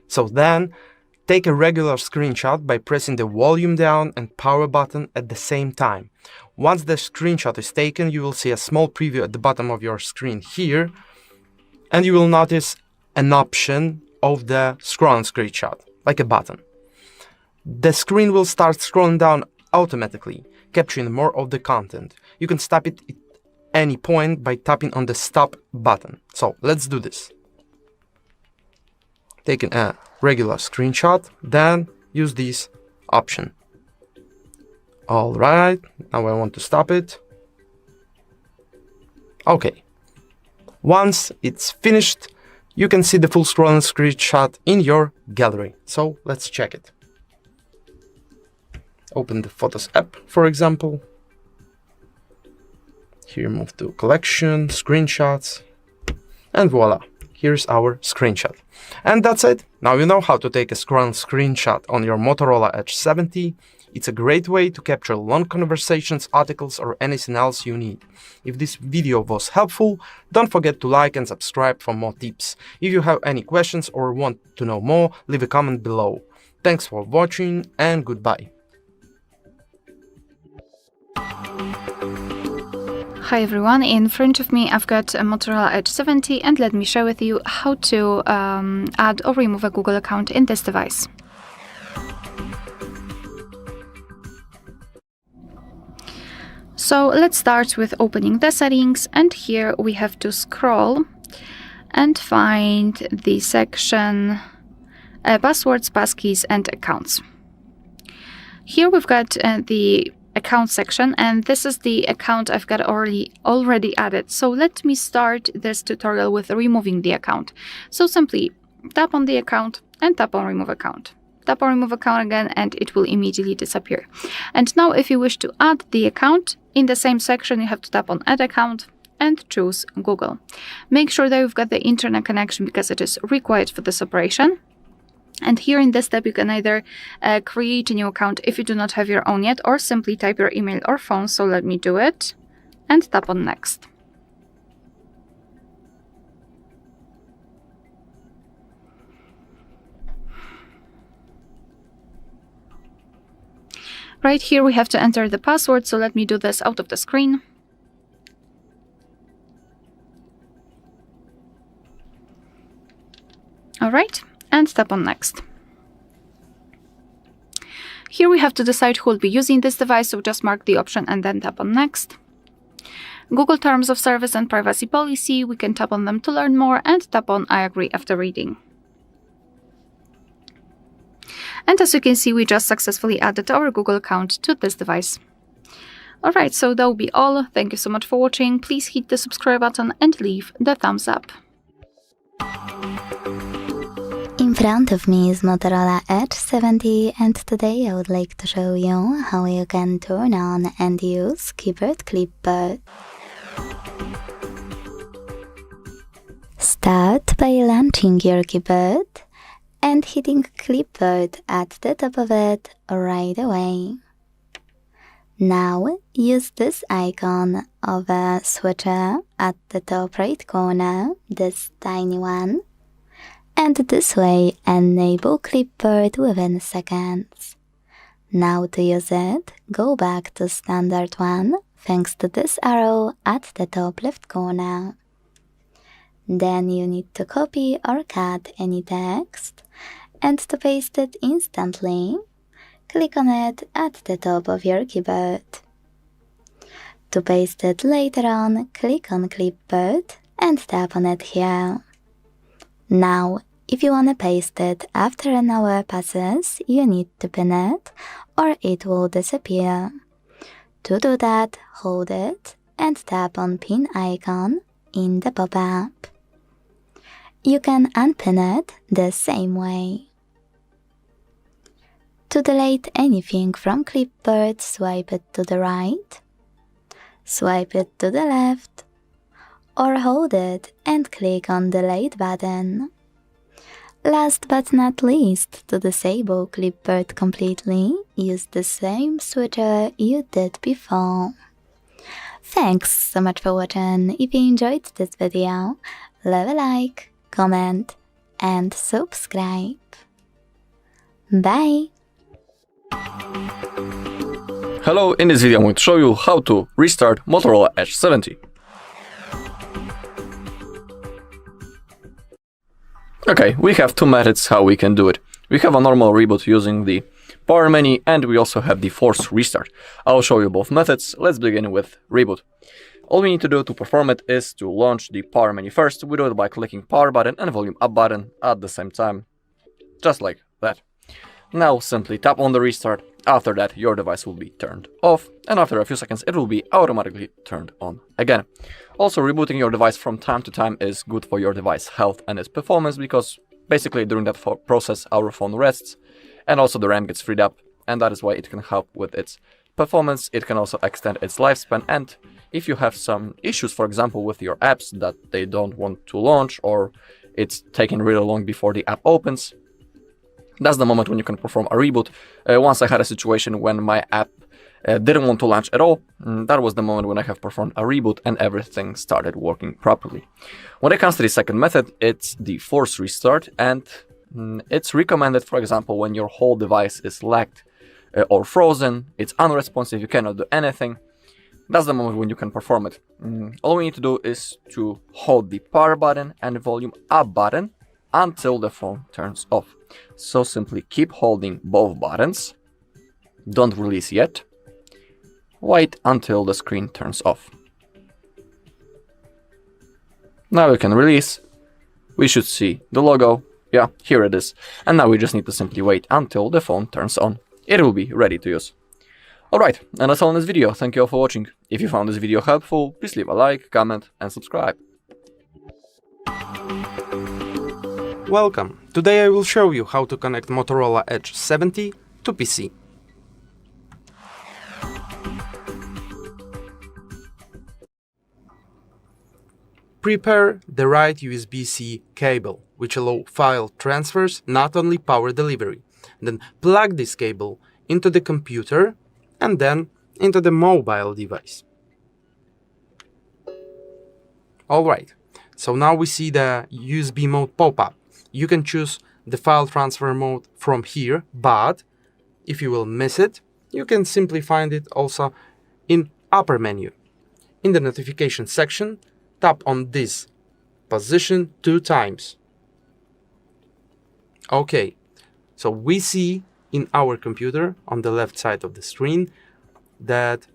So then, take a regular screenshot by pressing the volume down and power button at the same time. Once the screenshot is taken, you will see a small preview at the bottom of your screen here, and you will notice an option of the scrolling screenshot, like a button. The screen will start scrolling down automatically, capturing more of the content. You can stop it at any point by tapping on the stop button. So let's do this. Taking a regular screenshot, then use this option. Alright, now I want to stop it. Okay. Once it's finished, you can see the full scrolling screenshot in your gallery. So let's check it. Open the Photos app, for example. Here move to Collection, Screenshots, and voila, here's our screenshot. And that's it. Now you know how to take a scrolling screenshot on your Motorola Edge 70. It's a great way to capture long conversations, articles, or anything else you need. If this video was helpful, don't forget to like and subscribe for more tips. If you have any questions or want to know more, leave a comment below. Thanks for watching and goodbye. Hi everyone, in front of me I've got a Motorola Edge 70 and let me share with you how to add or remove a Google account in this device. So let's start with opening the settings, and here we have to scroll and find the section passwords, passkeys and accounts. Here we've got the account section, and this is the account I've got already added. So let me start this tutorial with removing the account. So simply tap on the account and tap on remove account. Tap on remove account again and it will immediately disappear. And now if you wish to add the account, in the same section you have to tap on add account and choose Google. Make sure that you've got the internet connection because it is required for this operation. And here in this step you can either create a new account if you do not have your own yet, or simply type your email or phone. So let me do it and tap on next. Right here we have to enter the password, so let me do this out of the screen. Alright, and tap on next. Here we have to decide who will be using this device, so just mark the option and then tap on next. Google Terms of Service and Privacy Policy, we can tap on them to learn more and tap on I agree after reading. And as you can see, we just successfully added our Google account to this device. Alright, so that will be all. Thank you so much for watching. Please hit the subscribe button and leave the thumbs up. In front of me is Motorola Edge 70, and today I would like to show you how you can turn on and use keyboard clipboard. Start by launching your keyboard and hitting clipboard at the top of it right away. Now use this icon of a switcher at the top right corner, this tiny one, and this way enable clipboard within seconds. Now to use it, go back to standard one thanks to this arrow at the top left corner. Then you need to copy or cut any text, and to paste it instantly, click on it at the top of your keyboard. To paste it later on, click on clipboard and tap on it here. Now, if you want to paste it after an hour passes, you need to pin it or it will disappear. To do that, hold it and tap on pin icon in the pop-up. You can unpin it the same way. To delete anything from clipboard, swipe it to the right, swipe it to the left, or hold it and click on delete button. Last but not least, to disable clipboard completely, use the same switcher you did before. Thanks so much for watching. If you enjoyed this video, leave a like, comment, and subscribe. Bye! Hello, in this video I'm going to show you how to restart Motorola Edge 70. Okay, we have two methods how we can do it. We have a normal reboot using the power menu, and we also have the forced restart. I'll show you both methods. Let's begin with reboot. All we need to do to perform it is to launch the power menu first. We do it by clicking power button and volume up button at the same time, just like that. Now simply tap on the restart. After that, your device will be turned off, and after a few seconds it will be automatically turned on again. Also, rebooting your device from time to time is good for your device health and its performance, because basically during that process our phone rests and also the RAM gets freed up, and that is why it can help with its performance. It can also extend its lifespan, and if you have some issues, for example with your apps, that they don't want to launch or it's taking really long before the app opens, that's the moment when you can perform a reboot. Once I had a situation when my app didn't want to launch at all. That was the moment when I have performed a reboot and everything started working properly. When it comes to the second method, it's the forced restart, and it's recommended, for example, when your whole device is lagged or frozen, it's unresponsive, you cannot do anything. That's the moment when you can perform it. All we need to do is to hold the power button and volume up button until the phone turns off. So simply keep holding both buttons, don't release yet, wait until the screen turns off. Now we can release, we should see the logo, yeah, here it is, and now we just need to simply wait until the phone turns on. It will be ready to use. Alright, and that's all in this video. Thank you all for watching. If you found this video helpful, please leave a like, comment and subscribe. Welcome! Today I will show you how to connect Motorola Edge 70 to PC. Prepare the right USB-C cable, which allow file transfers, not only power delivery. Then plug this cable into the computer and then into the mobile device. Alright, so now we see the USB mode pop-up. You can choose the file transfer mode from here, but if you will miss it, you can simply find it also in upper menu. In the notification section, tap on this position 2 times. Okay, so we see in our computer on the left side of the screen that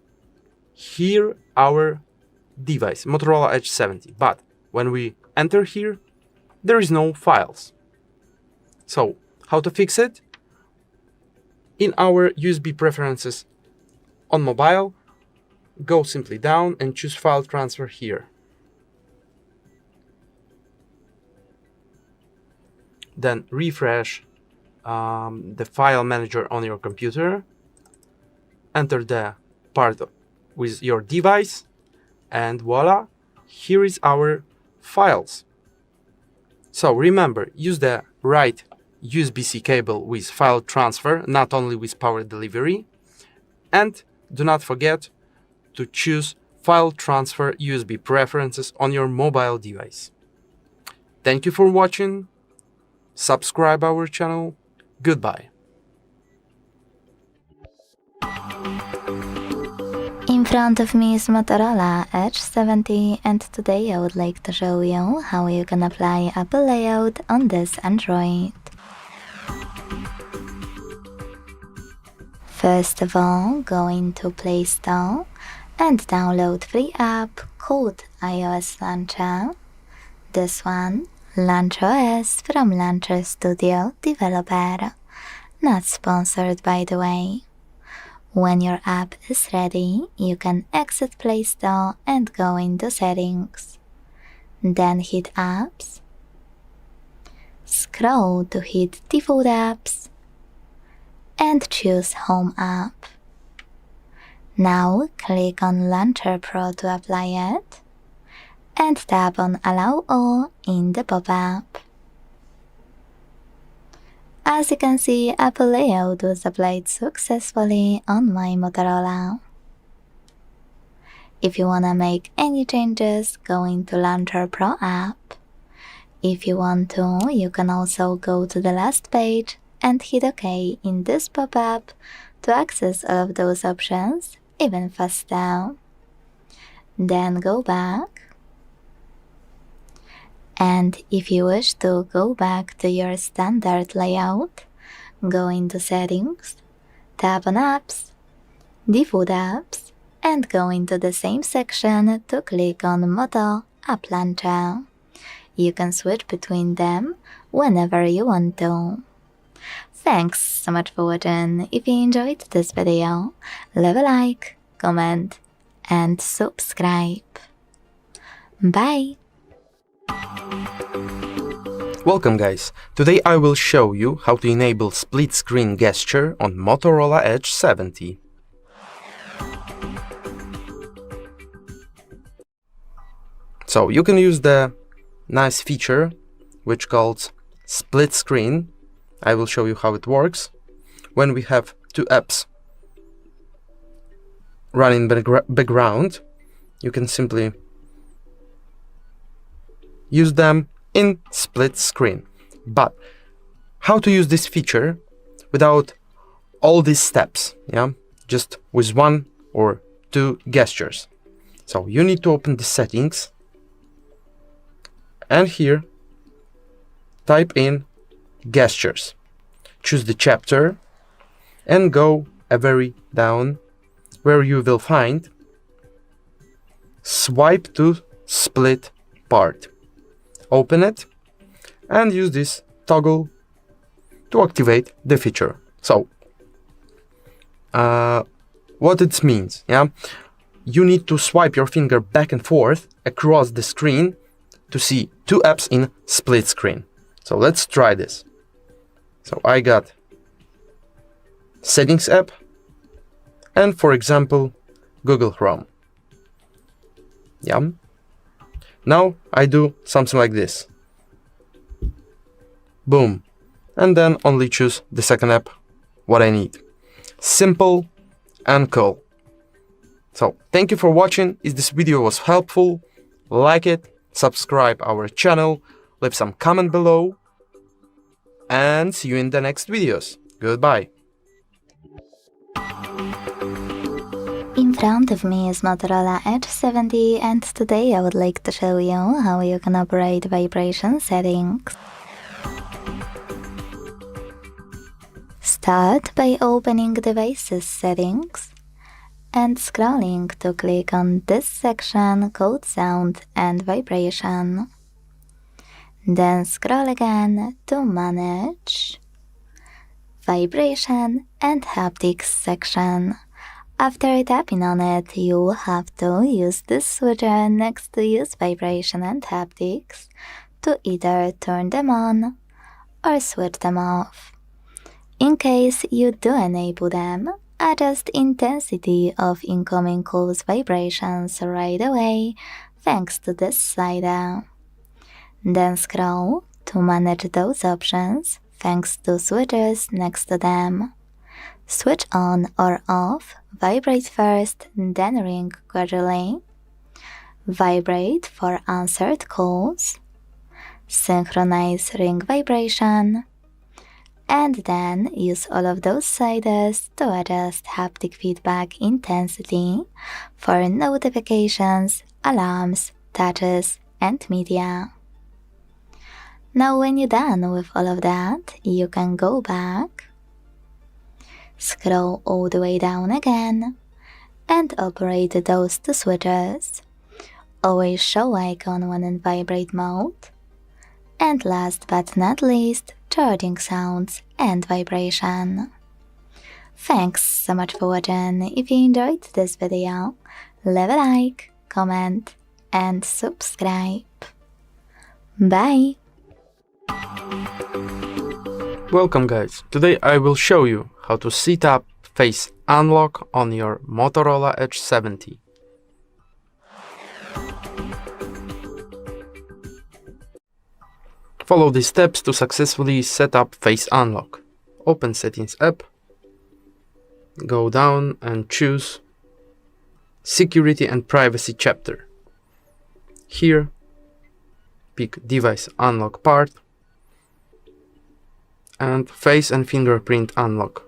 here our device, Motorola Edge 70, but when we enter here, there is no files. So, how to fix it? In our USB preferences on mobile, go simply down and choose File Transfer here. Then refresh the file manager on your computer, enter the part with your device, and voila, here is our files. So remember, use the right USB-C cable with file transfer, not only with power delivery, and do not forget to choose file transfer USB preferences on your mobile device. Thank you for watching. Subscribe our channel. Goodbye. In front of me is Motorola Edge 70, and today I would like to show you how you can apply Apple layout on this Android. First of all, go into Play Store and download free app called iOS Launcher. This one, LaunchOS from Launcher Studio Developer. Not sponsored, by the way. When your app is ready, you can exit Play Store and go into Settings. Then hit Apps. Scroll to hit Default Apps and choose Home App. Now click on Launcher Pro to apply it and tap on Allow All in the pop-up. As you can see, Apple layout was applied successfully on my Motorola. If you wanna make any changes, go into Launcher Pro app. If you want to, you can also go to the last page and hit OK in this pop-up to access all of those options even faster. Then go back. And if you wish to go back to your standard layout, go into Settings, tap on Apps, Default Apps, and go into the same section to click on Moto App Launcher. You can switch between them whenever you want to. Thanks so much for watching. If you enjoyed this video, leave a like, comment, and subscribe. Bye! Welcome guys, today I will show you how to enable split screen gesture on Motorola Edge 70. So you can use the nice feature which called split screen. I will show you how it works. When we have two apps running background, you can simply use them in split screen. But how to use this feature without all these steps, just with one or two gestures. So you need to open the settings and here type in gestures. Choose the chapter and go a very down where you will find swipe to split part. Open it and use this toggle to activate the feature. So what it means, you need to swipe your finger back and forth across the screen to see two apps in split screen. So let's try this. So I got Settings app and, for example, Google Chrome. Now I do something like this. Boom. And then only choose the second app, what I need. Simple and cool. So thank you for watching. If this video was helpful, like it, subscribe our channel, leave some comment below, and see you in the next videos. Goodbye. In front of me is Motorola Edge 70, and today I would like to show you how you can operate vibration settings. Start by opening Devices Settings and scrolling to click on this section called Sound and Vibration. Then scroll again to Manage, Vibration and Haptics section. After tapping on it, you will have to use this switcher next to use vibration and haptics to either turn them on or switch them off. In case you do enable them, adjust intensity of incoming calls vibrations right away thanks to this slider. Then scroll to manage those options thanks to switches next to them. Switch on or off, vibrate first, then ring gradually. Vibrate for answered calls. Synchronize ring vibration. And then use all of those sliders to adjust haptic feedback intensity for notifications, alarms, touches, and media. Now when you're done with all of that, you can go back, scroll all the way down again, and operate those two switches. Always show icon when in vibrate mode. And last but not least, charging sounds and vibration. Thanks so much for watching. If you enjoyed this video, leave a like, comment, and subscribe. Bye! Welcome guys, today I will show you how to set up Face Unlock on your Motorola Edge 70. Follow these steps to successfully set up Face Unlock. Open Settings app, go down and choose Security and Privacy chapter. Here, pick Device Unlock part and Face and Fingerprint Unlock.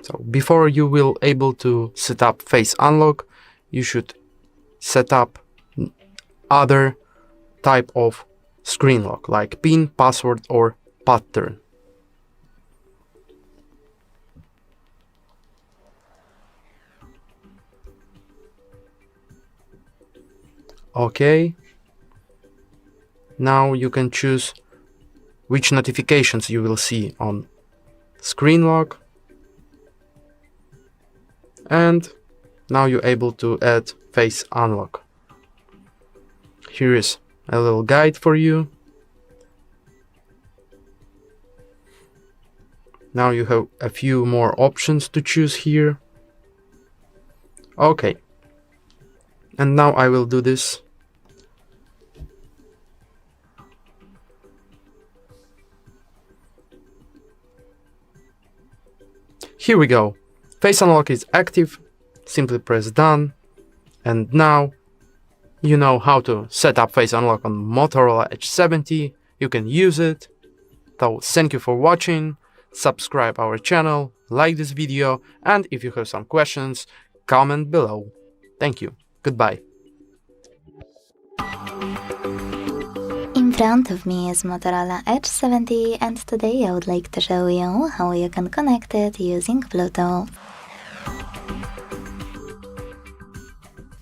So before you will able to set up Face Unlock, you should set up other type of screen lock like PIN, password or pattern. Okay. Now you can choose which notifications you will see on screen lock. And now you're able to add Face Unlock. Here is a little guide for you. Now you have a few more options to choose here. Okay. And now I will do this. Here we go. Face Unlock is active. Simply press done. And now you know how to set up Face Unlock on Motorola Edge 70. You can use it. So thank you for watching. Subscribe our channel, like this video, and if you have some questions, comment below. Thank you. Goodbye. In front of me is Motorola Edge 70, and today I would like to show you how you can connect it using Bluetooth.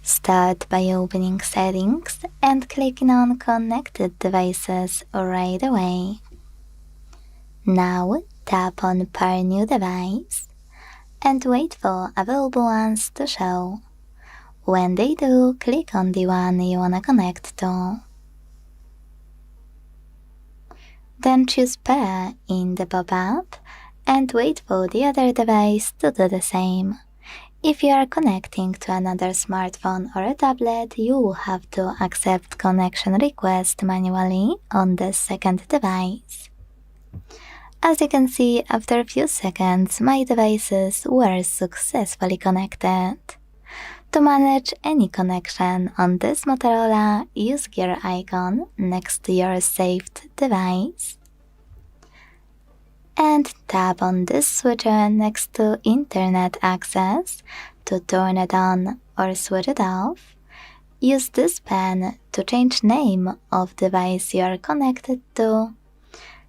Start by opening Settings and clicking on Connected Devices right away. Now tap on Pair New Device and wait for available ones to show. When they do, click on the one you wanna connect to. Then choose Pair in the pop-up and wait for the other device to do the same. If you are connecting to another smartphone or a tablet, you will have to accept connection request manually on the second device. As you can see, after a few seconds, my devices were successfully connected. To manage any connection on this Motorola, use gear icon next to your saved device. And tap on this switcher next to Internet access to turn it on or switch it off. Use this pen to change name of device you are connected to.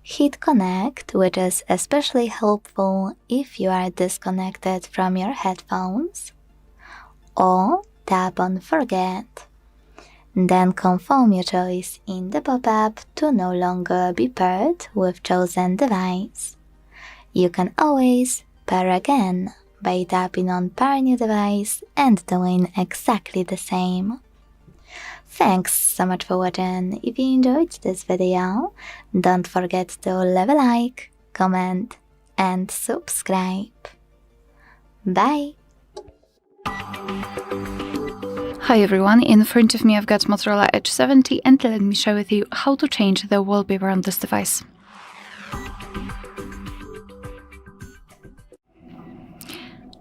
Hit connect, which is especially helpful if you are disconnected from your headphones. Or tap on forget. Then confirm your choice in the pop-up to no longer be paired with chosen device. You can always pair again by tapping on Pair New Device and doing exactly the same. Thanks so much for watching. If you enjoyed this video, don't forget to leave a like, comment, and subscribe. Bye! Hi everyone, in front of me I've got Motorola Edge 70 and let me share with you how to change the wallpaper on this device.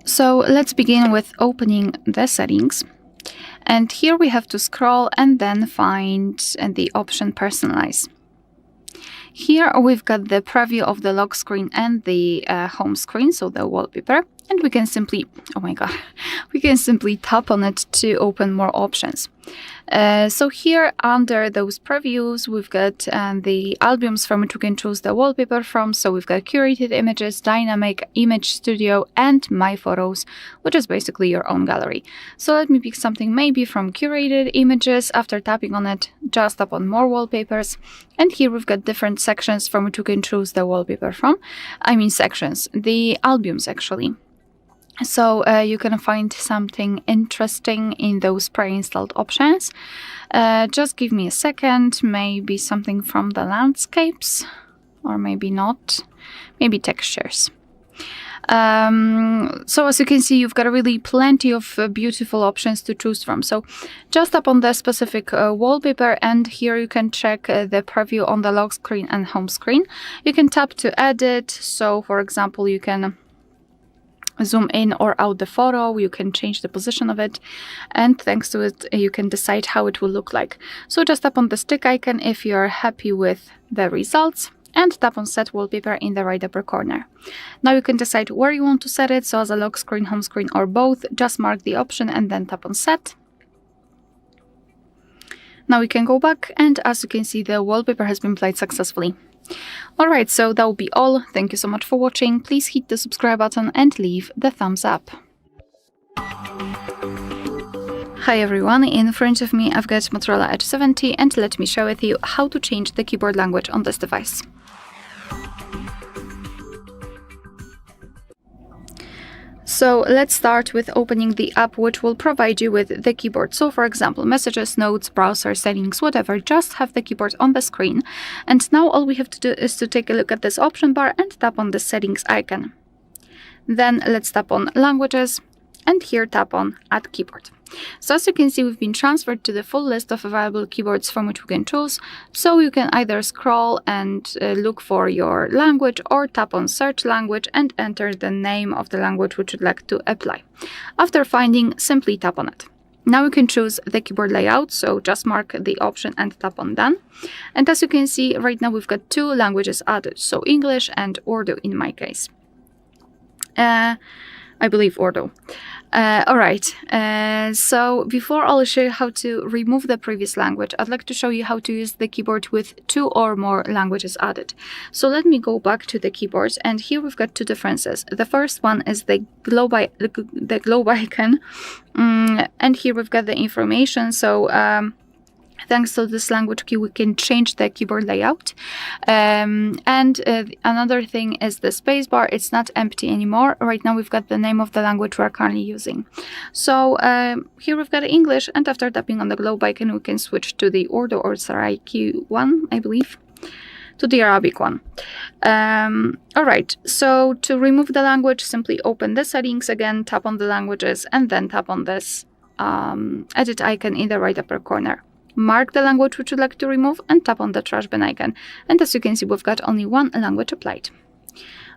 So let's begin with opening the settings. And here we have to scroll and then find the option Personalize. Here we've got the preview of the lock screen and the home screen, so the wallpaper. And we can simply, oh my god, we can simply tap on it to open more options. So here under those previews, we've got the albums from which we can choose the wallpaper from. So we've got curated images, dynamic, image studio, and my photos, which is basically your own gallery. So let me pick something maybe from curated images. After tapping on it, just tap on more wallpapers. And here we've got different sections from which we can choose the wallpaper from. I mean sections, the albums actually. So you can find something interesting in those pre-installed options. Just give me a second, maybe something from the landscapes, or maybe not, maybe textures. So as you can see, you've got really plenty of beautiful options to choose from. So just tap on the specific wallpaper, and here you can check the preview on the lock screen and home screen. You can tap to edit. So for example, you can zoom in or out the photo, you can change the position of it, and thanks to it you can decide how it will look like. So just tap on the stick icon if you're happy with the results, and tap on set wallpaper in the right upper corner. Now you can decide where you want to set it, so as a lock screen, home screen, or both. Just mark the option and then tap on set. Now we can go back, and as you can see, the wallpaper has been applied successfully. Alright, so that will be all. Thank you so much for watching. Please hit the subscribe button and leave the thumbs up. Hi everyone, in front of me I've got Motorola Edge 70 and let me share with you how to change the keyboard language on this device. So let's start with opening the app which will provide you with the keyboard. So for example, messages, notes, browser, settings, whatever, just have the keyboard on the screen. And now all we have to do is to take a look at this option bar and tap on the settings icon. Then let's tap on languages and here tap on add keyboard. So as you can see, we've been transferred to the full list of available keyboards from which we can choose. So you can either scroll and look for your language, or tap on search language and enter the name of the language which you'd like to apply. After finding, simply tap on it. Now you can choose the keyboard layout, so just mark the option and tap on done. And as you can see, right now we've got two languages added, so English and Urdu in my case. I believe Urdu. Alright, so before I'll show you how to remove the previous language, I'd like to show you how to use the keyboard with two or more languages added. So let me go back to the keyboard, and here we've got two differences. The first one is the globe icon, and here we've got the information. So thanks to this language key, we can change the keyboard layout. Another thing is the spacebar. It's not empty anymore. Right now we've got the name of the language we're currently using. So here we've got English, and after tapping on the globe icon, we can switch to the Urdu or Saraiki one, I believe, to the Arabic one. Alright, so to remove the language, simply open the settings again, tap on the languages, and then tap on this edit icon in the right upper corner. Mark the language which you'd like to remove and tap on the trash bin icon. And as you can see, we've got only one language applied.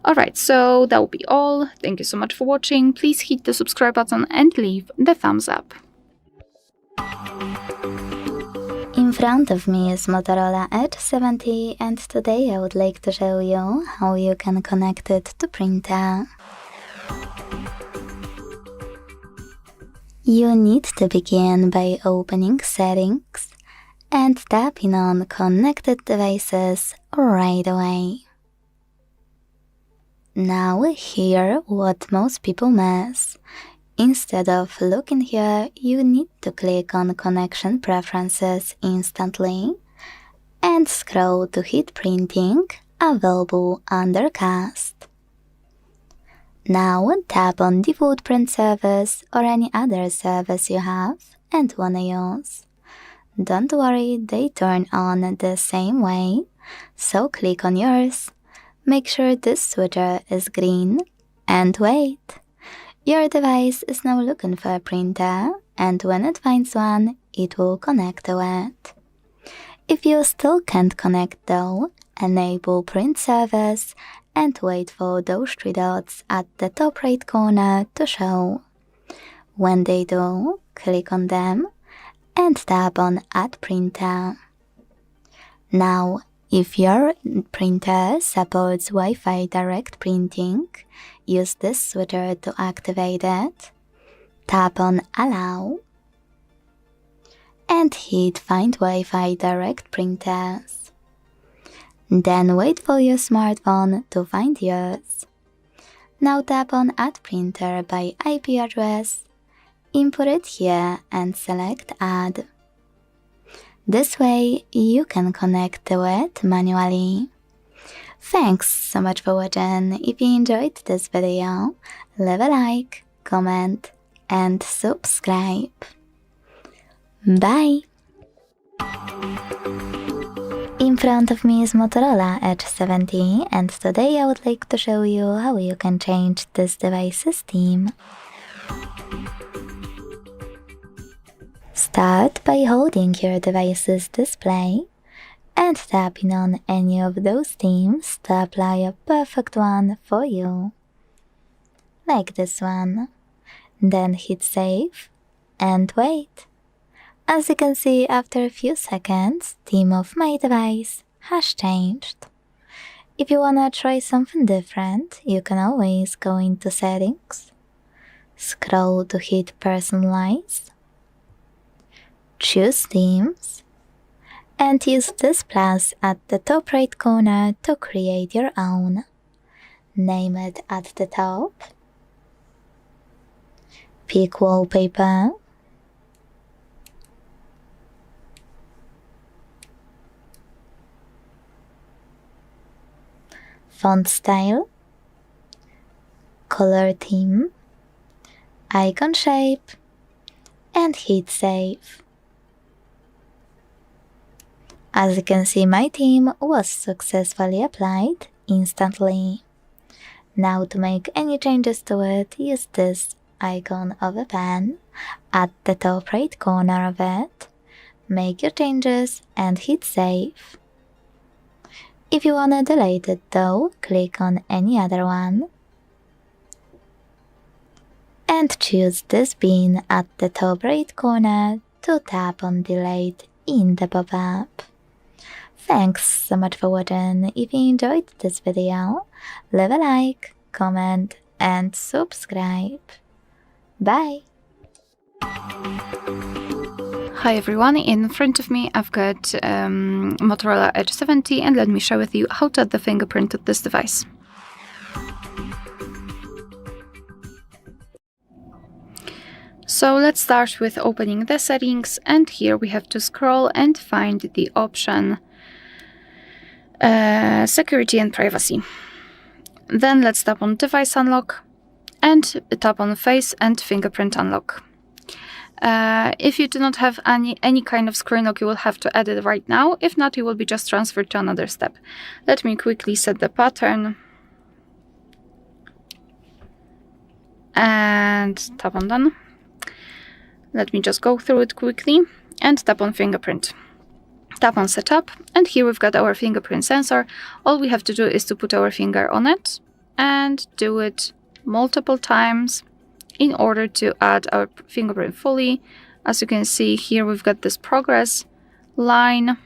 Alright, so that will be all. Thank you so much for watching. Please hit the subscribe button and leave the thumbs up. In front of me is Motorola Edge 70, and today I would like to show you how you can connect it to printer. You need to begin by opening Settings and tapping on Connected Devices right away. Now here what most people miss. Instead of looking here, you need to click on Connection Preferences instantly and scroll to hit Printing, available under Cast. Now tap on default print service or any other service you have and wanna use. Don't worry, they turn on the same way, so click on yours. Make sure this switcher is green and wait. Your device is now looking for a printer, and when it finds one, it will connect to it. If you still can't connect though, enable print service and wait for those 3 dots at the top right corner to show. When they do, click on them and tap on Add Printer. Now, if your printer supports Wi-Fi direct printing, use this switcher to activate it. Tap on Allow and hit Find Wi-Fi direct printers. Then wait for your smartphone to find yours. Now tap on Add Printer by IP address, input it here and select Add. This way you can connect to it manually. Thanks so much for watching. If you enjoyed this video, leave a like, comment and subscribe. Bye! In front of me is Motorola Edge 70 and today I would like to show you how you can change this device's theme. Start by holding your device's display and tapping on any of those themes to apply a perfect one for you. Like this one. Then hit save and wait. As you can see, after a few seconds, theme of my device has changed. If you wanna try something different, you can always go into settings, scroll to hit personalize, choose themes, and use this plus at the top right corner to create your own. Name it at the top, pick wallpaper, font style, color theme, icon shape, and hit save. As you can see, my theme was successfully applied instantly. Now to make any changes to it, use this icon of a pen at the top right corner of it, make your changes and hit save. If you wanna delete it though, click on any other one and choose this bin at the top right corner to tap on delete in the pop-up. Thanks so much for watching. If you enjoyed this video, leave a like, comment and subscribe. Bye! Hi everyone, in front of me I've got Motorola Edge 70 and let me share with you how to add the fingerprint to this device. So let's start with opening the settings, and here we have to scroll and find the option Security and Privacy. Then let's tap on Device Unlock and tap on Face and Fingerprint Unlock. If you do not have any kind of screen lock, you will have to add it right now. If not, you will be just transferred to another step. Let me quickly set the pattern and tap on Done. Let me just go through it quickly and tap on Fingerprint. Tap on Setup, and here we've got our fingerprint sensor. All we have to do is to put our finger on it and do it multiple times in order to add our fingerprint fully. As you can see here, we've got this progress line,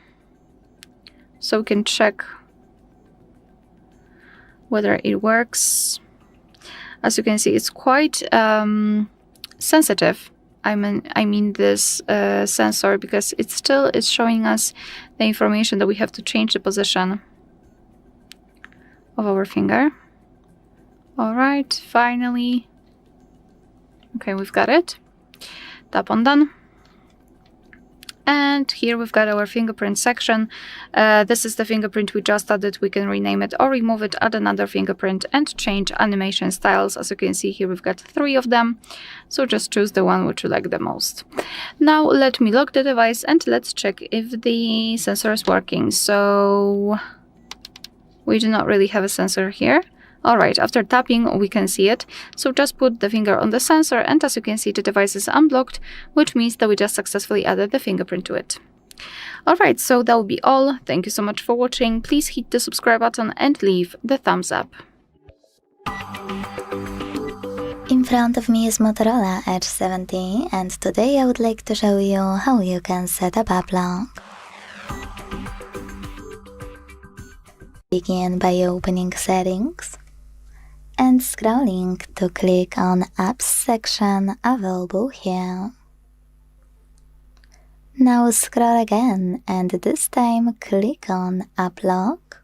so we can check whether it works. As you can see, it's quite sensitive. I mean this sensor, because it still is showing us the information that we have to change the position of our finger. All right, finally. Okay, we've got it. Tap on Done. And here we've got our fingerprint section. This is the fingerprint we just added. We can rename it or remove it, add another fingerprint, and change animation styles. As you can see here, we've got 3 of them. So just choose the one which you like the most. Now let me lock the device and let's check if the sensor is working. So we do not really have a sensor here. Alright, after tapping we can see it, so just put the finger on the sensor and as you can see the device is unblocked, which means that we just successfully added the fingerprint to it. Alright, so that will be all. Thank you so much for watching. Please hit the subscribe button and leave the thumbs up. In front of me is Motorola Edge 70 and today I would like to show you how you can set up app lock. Begin by opening Settings and scrolling to click on Apps section available here. Now scroll again and this time click on App Lock.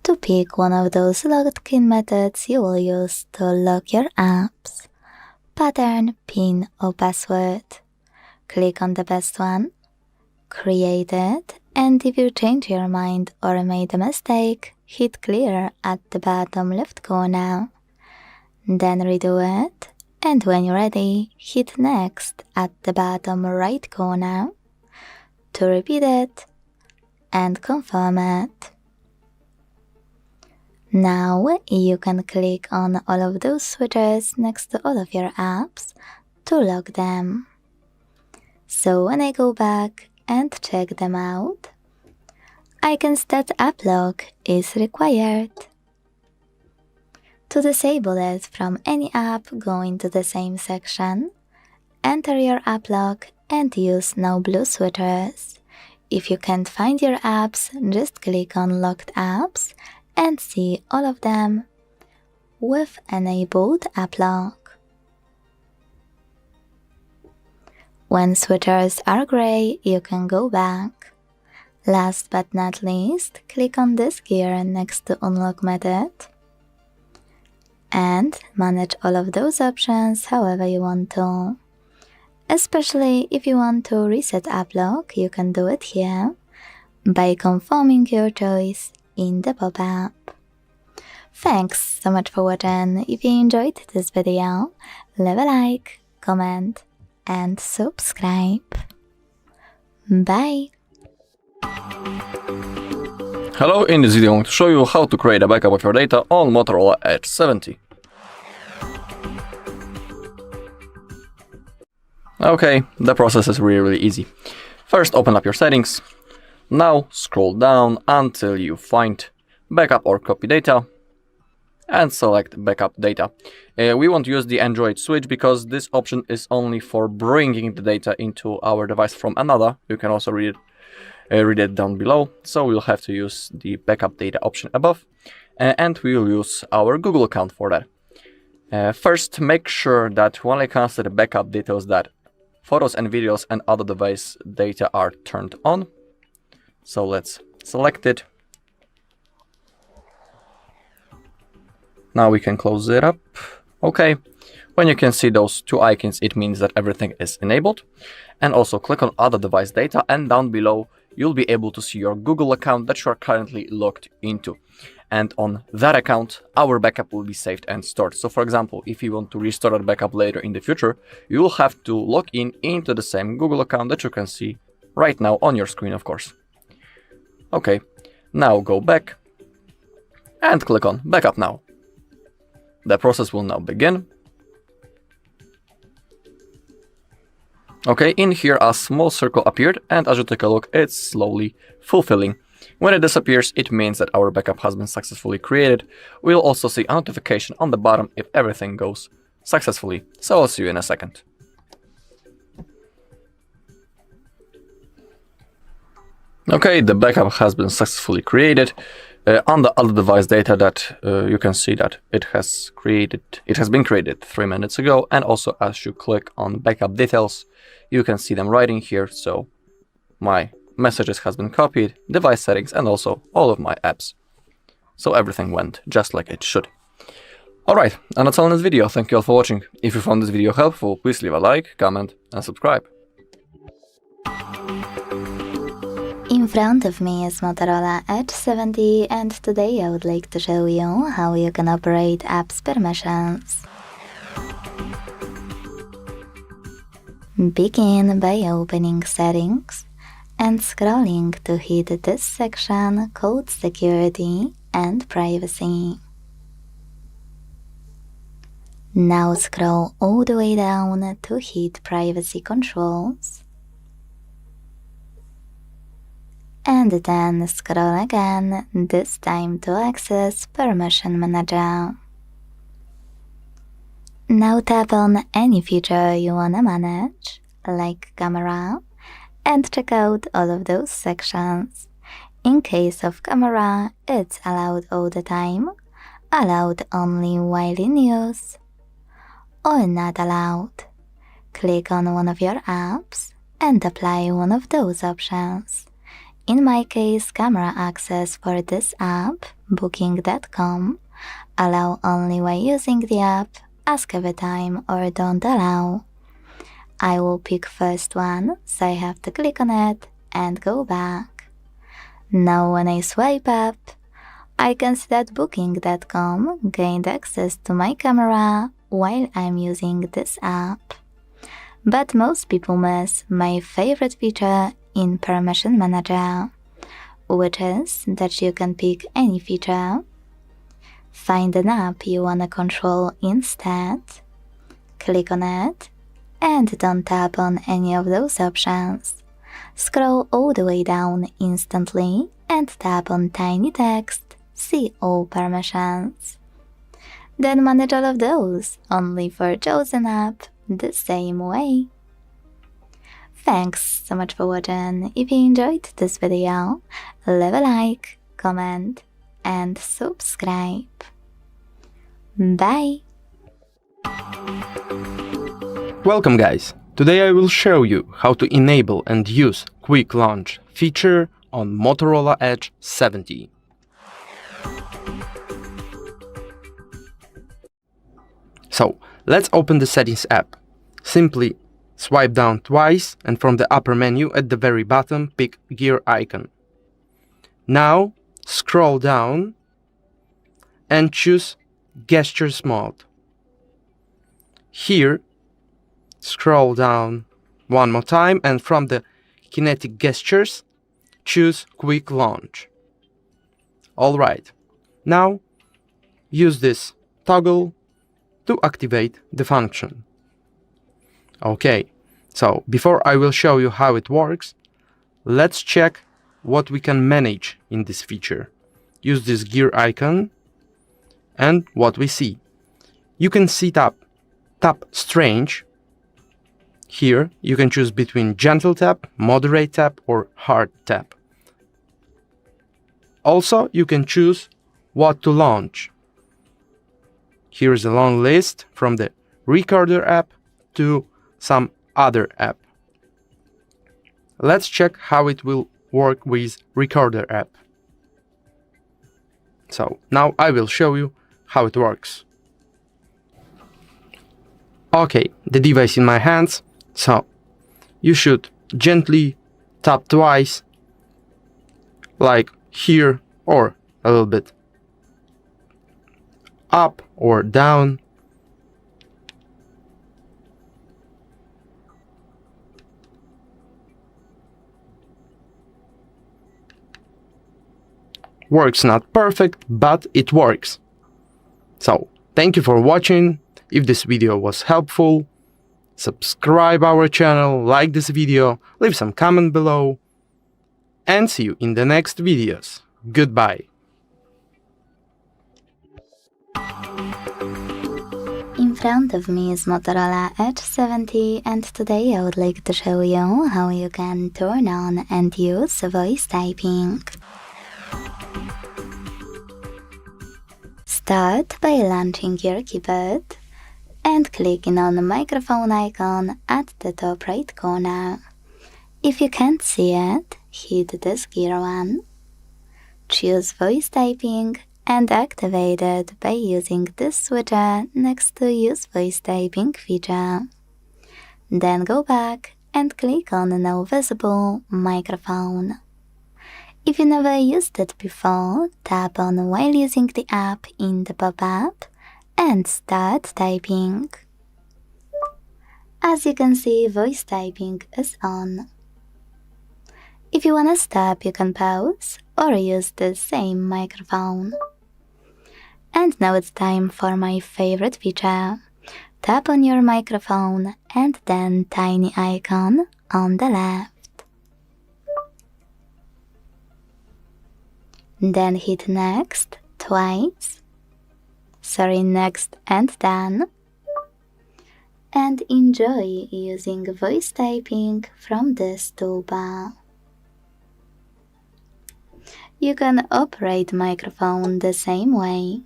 To pick one of those logged-in methods you will use to lock your apps, pattern, PIN or password. Click on the best one, create it, and if you change your mind or made a mistake, hit clear at the bottom left corner. Then redo it, and when you're ready, hit next at the bottom right corner to repeat it and confirm it. Now you can click on all of those switches next to all of your apps to lock them. So when I go back and check them out, icons that app lock is required. To disable it from any app, go into the same section, enter your app lock and use no blue switches. If you can't find your apps, just click on locked apps and see all of them with enabled app lock. When switches are gray, you can go back. Last but not least, click on this gear next to Unlock Method and manage all of those options however you want to. Especially if you want to reset app lock, you can do it here by confirming your choice in the pop-up. Thanks so much for watching. If you enjoyed this video, leave a like, comment and subscribe. Bye! Hello, in this video I'm going to show you how to create a backup of your data on Motorola Edge 70. Okay, the process is really easy. First open up your settings. Now scroll down until you find backup or copy data and select backup data. We won't use the Android switch because this option is only for bringing the data into our device from another. You can also read it down below, so we'll have to use the backup data option above and we will use our Google account for that. First, make sure that when it comes to the backup details that photos and videos and other device data are turned on. So let's select it. Now we can close it up. Okay, when you can see those 2 icons, it means that everything is enabled. And also click on other device data and down below you'll be able to see your Google account that you are currently logged into. And on that account, our backup will be saved and stored. So for example, if you want to restore that backup later in the future, you will have to log in into the same Google account that you can see right now on your screen, of course. Okay, now go back and click on Backup Now. The process will now begin. Okay, in here a small circle appeared and as you take a look, it's slowly fulfilling. When it disappears, it means that our backup has been successfully created. We'll also see a notification on the bottom if everything goes successfully. So I'll see you in a second. Okay, the backup has been successfully created. On the other device data that you can see that it has been created 3 minutes ago, and also as you click on backup details, you can see them writing here. So my messages has been copied, device settings, and also all of my apps. So everything went just like it should. Alright, and that's all in this video. Thank you all for watching. If you found this video helpful, please leave a like, comment, and subscribe. In front of me is Motorola Edge 70, and today I would like to show you how you can operate apps permissions. Begin by opening Settings and scrolling to hit this section called Security and Privacy. Now scroll all the way down to hit Privacy Controls. And then scroll again, this time to access Permission Manager. Now tap on any feature you wanna manage, like camera, and check out all of those sections. In case of camera, it's allowed all the time, allowed only while in use, or not allowed. Click on one of your apps and apply one of those options. In my case, camera access for this app, booking.com, allow only while using the app, ask every time, or don't allow. I will pick first one, so I have to click on it and go back. Now when I swipe up, I can see that booking.com gained access to my camera while I'm using this app. But most people miss my favorite feature in Permission Manager, which is that you can pick any feature, find an app you wanna control instead, click on it, and don't tap on any of those options. Scroll all the way down instantly and tap on tiny text, see all permissions. Then manage all of those, only for chosen app, the same way. Thanks so much for watching. If you enjoyed this video, leave a like, comment, and subscribe. Bye! Welcome guys! Today I will show you how to enable and use Quick Launch feature on Motorola Edge 70. So, let's open the Settings app. Simply swipe down twice and from the upper menu at the very bottom pick gear icon. Now scroll down and choose Gestures mode. Here scroll down one more time and from the kinetic gestures choose Quick Launch. Alright, now use this toggle to activate the function. Okay, so before I will show you how it works, let's check what we can manage in this feature. Use this gear icon and what we see. You can tap Strange. Here you can choose between gentle tap, moderate tap, or hard tap. Also, you can choose what to launch. Here is a long list from the Recorder app to some other app. Let's check how it will work with Recorder app. So now I will show you how it works. Okay, the device in my hands, so you should gently tap twice, like here, or a little bit up or down. Works not perfect, but it works. So, thank you for watching. If this video was helpful, subscribe our channel, like this video, leave some comment below, and see you in the next videos. Goodbye. In front of me is Motorola Edge 70, and today I would like to show you how you can turn on and use voice typing. Start by launching your keyboard and clicking on the microphone icon at the top right corner. If you can't see it, hit this gear one. Choose voice typing and activate it by using this switcher next to Use Voice Typing feature. Then go back and click on Now Visible Microphone. If you never used it before, tap on while using the app in the pop-up and start typing. As you can see, voice typing is on. If you want to stop, you can pause or use the same microphone. And now it's time for my favorite feature. Tap on your microphone and then tiny icon on the left. Then hit next twice. Next and done. And enjoy using voice typing from this toolbar. You can operate microphone the same way.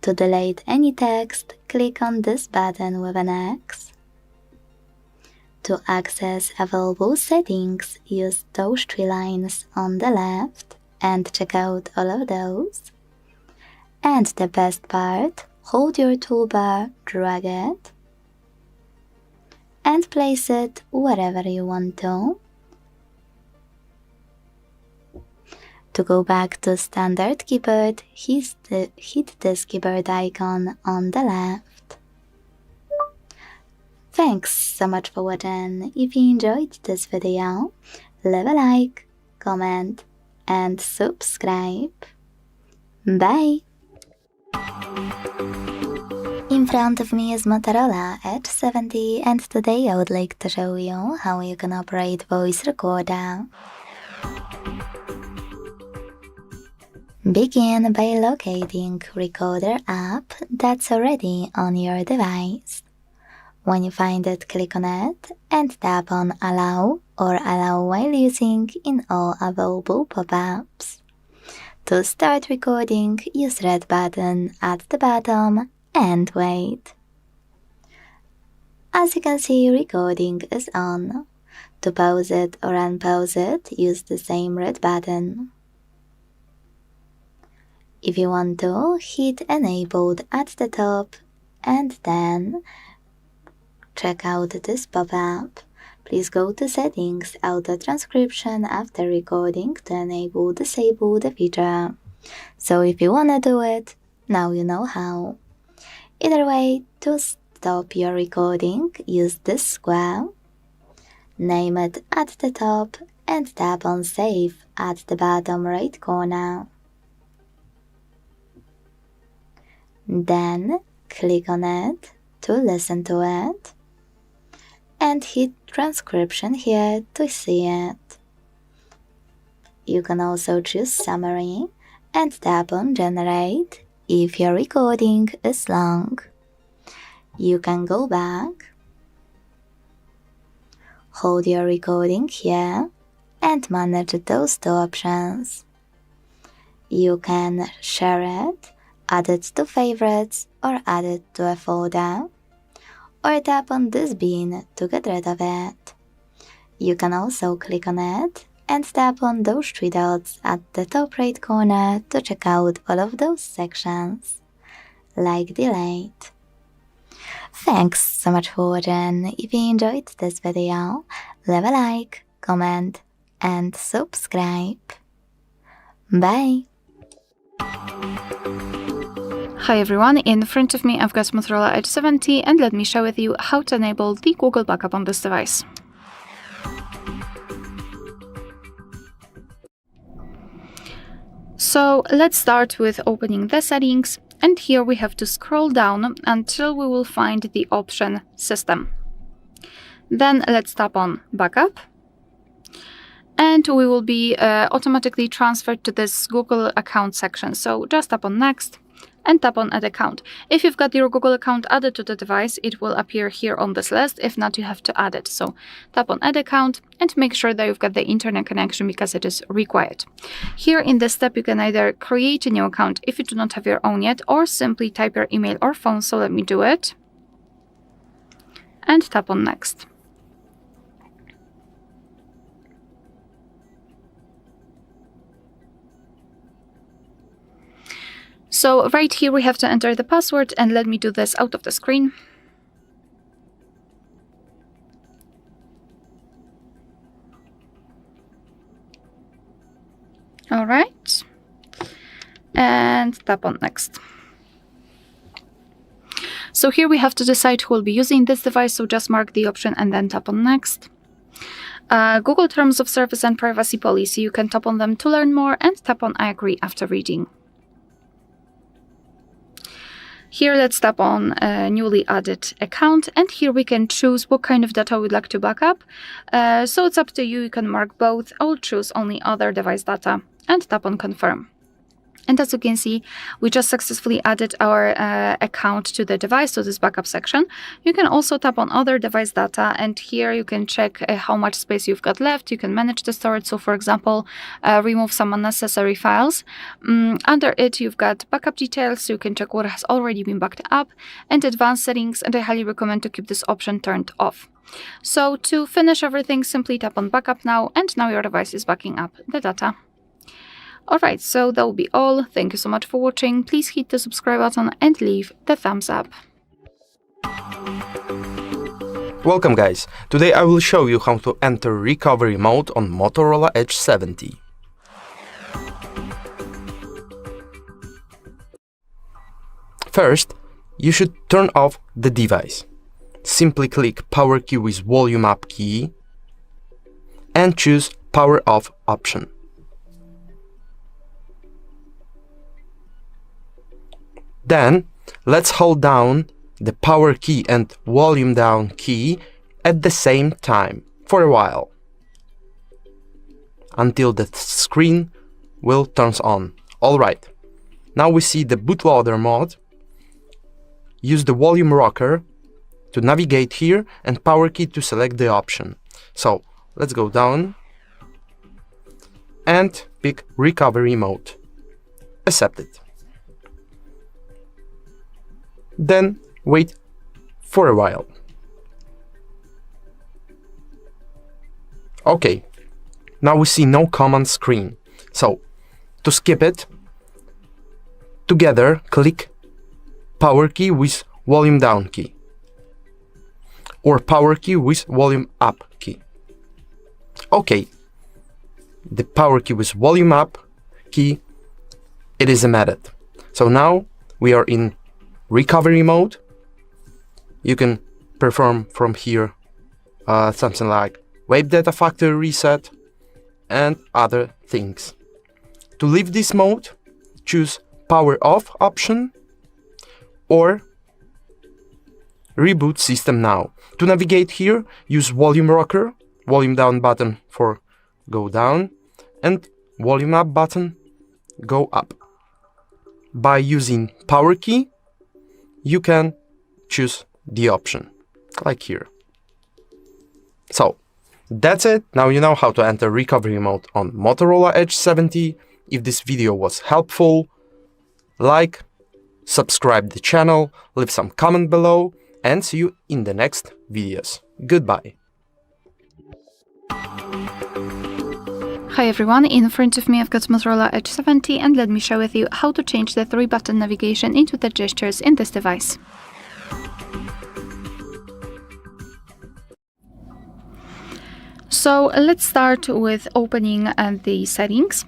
To delete any text, click on this button with an X. To access available settings, use those 3 lines on the left and check out all of those. And the best part, hold your toolbar, drag it, and place it wherever you want to. To go back to standard keyboard, hit this keyboard icon on the left. Thanks so much for watching. If you enjoyed this video, leave a like, comment, and subscribe. Bye! In front of me is Motorola Edge 70, and today I would like to show you how you can operate voice recorder. Begin by locating Recorder app that's already on your device. When you find it, click on it and tap on Allow or Allow while using in all available pop-ups. To start recording, use red button at the bottom and wait. As you can see, recording is on. To pause it or unpause it, use the same red button. If you want to, hit Enabled at the top and then check out this pop-up. Please go to Settings, Auto Transcription after recording to disable the feature. So if you wanna do it, now you know how. Either way, to stop your recording, use this square, name it at the top and tap on Save at the bottom right corner. Then click on it to listen to it and hit transcription here to see it. You can also choose summary and tap on generate if your recording is long. You can go back, hold your recording here and manage those 2 options. You can share it, add it to favorites or add it to a folder, or tap on this bin to get rid of it. You can also click on it and tap on those 3 dots at the top right corner to check out all of those sections, like delete. Thanks so much for watching. If you enjoyed this video, leave a like, comment, and subscribe. Bye! Hi everyone, in front of me I've got Motorola Edge 70 and let me share with you how to enable the Google backup on this device. So let's start with opening the settings, and here we have to scroll down until we will find the option System. Then let's tap on Backup and we will be automatically transferred to this Google account section. So just tap on Next and tap on Add Account. If you've got your Google account added to the device, it will appear here on this list. If not, you have to add it. So tap on Add Account and make sure that you've got the internet connection because it is required. Here in this step, you can either create a new account if you do not have your own yet, or simply type your email or phone. So let me do it. And tap on Next. So right here we have to enter the password, and let me do this out of the screen. and tap on Next. So here we have to decide who will be using this device, so just mark the option and then tap on Next. Google Terms of Service and Privacy Policy, you can tap on them to learn more and tap on I agree after reading. Here let's tap on newly added account, and here we can choose what kind of data we'd like to back up. So it's up to you, you can mark both. I will choose only other device data and tap on confirm. And as you can see, we just successfully added our account to the device, to this backup section. You can also tap on other device data, and here you can check how much space you've got left. You can manage the storage, so for example, remove some unnecessary files. Under it, you've got backup details, so you can check what has already been backed up, and advanced settings, and I highly recommend to keep this option turned off. So to finish everything, simply tap on backup now, and now your device is backing up the data. Alright, so that will be all. Thank you so much for watching. Please hit the subscribe button and leave the thumbs up. Welcome guys! Today I will show you how to enter recovery mode on Motorola Edge 70. First, you should turn off the device. Simply click power key with volume up key and choose power off option. Then, let's hold down the power key and volume down key at the same time for a while, until the screen will turn on. Alright, now we see the bootloader mode. Use the volume rocker to navigate here and power key to select the option. So, let's go down and pick recovery mode. Accept it. Then wait for a while. Okay, now we see no command screen. So, to skip it, together click power key with volume down key, or power key with volume up key. Okay, the power key with volume up key, it is emitted. So now we are in recovery mode. You can perform from here something like web data factory reset and other things. To leave this mode, choose power off option or reboot system now. To navigate here, use volume rocker, volume down button for go down, and volume up button go up. By using power key, you can choose the option, like here. So, that's it. Now you know how to enter recovery mode on Motorola Edge 70. If this video was helpful, like, subscribe the channel, leave some comment below, and see you in the next videos. Goodbye. Hi everyone, in front of me I've got Motorola Edge 70, and let me share with you how to change the 3-button navigation into the gestures in this device. So let's start with opening the settings,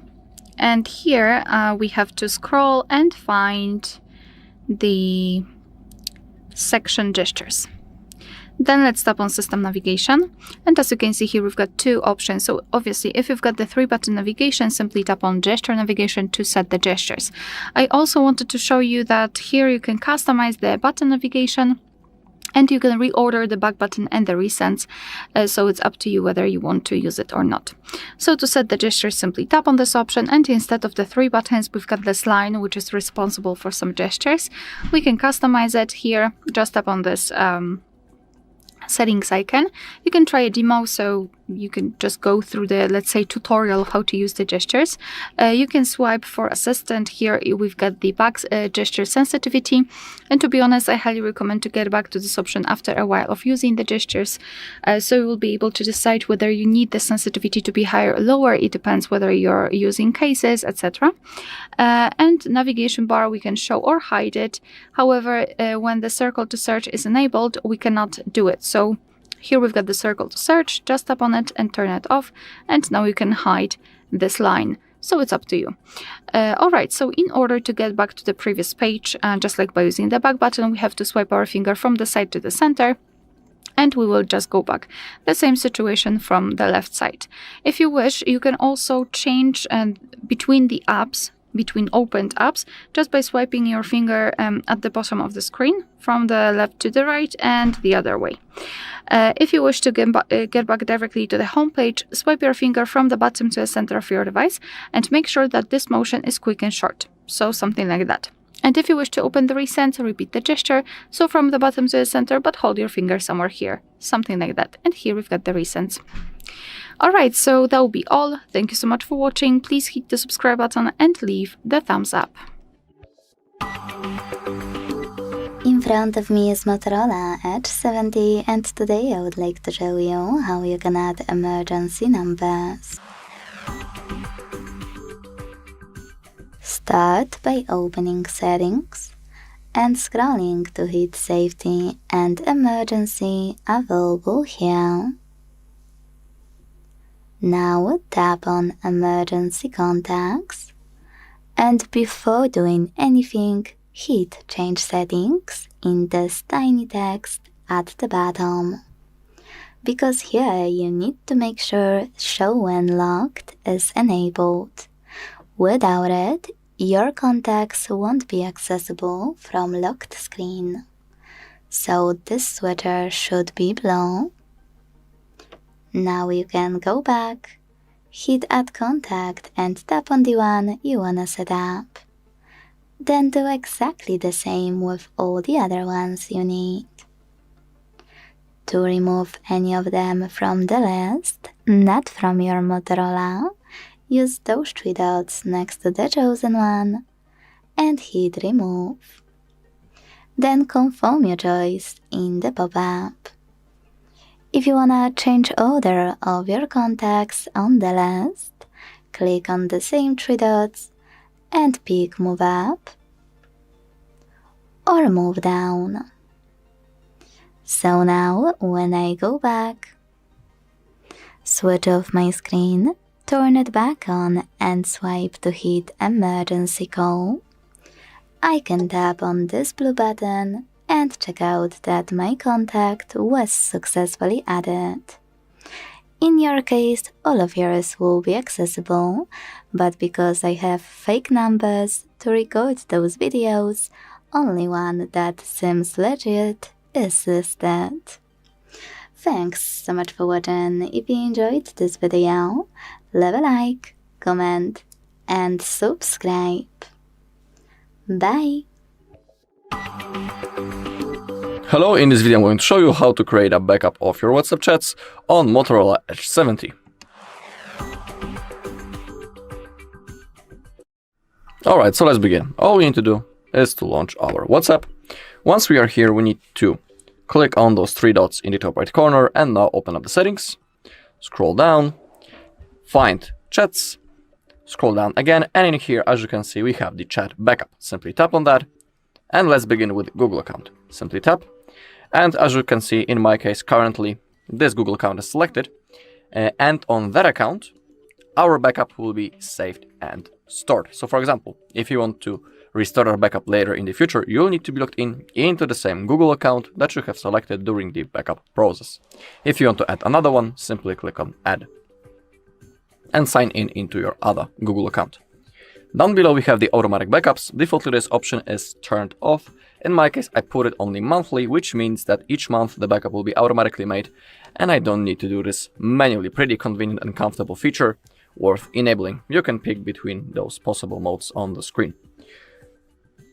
and here we have to scroll and find the section gestures. Then let's tap on system navigation, and as you can see here we've got two options. So obviously if you've got the 3-button navigation, simply tap on gesture navigation to set the gestures. I also wanted to show you that here you can customize the button navigation, and you can reorder the back button and the resends, so it's up to you whether you want to use it or not. So to set the gestures, simply tap on this option, and instead of the 3 buttons we've got this line which is responsible for some gestures. We can customize it here. Just tap on this settings icon. You can try a demo, so you can just go through the, let's say, tutorial of how to use the gestures. You can swipe for assistant. Here we've got the back gesture sensitivity, and to be honest I highly recommend to get back to this option after a while of using the gestures, so you will be able to decide whether you need the sensitivity to be higher or lower. It depends whether you're using cases, etc. And navigation bar, we can show or hide it. However, when the circle to search is enabled, we cannot do it. So here we've got the circle to search, just tap on it and turn it off, and now you can hide this line. So it's up to you. Alright, so in order to get back to the previous page, just like by using the back button, we have to swipe our finger from the side to the center, and we will just go back. The same situation from the left side. If you wish, you can also change between the apps, between opened apps, just by swiping your finger at the bottom of the screen from the left to the right and the other way. If you wish to get back directly to the home page, swipe your finger from the bottom to the center of your device and make sure that this motion is quick and short. So something like that. And if you wish to open the recent, repeat the gesture, so from the bottom to the center, but hold your finger somewhere here. Something like that. And here we've got the recents. Alright, so that will be all. Thank you so much for watching. Please hit the subscribe button and leave the thumbs up. In front of me is Motorola Edge 70, and today I would like to show you how you can add emergency numbers. Start by opening Settings and scrolling to hit Safety and Emergency available here. Now tap on Emergency Contacts, and before doing anything, hit Change Settings in this tiny text at the bottom. Because here you need to make sure Show When Locked is enabled. Without it, your contacts won't be accessible from locked screen. So this switcher should be blue. Now you can go back, hit Add Contact and tap on the one you wanna set up. Then do exactly the same with all the other ones you need. To remove any of them from the list, not from your Motorola, use those 3 dots next to the chosen one and hit Remove. Then confirm your choice in the pop-up. If you wanna change order of your contacts on the list, click on the same 3 dots and pick Move Up or Move Down. So now, when I go back, switch off my screen, turn it back on and swipe to hit Emergency Call, I can tap on this blue button and check out that my contact was successfully added. In your case, all of yours will be accessible, but because I have fake numbers to record those videos, only one that seems legit is listed. Thanks so much for watching. If you enjoyed this video, leave a like, comment, and subscribe. Bye! Hello, in this video I'm going to show you how to create a backup of your WhatsApp chats on Motorola Edge 70. Alright, so let's begin. All we need to do is to launch our WhatsApp. Once we are here, we need to click on those 3 dots in the top right corner and now open up the settings. Scroll down, find chats, scroll down again, and in here, as you can see, we have the chat backup. Simply tap on that, and let's begin with Google account. Simply tap, and as you can see, in my case, currently, this Google account is selected, and on that account, our backup will be saved and stored. So for example, if you want to restore our backup later in the future, you'll need to be logged in into the same Google account that you have selected during the backup process. If you want to add another one, simply click on Add and sign in into your other Google account. Down below we have the automatic backups. Defaultly this option is turned off. In my case, I put it only monthly, which means that each month the backup will be automatically made and I don't need to do this manually. Pretty convenient and comfortable feature, worth enabling. You can pick between those possible modes on the screen.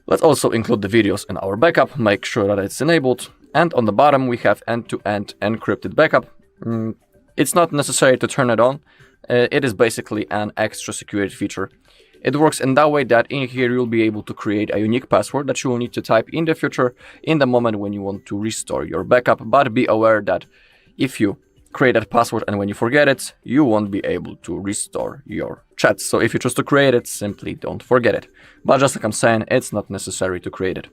Let's also include the videos in our backup, make sure that it's enabled. And on the bottom we have end-to-end encrypted backup. It's not necessary to turn it on. It is basically an extra security feature. It works in that way that in here you'll be able to create a unique password that you will need to type in the future in the moment when you want to restore your backup. But be aware that if you create that password and when you forget it, you won't be able to restore your chat. So if you choose to create it, simply don't forget it. But just like I'm saying, it's not necessary to create it.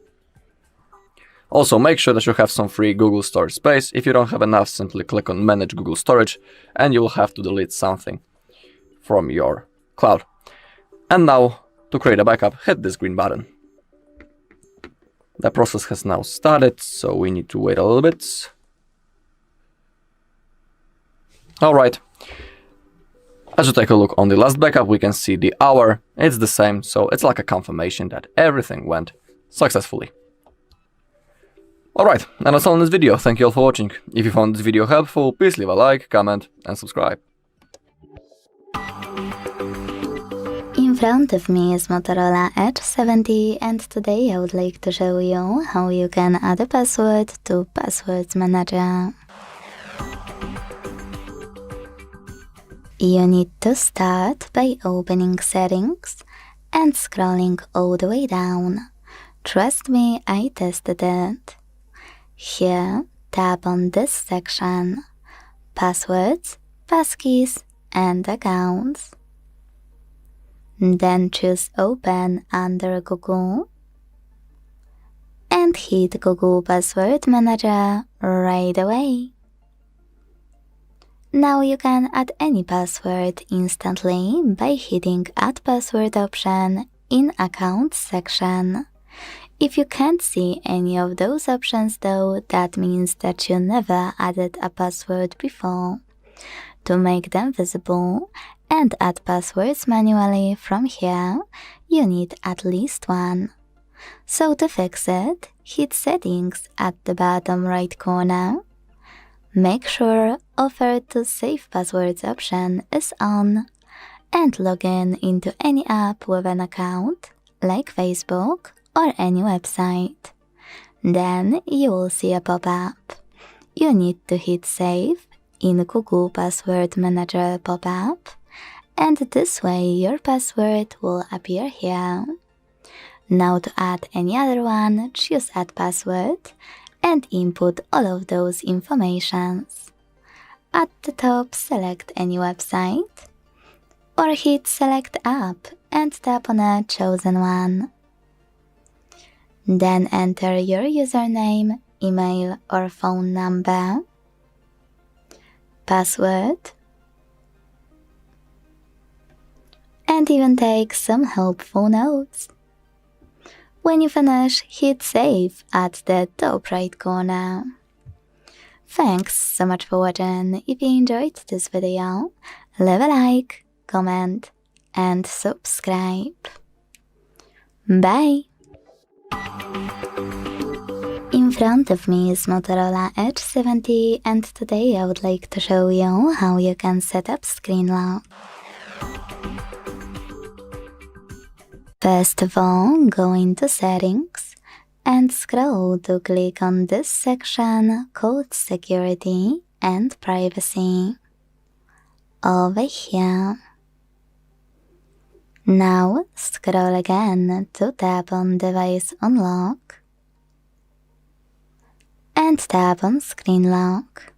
Also, make sure that you have some free Google storage space. If you don't have enough, simply click on Manage Google Storage and you will have to delete something from your cloud. And now, to create a backup, hit this green button. The process has now started, so we need to wait a little bit. Alright. As you take a look on the last backup, we can see the hour. It's the same, so it's like a confirmation that everything went successfully. Alright, and that's all in this video. Thank you all for watching. If you found this video helpful, please leave a like, comment and subscribe. In front of me is Motorola Edge 70, and today I would like to show you how you can add a password to Passwords Manager. You need to start by opening Settings and scrolling all the way down. Trust me, I tested it. Here, tap on this section, Passwords, Passkeys and Accounts. Then choose Open under Google and hit Google Password Manager right away. Now you can add any password instantly by hitting Add Password option in Accounts section. If you can't see any of those options though, that means that you never added a password before. To make them visible and add passwords manually from here, you need at least one. So to fix it, hit Settings at the bottom right corner. Make sure Offer to Save Passwords option is on and log in into any app with an account, like Facebook or any website. Then you will see a pop-up. You need to hit Save in Google Password Manager pop-up, and this way your password will appear here. Now to add any other one, choose Add Password and input all of those informations. At the top, select any website, or hit Select App and tap on a chosen one. Then enter your username, email or phone number, password, and even take some helpful notes. When you finish, hit Save at the top right corner. Thanks so much for watching. If you enjoyed this video, leave a like, comment and subscribe. Bye! In front of me is Motorola Edge 70, and today I would like to show you how you can set up screen lock. First of all, go into Settings and scroll to click on this section called Security and Privacy. Over here. Now scroll again to tap on Device Unlock and tap on Screen Lock.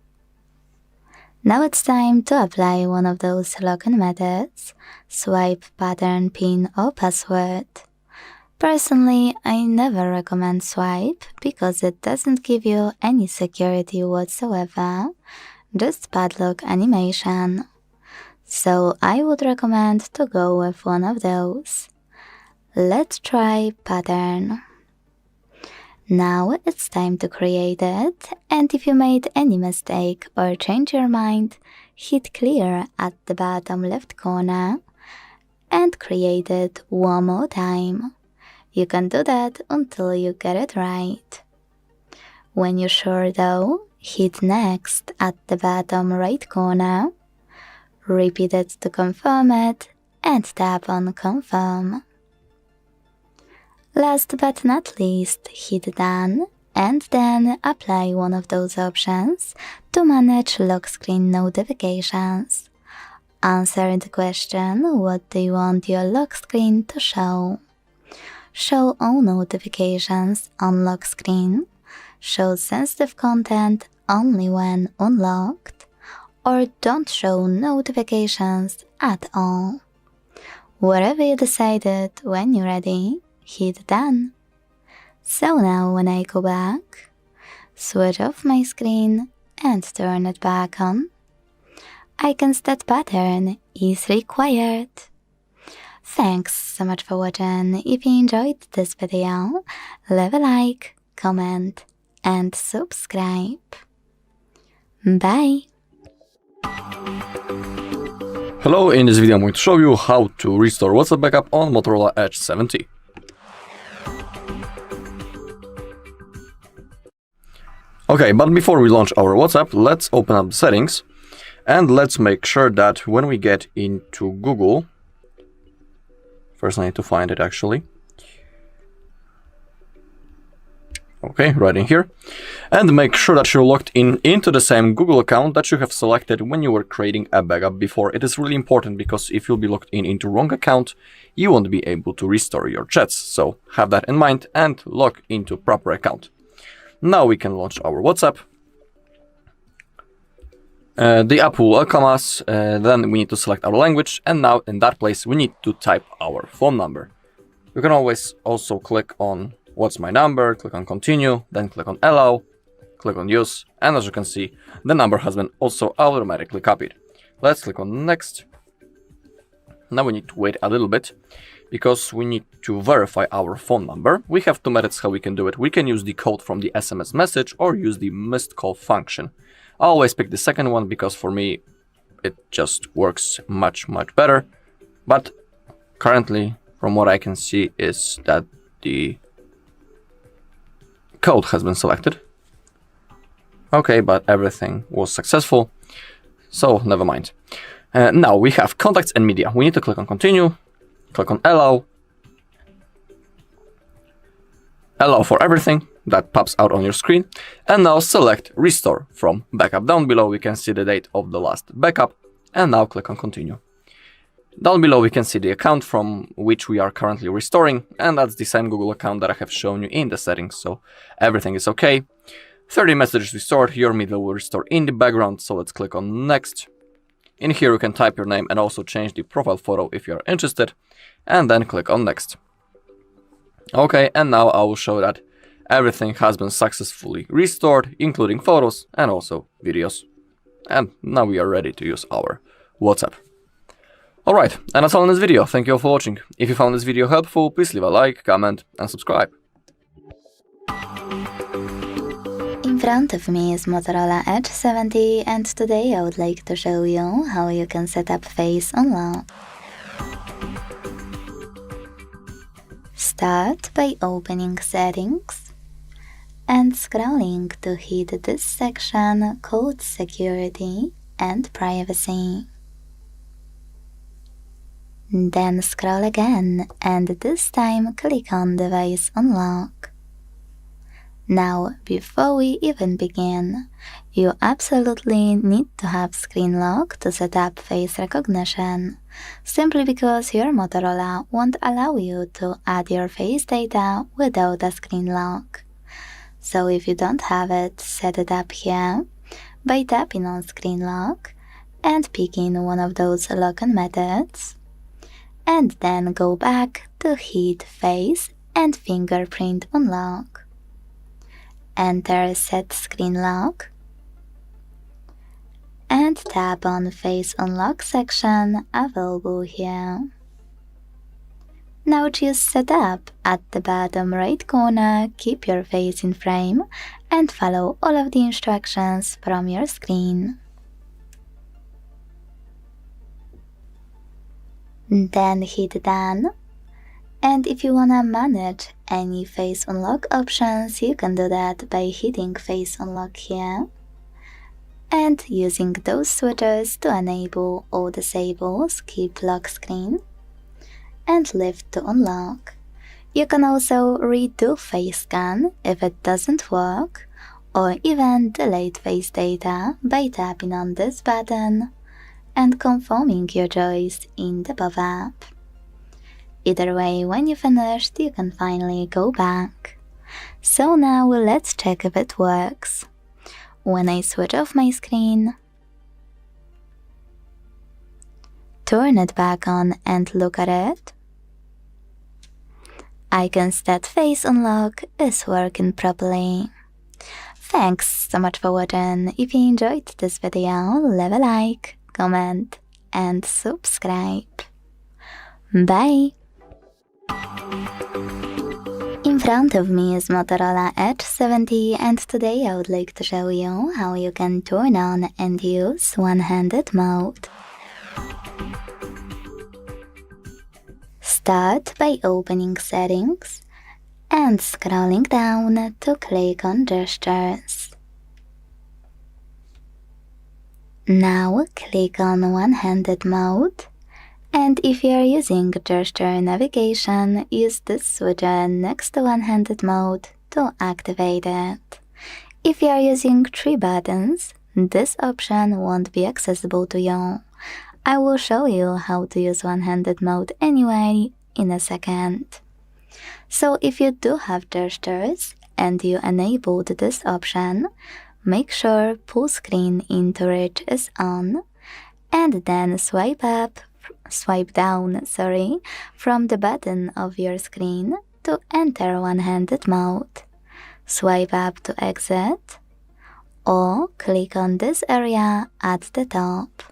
Now it's time to apply one of those login methods, swipe, pattern, pin or password. Personally, I never recommend swipe because it doesn't give you any security whatsoever, just padlock animation. So I would recommend to go with one of those. Let's try pattern. Now it's time to create it, and if you made any mistake or change your mind, hit clear at the bottom left corner and create it one more time. You can do that until you get it right. When you're sure though, hit next at the bottom right corner, repeat it to confirm it and tap on confirm. Last but not least, hit done and then apply one of those options to manage lock screen notifications. Answer the question, what do you want your lock screen to show? Show all notifications on lock screen, show sensitive content only when unlocked, or don't show notifications at all. Whatever you decided, when you're ready, hit done. So now when I go back, switch off my screen and turn it back on, I can set pattern is required. Thanks so much for watching. If you enjoyed this video, leave a like, comment, and subscribe. Bye! Hello, in this video I'm going to show you how to restore WhatsApp backup on Motorola Edge 70. Okay, but before we launch our WhatsApp, let's open up the settings and let's make sure that when we get into Google, first I need to find it actually. Okay, right in here. And make sure that you're logged into the same Google account that you have selected when you were creating a backup before. It is really important because if you'll be logged into wrong account, you won't be able to restore your chats. So have that in mind and log into proper account. Now we can launch our WhatsApp. The app will welcome us, then we need to select our language, and now in that place we need to type our phone number. You can always also click on what's my number, click on continue, then click on allow, click on use, and as you can see, the number has been also automatically copied. Let's click on next. Now we need to wait a little bit, because we need to verify our phone number. We have two methods how we can do it. We can use the code from the SMS message or use the missed call function. I always pick the second one because for me it just works much better. But currently, from what I can see, is that the code has been selected. Okay, but everything was successful, so never mind. Now we have contacts and media. We need to click on continue, click on allow for everything that pops out on your screen, and now select restore from backup. Down below we can see the date of the last backup, and now click on continue. Down below we can see the account from which we are currently restoring, and that's the same Google account that I have shown you in the settings, so everything is okay. 30 messages restored, your media will restore in the background, so let's click on next. In here you can type your name and also change the profile photo if you are interested, and then click on next. Okay, and now I will show that everything has been successfully restored, including photos and also videos. And now we are ready to use our WhatsApp. Alright, and that's all in this video. Thank you all for watching. If you found this video helpful, please leave a like, comment and subscribe. In front of me is Motorola Edge 70, and today I would like to show you how you can set up face unlock. Start by opening settings and scrolling to hit this section called security and privacy. Then scroll again and this time click on device unlock. Now, before we even begin, you absolutely need to have screen lock to set up face recognition, simply because your Motorola won't allow you to add your face data without a screen lock. So if you don't have it, set it up here by tapping on screen lock and picking one of those lock-on methods, and then go back to hit face and fingerprint unlock. Enter set screen lock and tap on face unlock section available here. Now choose setup at the bottom right corner, keep your face in frame and follow all of the instructions from your screen. Then hit done. And if you wanna manage any face unlock options, you can do that by hitting face unlock here and using those switches to enable or disable skip lock screen and lift to unlock. You can also redo face scan if it doesn't work, or even delete face data by tapping on this button and confirming your choice in the pop-up. Either way, when you finished, you can finally go back. So now let's check if it works. When I switch off my screen, turn it back on and look at it, I can see that face unlock is working properly. Thanks so much for watching. If you enjoyed this video, leave a like, comment and subscribe. Bye! In front of me is Motorola Edge 70, and today I would like to show you how you can turn on and use one-handed mode. Start by opening Settings and scrolling down to click on Gestures. Now click on one-handed mode, and if you are using gesture navigation, use the switcher next to one-handed mode to activate it. If you are using 3 buttons, this option won't be accessible to you. I will show you how to use one-handed mode anyway in a second. So if you do have gestures and you enabled this option, make sure Full Screen into Reach is on, and then swipe down from the button of your screen to enter one-handed mode. Swipe up to exit, or click on this area at the top.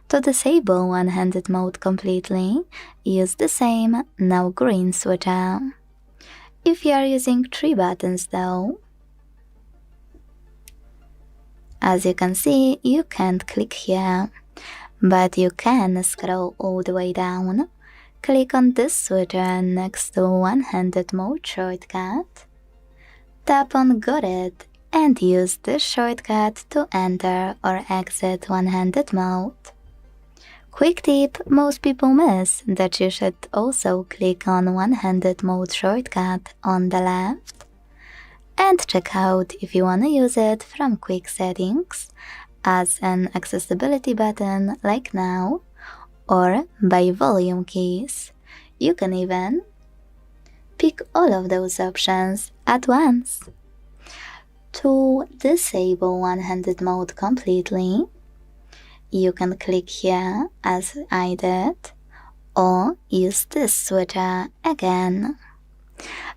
To disable one-handed mode completely, use the same now green switcher. If you are using 3 buttons though, as you can see, you can't click here, but you can scroll all the way down, click on this switcher next to one-handed mode shortcut, tap on Got It, and use this shortcut to enter or exit one-handed mode. Quick tip most people miss, that you should also click on one-handed mode shortcut on the left, and check out if you want to use it from Quick Settings as an accessibility button like now, or by volume keys. You can even pick all of those options at once. To disable one-handed mode completely, you can click here as I did, or use this switcher again.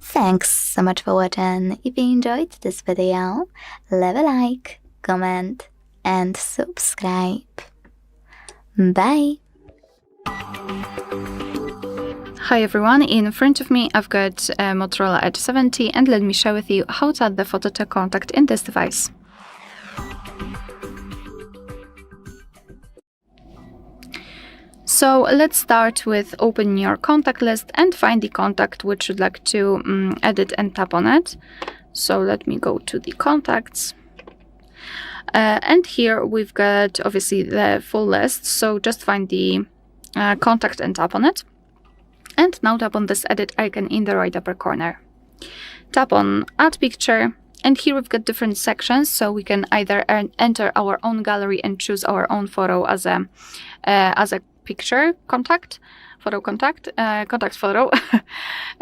Thanks so much for watching. If you enjoyed this video, leave a like, comment, and subscribe. Bye! Hi everyone, in front of me I've got Motorola Edge 70, and let me share with you how to add the photo to contact in this device. So let's start with opening your contact list and find the contact which you'd like to edit and tap on it. So let me go to the contacts. And here we've got obviously the full list, so just find the contact and tap on it. And now tap on this edit icon in the right upper corner. Tap on Add Picture, and here we've got different sections, so we can either enter our own gallery and choose our own photo as a picture contact photo.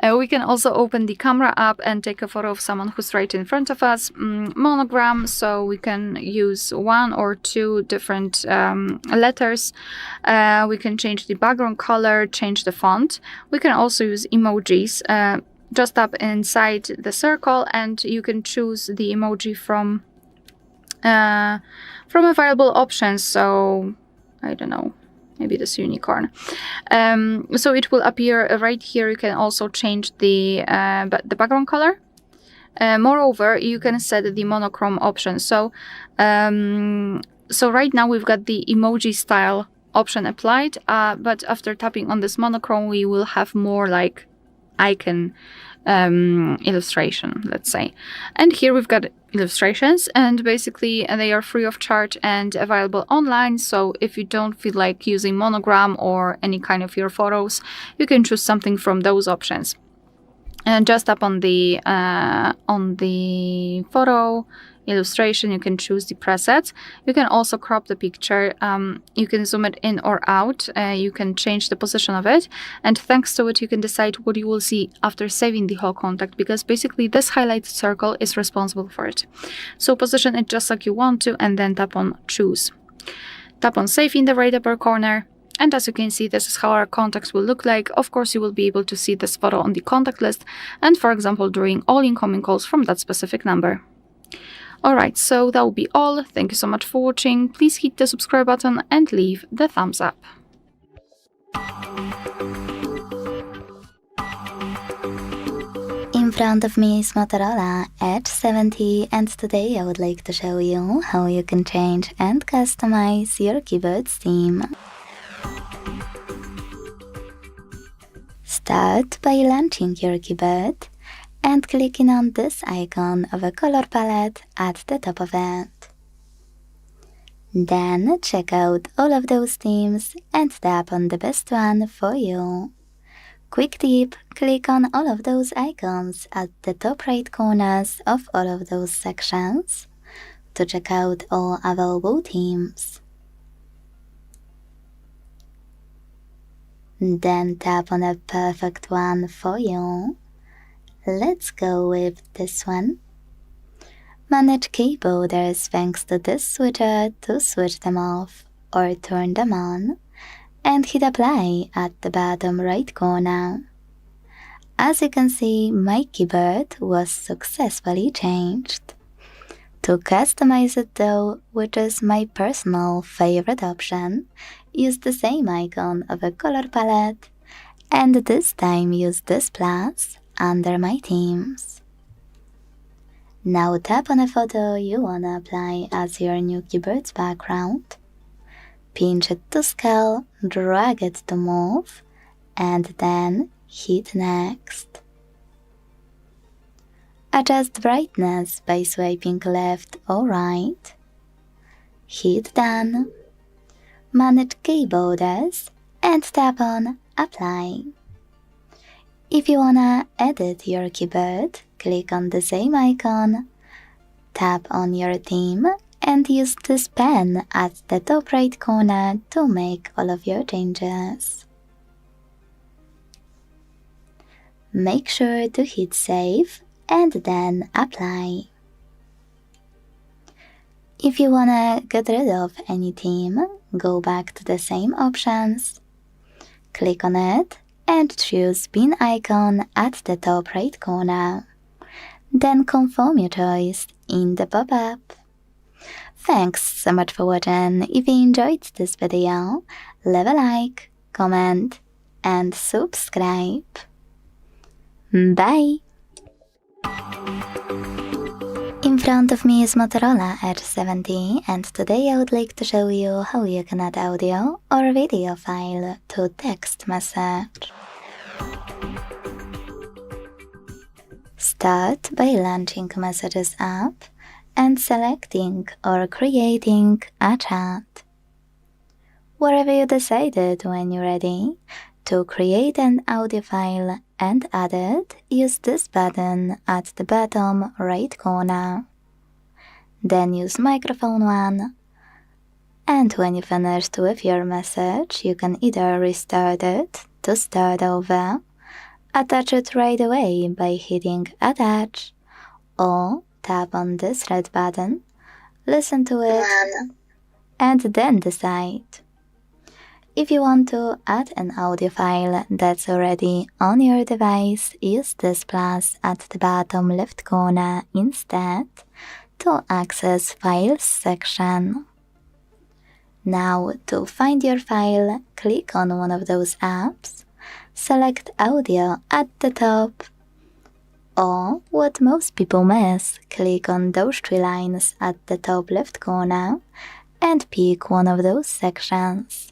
We can also open the camera app and take a photo of someone who's right in front of us. Monogram, so we can use 1 or 2 different letters. We can change the background color, change the font. We can also use emojis. Just tap inside the circle and you can choose the emoji from available options. So I don't know, maybe this unicorn. So it will appear right here. You can also change the background color. Moreover, you can set the monochrome option. So right now we've got the emoji style option applied, but after tapping on this monochrome, we will have more like icon illustration, let's say. And here we've got illustrations, and basically they are free of charge and available online. So if you don't feel like using monogram or any kind of your photos, you can choose something from those options. And just tap on the photo illustration, you can choose the presets. You can also crop the picture. You can zoom it in or out. You can change the position of it, and thanks to it you can decide what you will see after saving the whole contact, because basically this highlighted circle is responsible for it. So position it just like you want to, and then tap on choose. Tap on save in the right upper corner, and as you can see, this is how our contacts will look like. Of course, you will be able to see this photo on the contact list, and for example during all incoming calls from that specific number. Alright, so that will be all. Thank you so much for watching. Please hit the subscribe button and leave the thumbs up. In front of me is Motorola Edge 70, and today I would like to show you how you can change and customize your keyboard's theme. Start by launching your keyboard and clicking on this icon of a color palette at the top of it. Then check out all of those themes and tap on the best one for you. Quick tip, click on all of those icons at the top right corners of all of those sections to check out all available themes. Then tap on a perfect one for you. Let's go with this one. Manage keyboarders thanks to this switcher to switch them off or turn them on, and hit apply at the bottom right corner. As you can see, my keyboard was successfully changed. To customize it though, which is my personal favorite option, use the same icon of a color palette, and this time use this plus under my themes. Now tap on a photo you wanna apply as your new keyboard's background. Pinch it to scale, drag it to move, and then hit next. Adjust brightness by swiping left or right. Hit done. Manage keyboarders and tap on apply. If you wanna edit your keyboard, click on the same icon, tap on your theme, and use this pen at the top right corner to make all of your changes. Make sure to hit save and then apply. If you wanna get rid of any theme, go back to the same options, click on it, and choose pin icon at the top right corner. Then confirm your choice in the pop-up. Thanks so much for watching. If you enjoyed this video, leave a like, comment, and subscribe. Bye! In front of me is Motorola Edge 70, and today I would like to show you how you can add audio or video file to text message. Start by launching Messages app and selecting or creating a chat. Wherever you decided when you're ready to create an audio file and add it, use this button at the bottom right corner. Then use microphone 1, and when you finished with your message, you can either restart it to start over, attach it right away by hitting attach, or tap on this red button, listen to it, and then decide. If you want to add an audio file that's already on your device, use this plus at the bottom left corner instead to access Files section. Now, to find your file, click on one of those apps, select Audio at the top, or what most people miss, click on those 3 lines at the top left corner and pick one of those sections.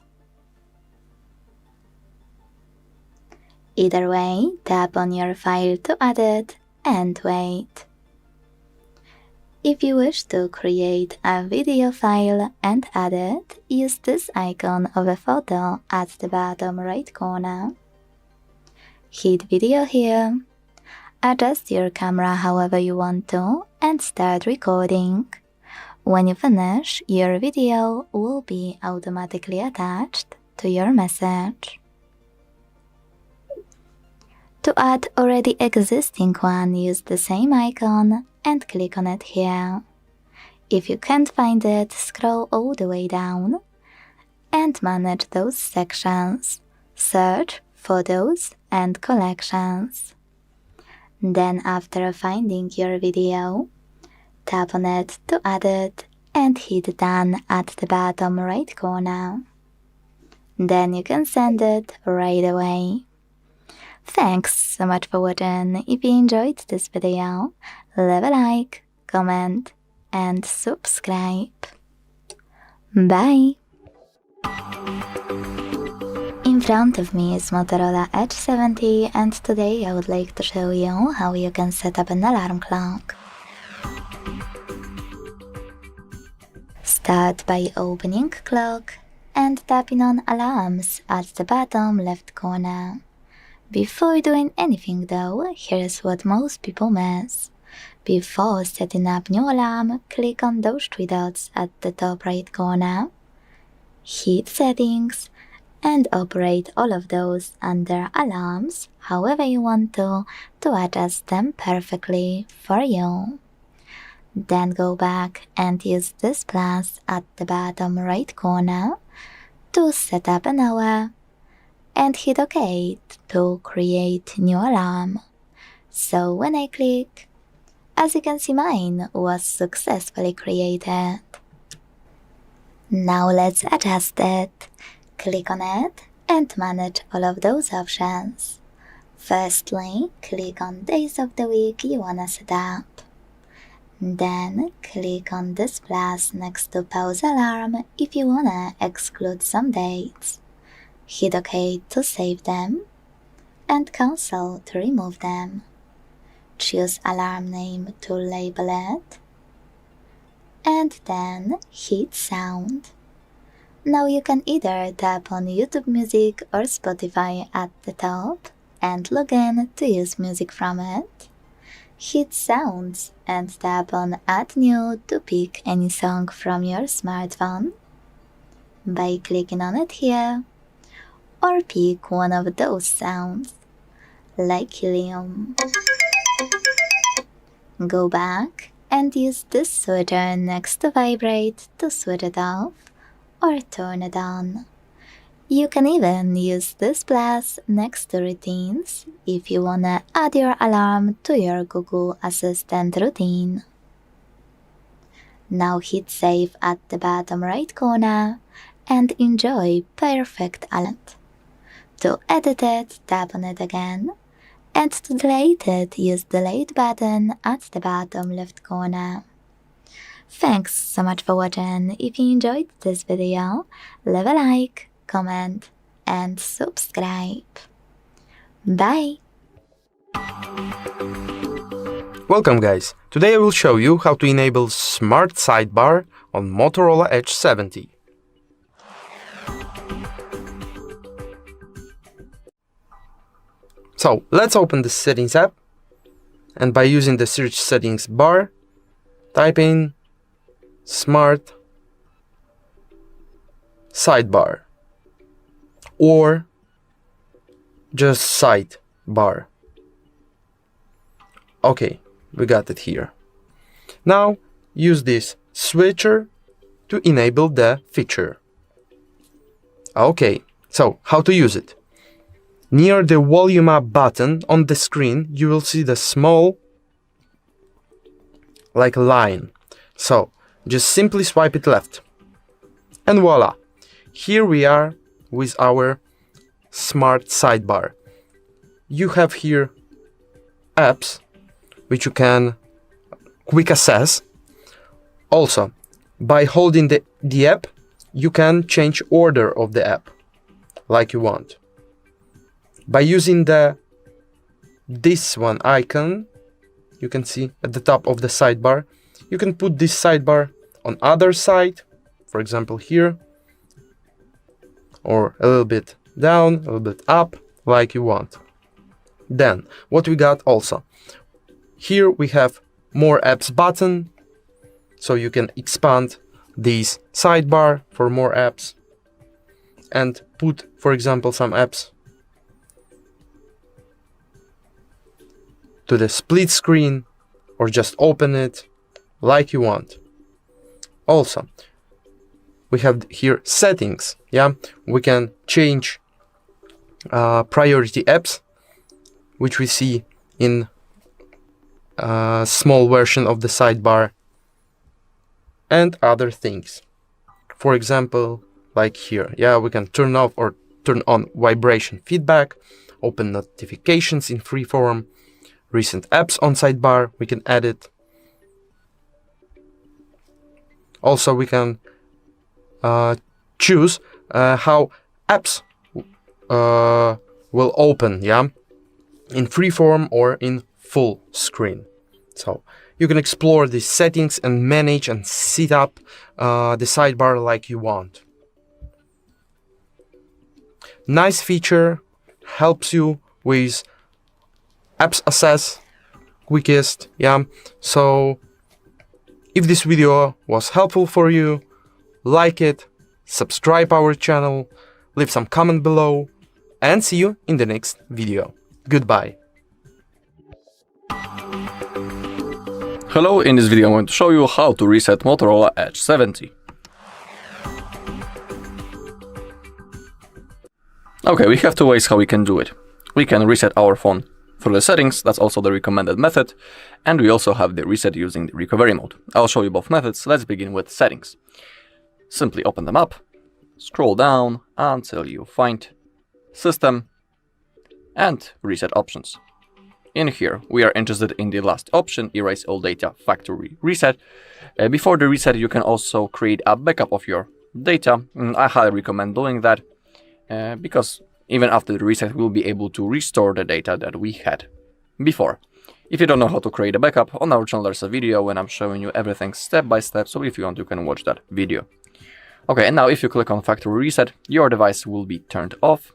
Either way, tap on your file to add it and wait. If you wish to create a video file and add it, use this icon of a photo at the bottom right corner. Hit video here, adjust your camera however you want to, and start recording. When you finish, your video will be automatically attached to your message. To add already existing one, use the same icon and click on it here. If you can't find it, scroll all the way down and manage those sections. Search, Photos and Collections. Then after finding your video, tap on it to add it and hit Done at the bottom right corner. Then you can send it right away. Thanks so much for watching. If you enjoyed this video, leave a like, comment, and subscribe. Bye! In front of me is Motorola Edge 70, and today I would like to show you how you can set up an alarm clock. Start by opening Clock and tapping on Alarms at the bottom left corner. Before doing anything though, here's what most people miss. Before setting up new alarm, click on those three dots at the top right corner, hit Settings, and operate all of those under Alarms however you want to adjust them perfectly for you. Then go back and use this plus at the bottom right corner to set up an hour, and hit OK to create new alarm. So when I click, as you can see, mine was successfully created. Now let's adjust it. Click on it and manage all of those options. Firstly, click on days of the week you wanna set up. Then click on this plus next to pause alarm if you wanna exclude some dates. Hit OK to save them, and cancel to remove them. Choose alarm name to label it, and then hit sound. Now you can either tap on YouTube Music or Spotify at the top and log in to use music from it. Hit Sounds and tap on Add New to pick any song from your smartphone by clicking on it here, or pick one of those sounds, like helium. Go back and use this switcher next to Vibrate to switch it off or turn it on. You can even use this plus next to Routines if you wanna add your alarm to your Google Assistant routine. Now hit Save at the bottom right corner and enjoy perfect alarm. To edit it, tap on it again, and to delete it, use the Delete button at the bottom left corner. Thanks so much for watching. If you enjoyed this video, leave a like, comment, and subscribe. Bye! Welcome guys! Today I will show you how to enable Smart Sidebar on Motorola Edge 70. So let's open the Settings app, and by using the search settings bar, type in Smart Sidebar or just Sidebar. Okay, we got it here. Now use this switcher to enable the feature. Okay, so how to use it? Near the volume up button on the screen, you will see the small line. So just simply swipe it left. And voila! Here we are with our Smart Sidebar. You have here apps which you can quick access. Also, by holding the app, you can change order of the app like you want. By using this one icon, you can see at the top of the sidebar, you can put this sidebar on other side, for example here, or a little bit down, a little bit up, like you want. Then, what we got also, here we have more apps button, so you can expand this sidebar for more apps and put, for example, some apps to the split screen or just open it like you want. Also, we have here settings. Yeah, we can change priority apps, which we see in a small version of the sidebar, and other things. For example, like here, yeah, we can turn off or turn on vibration feedback. open notifications in freeform, recent apps on sidebar, we can edit. Also, we can choose how apps will open, yeah, in freeform or in full screen. So you can explore these settings and manage and set up the sidebar like you want. Nice feature, helps you with apps access quickest, yeah. So if this video was helpful for you, like it, subscribe our channel, leave some comment below, and see you in the next video. Goodbye. Hello, in this video I'm going to show you how to reset Motorola Edge 70. Okay, we have two ways how we can do it. We can reset our phone through the settings, that's also the recommended method, and we also have the reset using the recovery mode. I'll show you both methods. Let's begin with settings. Simply open them up, scroll down until you find System and Reset Options. In here, we are interested in the last option, Erase All Data Factory Reset. Before the reset, you can also create a backup of your data. I highly recommend doing that because even after the reset, we'll be able to restore the data that we had before. If you don't know how to create a backup, on our channel there's a video when I'm showing you everything step by step, so if you want, you can watch that video. Okay, and now if you click on Factory Reset, your device will be turned off.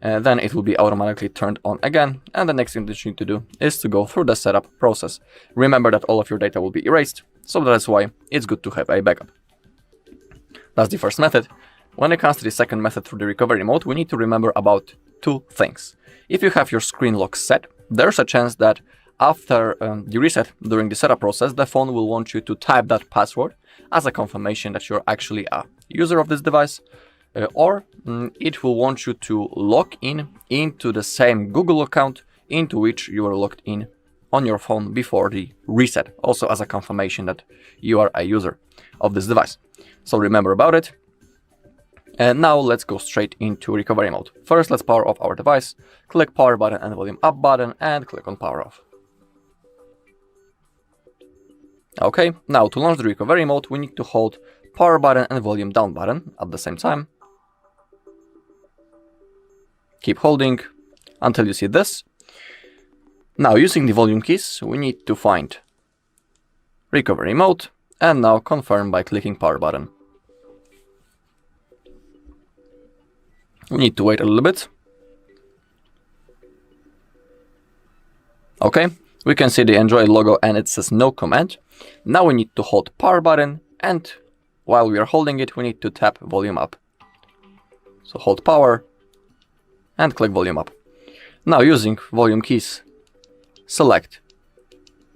Then it will be automatically turned on again, and the next thing that you need to do is to go through the setup process. Remember that all of your data will be erased, so that's why it's good to have a backup. That's the first method. When it comes to the second method through the recovery mode, we need to remember about two things. If you have your screen lock set, there's a chance that after the reset during the setup process, the phone will want you to type that password as a confirmation that you're actually a user of this device. Or it will want you to log in into the same Google account into which you were logged in on your phone before the reset, also as a confirmation that you are a user of this device. So remember about it. And now let's go straight into recovery mode. First, let's power off our device, click power button and volume up button, and click on power off. Okay, now to launch the recovery mode, we need to hold power button and volume down button at the same time. Keep holding until you see this. Now, using the volume keys, we need to find recovery mode and now confirm by clicking power button. We need to wait a little bit. Okay, we can see the Android logo and it says no command. Now we need to hold power button, and while we are holding it, we need to tap volume up. So hold power and click volume up. Now, using volume keys, select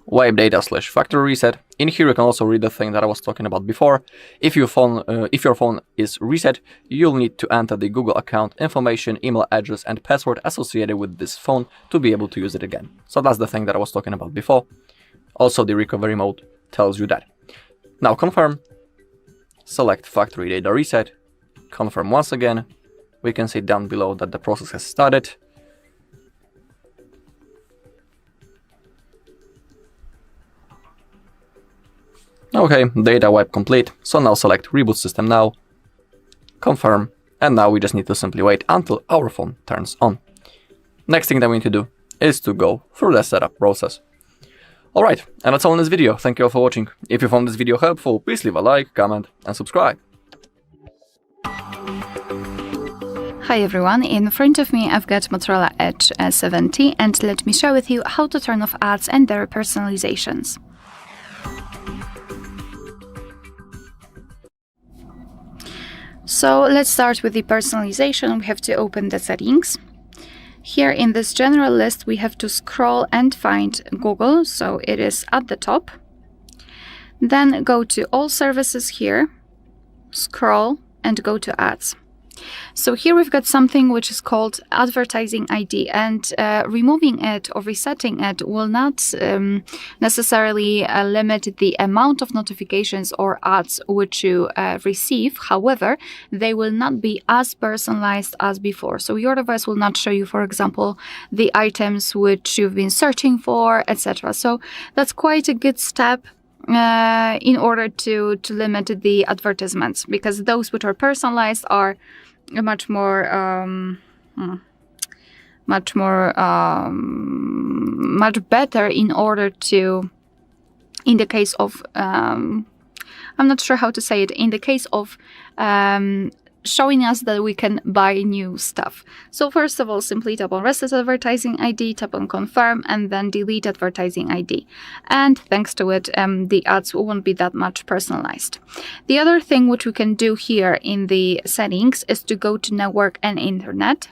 wipe data / factory reset. In here you can also read the thing that I was talking about before. If your phone is reset, you'll need to enter the Google account information, email address and password associated with this phone to be able to use it again. So that's the thing that I was talking about before. Also, the recovery mode tells you that. Now confirm, select factory data reset, confirm once again. We can see down below that the process has started. Okay, data wipe complete. So now select reboot system now, confirm, and now we just need to simply wait until our phone turns on. Next thing that we need to do is to go through the setup process. Alright, and that's all in this video. Thank you all for watching. If you found this video helpful, please leave a like, comment and subscribe. Hi everyone, in front of me I've got Motorola Edge 70 and let me share with you how to turn off ads and their personalizations. So let's start with the personalization. We have to open the settings. Here in this general list we have to scroll and find Google, so it is at the top. Then go to all services here, scroll and go to ads. So here we've got something which is called advertising ID, and removing it or resetting it will not necessarily limit the amount of notifications or ads which you receive. However, they will not be as personalized as before. So your device will not show you, for example, the items which you've been searching for, etc. So that's quite a good step in order to limit the advertisements, because those which are personalized are much better in order to, in the case of I'm not sure how to say it, in the case of showing us that we can buy new stuff. So first of all, simply tap on Reset Advertising ID, tap on Confirm, and then Delete Advertising ID. And thanks to it, the ads won't be that much personalized. The other thing which we can do here in the settings is to go to Network and Internet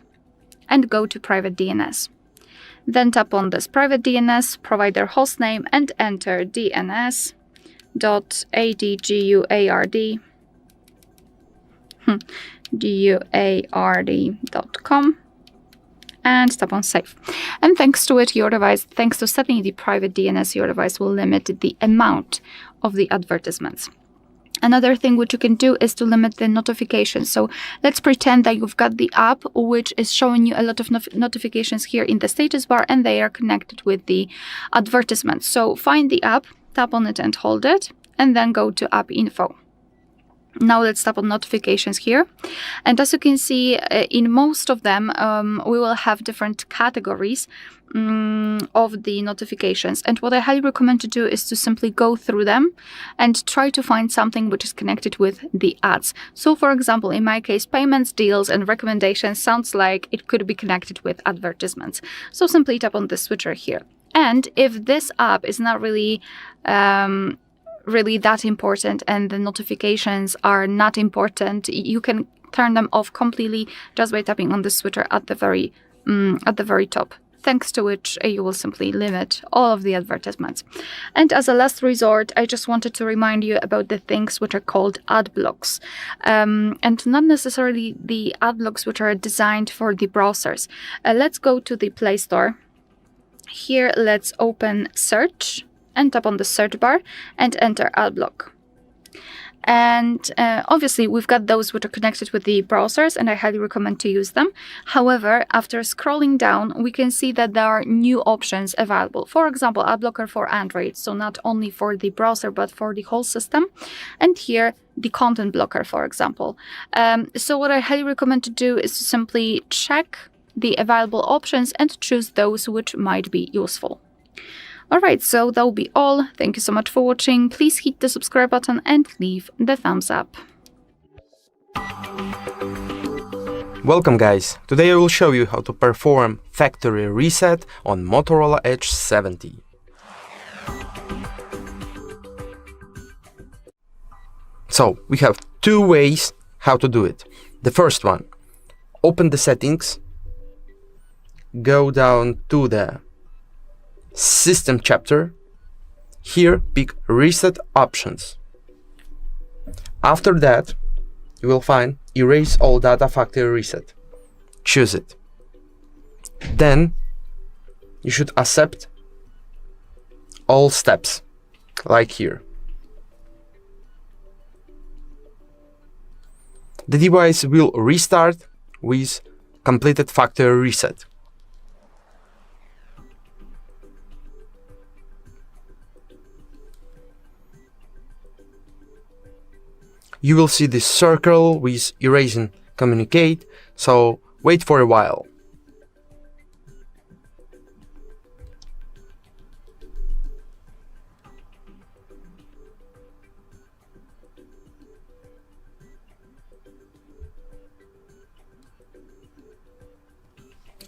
and go to Private DNS. Then tap on this Private DNS provider hostname and enter dns.adguard.com and tap on Save. And thanks to it, your device, thanks to setting the private DNS, your device will limit the amount of the advertisements. Another thing which you can do is to limit the notifications. So let's pretend that you've got the app which is showing you a lot of notifications here in the status bar, and they are connected with the advertisements. So find the app, tap on it and hold it, and then go to App Info. Now let's tap on notifications here. And as you can see, in most of them, we will have different categories of the notifications. And what I highly recommend to do is to simply go through them and try to find something which is connected with the ads. So for example, in my case, payments, deals, and recommendations sounds like it could be connected with advertisements. So simply tap on the switcher here. And if this app is not really that important and the notifications are not important, you can turn them off completely just by tapping on the switcher at the very top, thanks to which you will simply limit all of the advertisements. And as a last resort, I just wanted to remind you about the things which are called ad blocks, and not necessarily the ad blocks which are designed for the browsers. Let's go to the Play Store. Here, let's open Search and tap on the search bar and enter adblock. And obviously we've got those which are connected with the browsers, and I highly recommend to use them. However, after scrolling down, we can see that there are new options available. For example, ad blocker for Android, so not only for the browser but for the whole system. And here, the content blocker, for example. So what I highly recommend to do is to simply check the available options and choose those which might be useful. Alright, so that will be all. Thank you so much for watching. Please hit the subscribe button and leave the thumbs up. Welcome guys! Today I will show you how to perform factory reset on Motorola Edge 70. So, we have two ways how to do it. The first one, open the settings, go down to the System chapter. Here, pick Reset Options. After that, you will find Erase All Data Factory Reset. Choose it. Then, you should accept all steps, like here. The device will restart with completed factory reset. You will see this circle with erasing communicate, so wait for a while.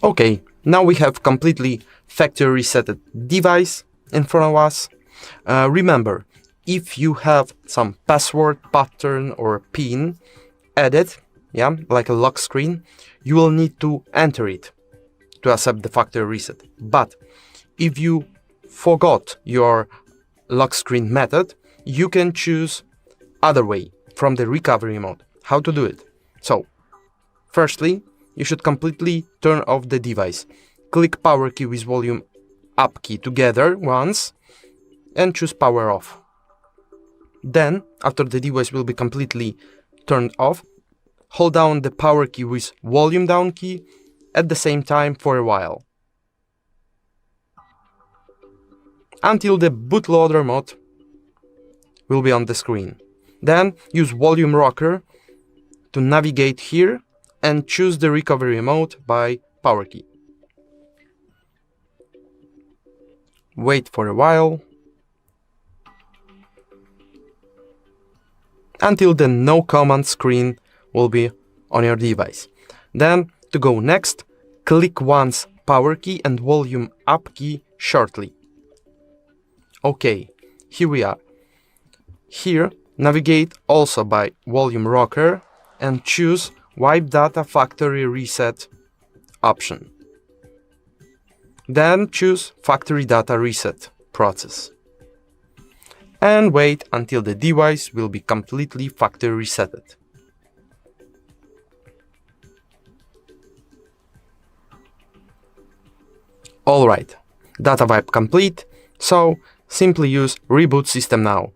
Okay, now we have completely factory resetted device in front of us. Remember, if you have some password, pattern or PIN added, like a lock screen, you will need to enter it to accept the factory reset. But if you forgot your lock screen method, you can choose other way from the recovery mode. How to do it? So, Firstly, you should completely turn off the device. Click power key with volume up key together once and choose power off. Then, after the device will be completely turned off, hold down the power key with volume down key at the same time for a while, until the bootloader mode will be on the screen. Then use volume rocker to navigate here and choose the recovery mode by power key. Wait for a while until the no command screen will be on your device. Then, to go next, click once power key and volume up key shortly. Okay, here we are. Here, navigate also by volume rocker and choose Wipe Data Factory Reset option. Then choose Factory Data Reset process. And wait until the device will be completely factory resetted. Alright, data wipe complete, so simply use Reboot System Now.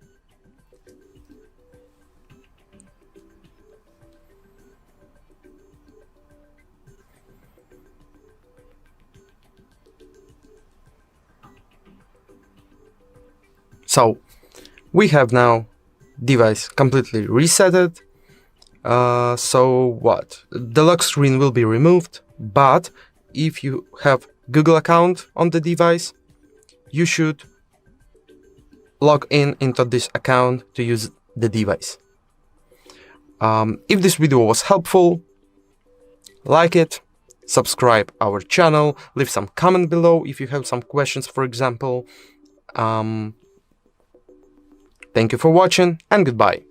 So, we have now device completely resetted. So what? The lock screen will be removed, but if you have Google account on the device, you should log in into this account to use the device. If this video was helpful, like it, subscribe our channel, leave some comment below if you have some questions, for example. Thank you for watching and goodbye.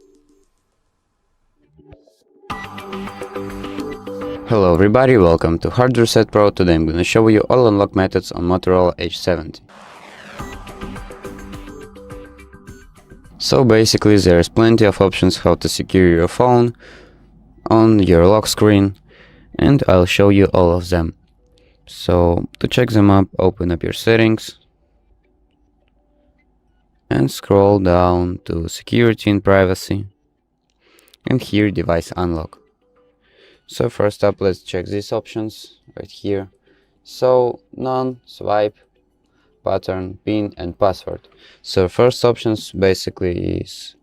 Hello everybody, welcome to HardReset Pro. Today I'm going to show you all unlock methods on Motorola Edge 70. So basically there's plenty of options how to secure your phone on your lock screen, and I'll show you all of them. So to check them up, open up your settings and scroll down to security and privacy, and here device unlock. So first up, let's check these options right here. So none, swipe, pattern, pin and password. So first options basically is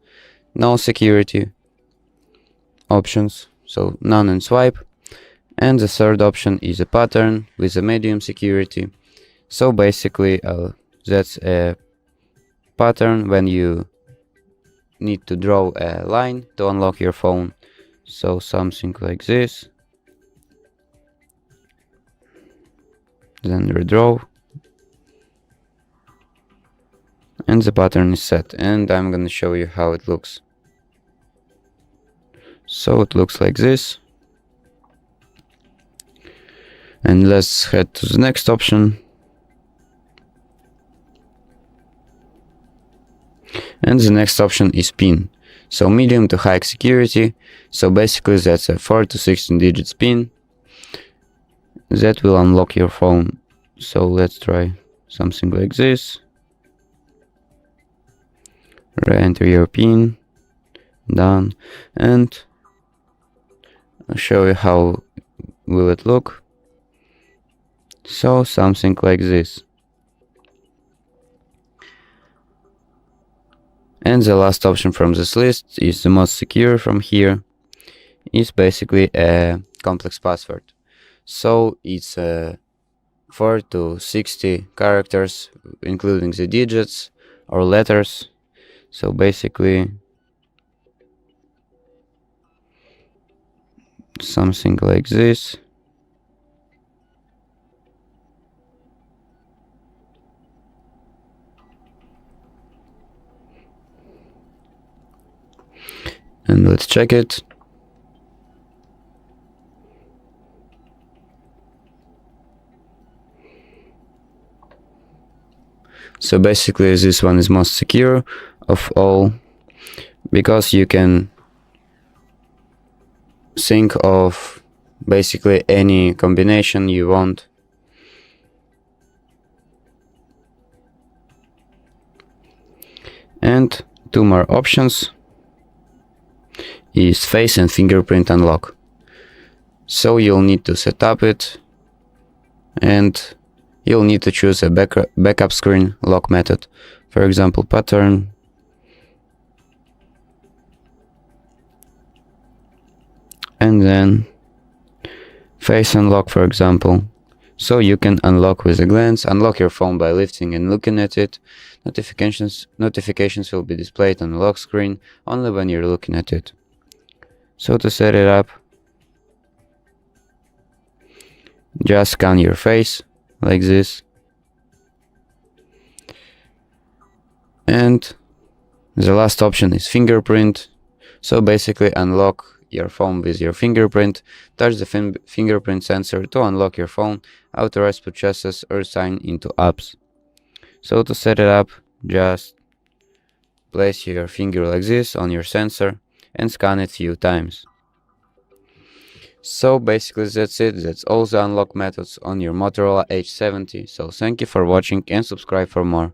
no security options, so none and swipe. And the third option is a pattern with a medium security. So basically that's a pattern when you need to draw a line to unlock your phone. So something like this, then redraw, and the pattern is set, and I'm gonna show you how it looks. So it looks like this, and let's head to the next option. And the next option is PIN. So medium to high security. So basically that's a 4 to 16 digits PIN that will unlock your phone. So let's try something like this. Re-enter your PIN. Done. And I'll show you how will it look. So something like this. And the last option from this list is the most secure from here. Is basically a complex password. So it's 4 to 60 characters, including the digits or letters. So basically something like this. And let's check it. So basically this one is most secure of all, because you can think of basically any combination you want. And two more options is face and fingerprint unlock. So you'll need to set up it, and you'll need to choose a backup screen lock method. For example, pattern, and then face unlock, for example. So you can unlock with a glance, unlock your phone by lifting and looking at it. Notifications will be displayed on the lock screen only when you're looking at it. So to set it up, just scan your face like this, and the last option is fingerprint. So basically unlock your phone with your fingerprint. Touch the fingerprint sensor to unlock your phone, authorize purchases or sign into apps. So to set it up, just place your finger like this on your sensor and scan it a few times. So basically that's it. That's all the unlock methods on your Motorola Edge 70. So thank you for watching and subscribe for more.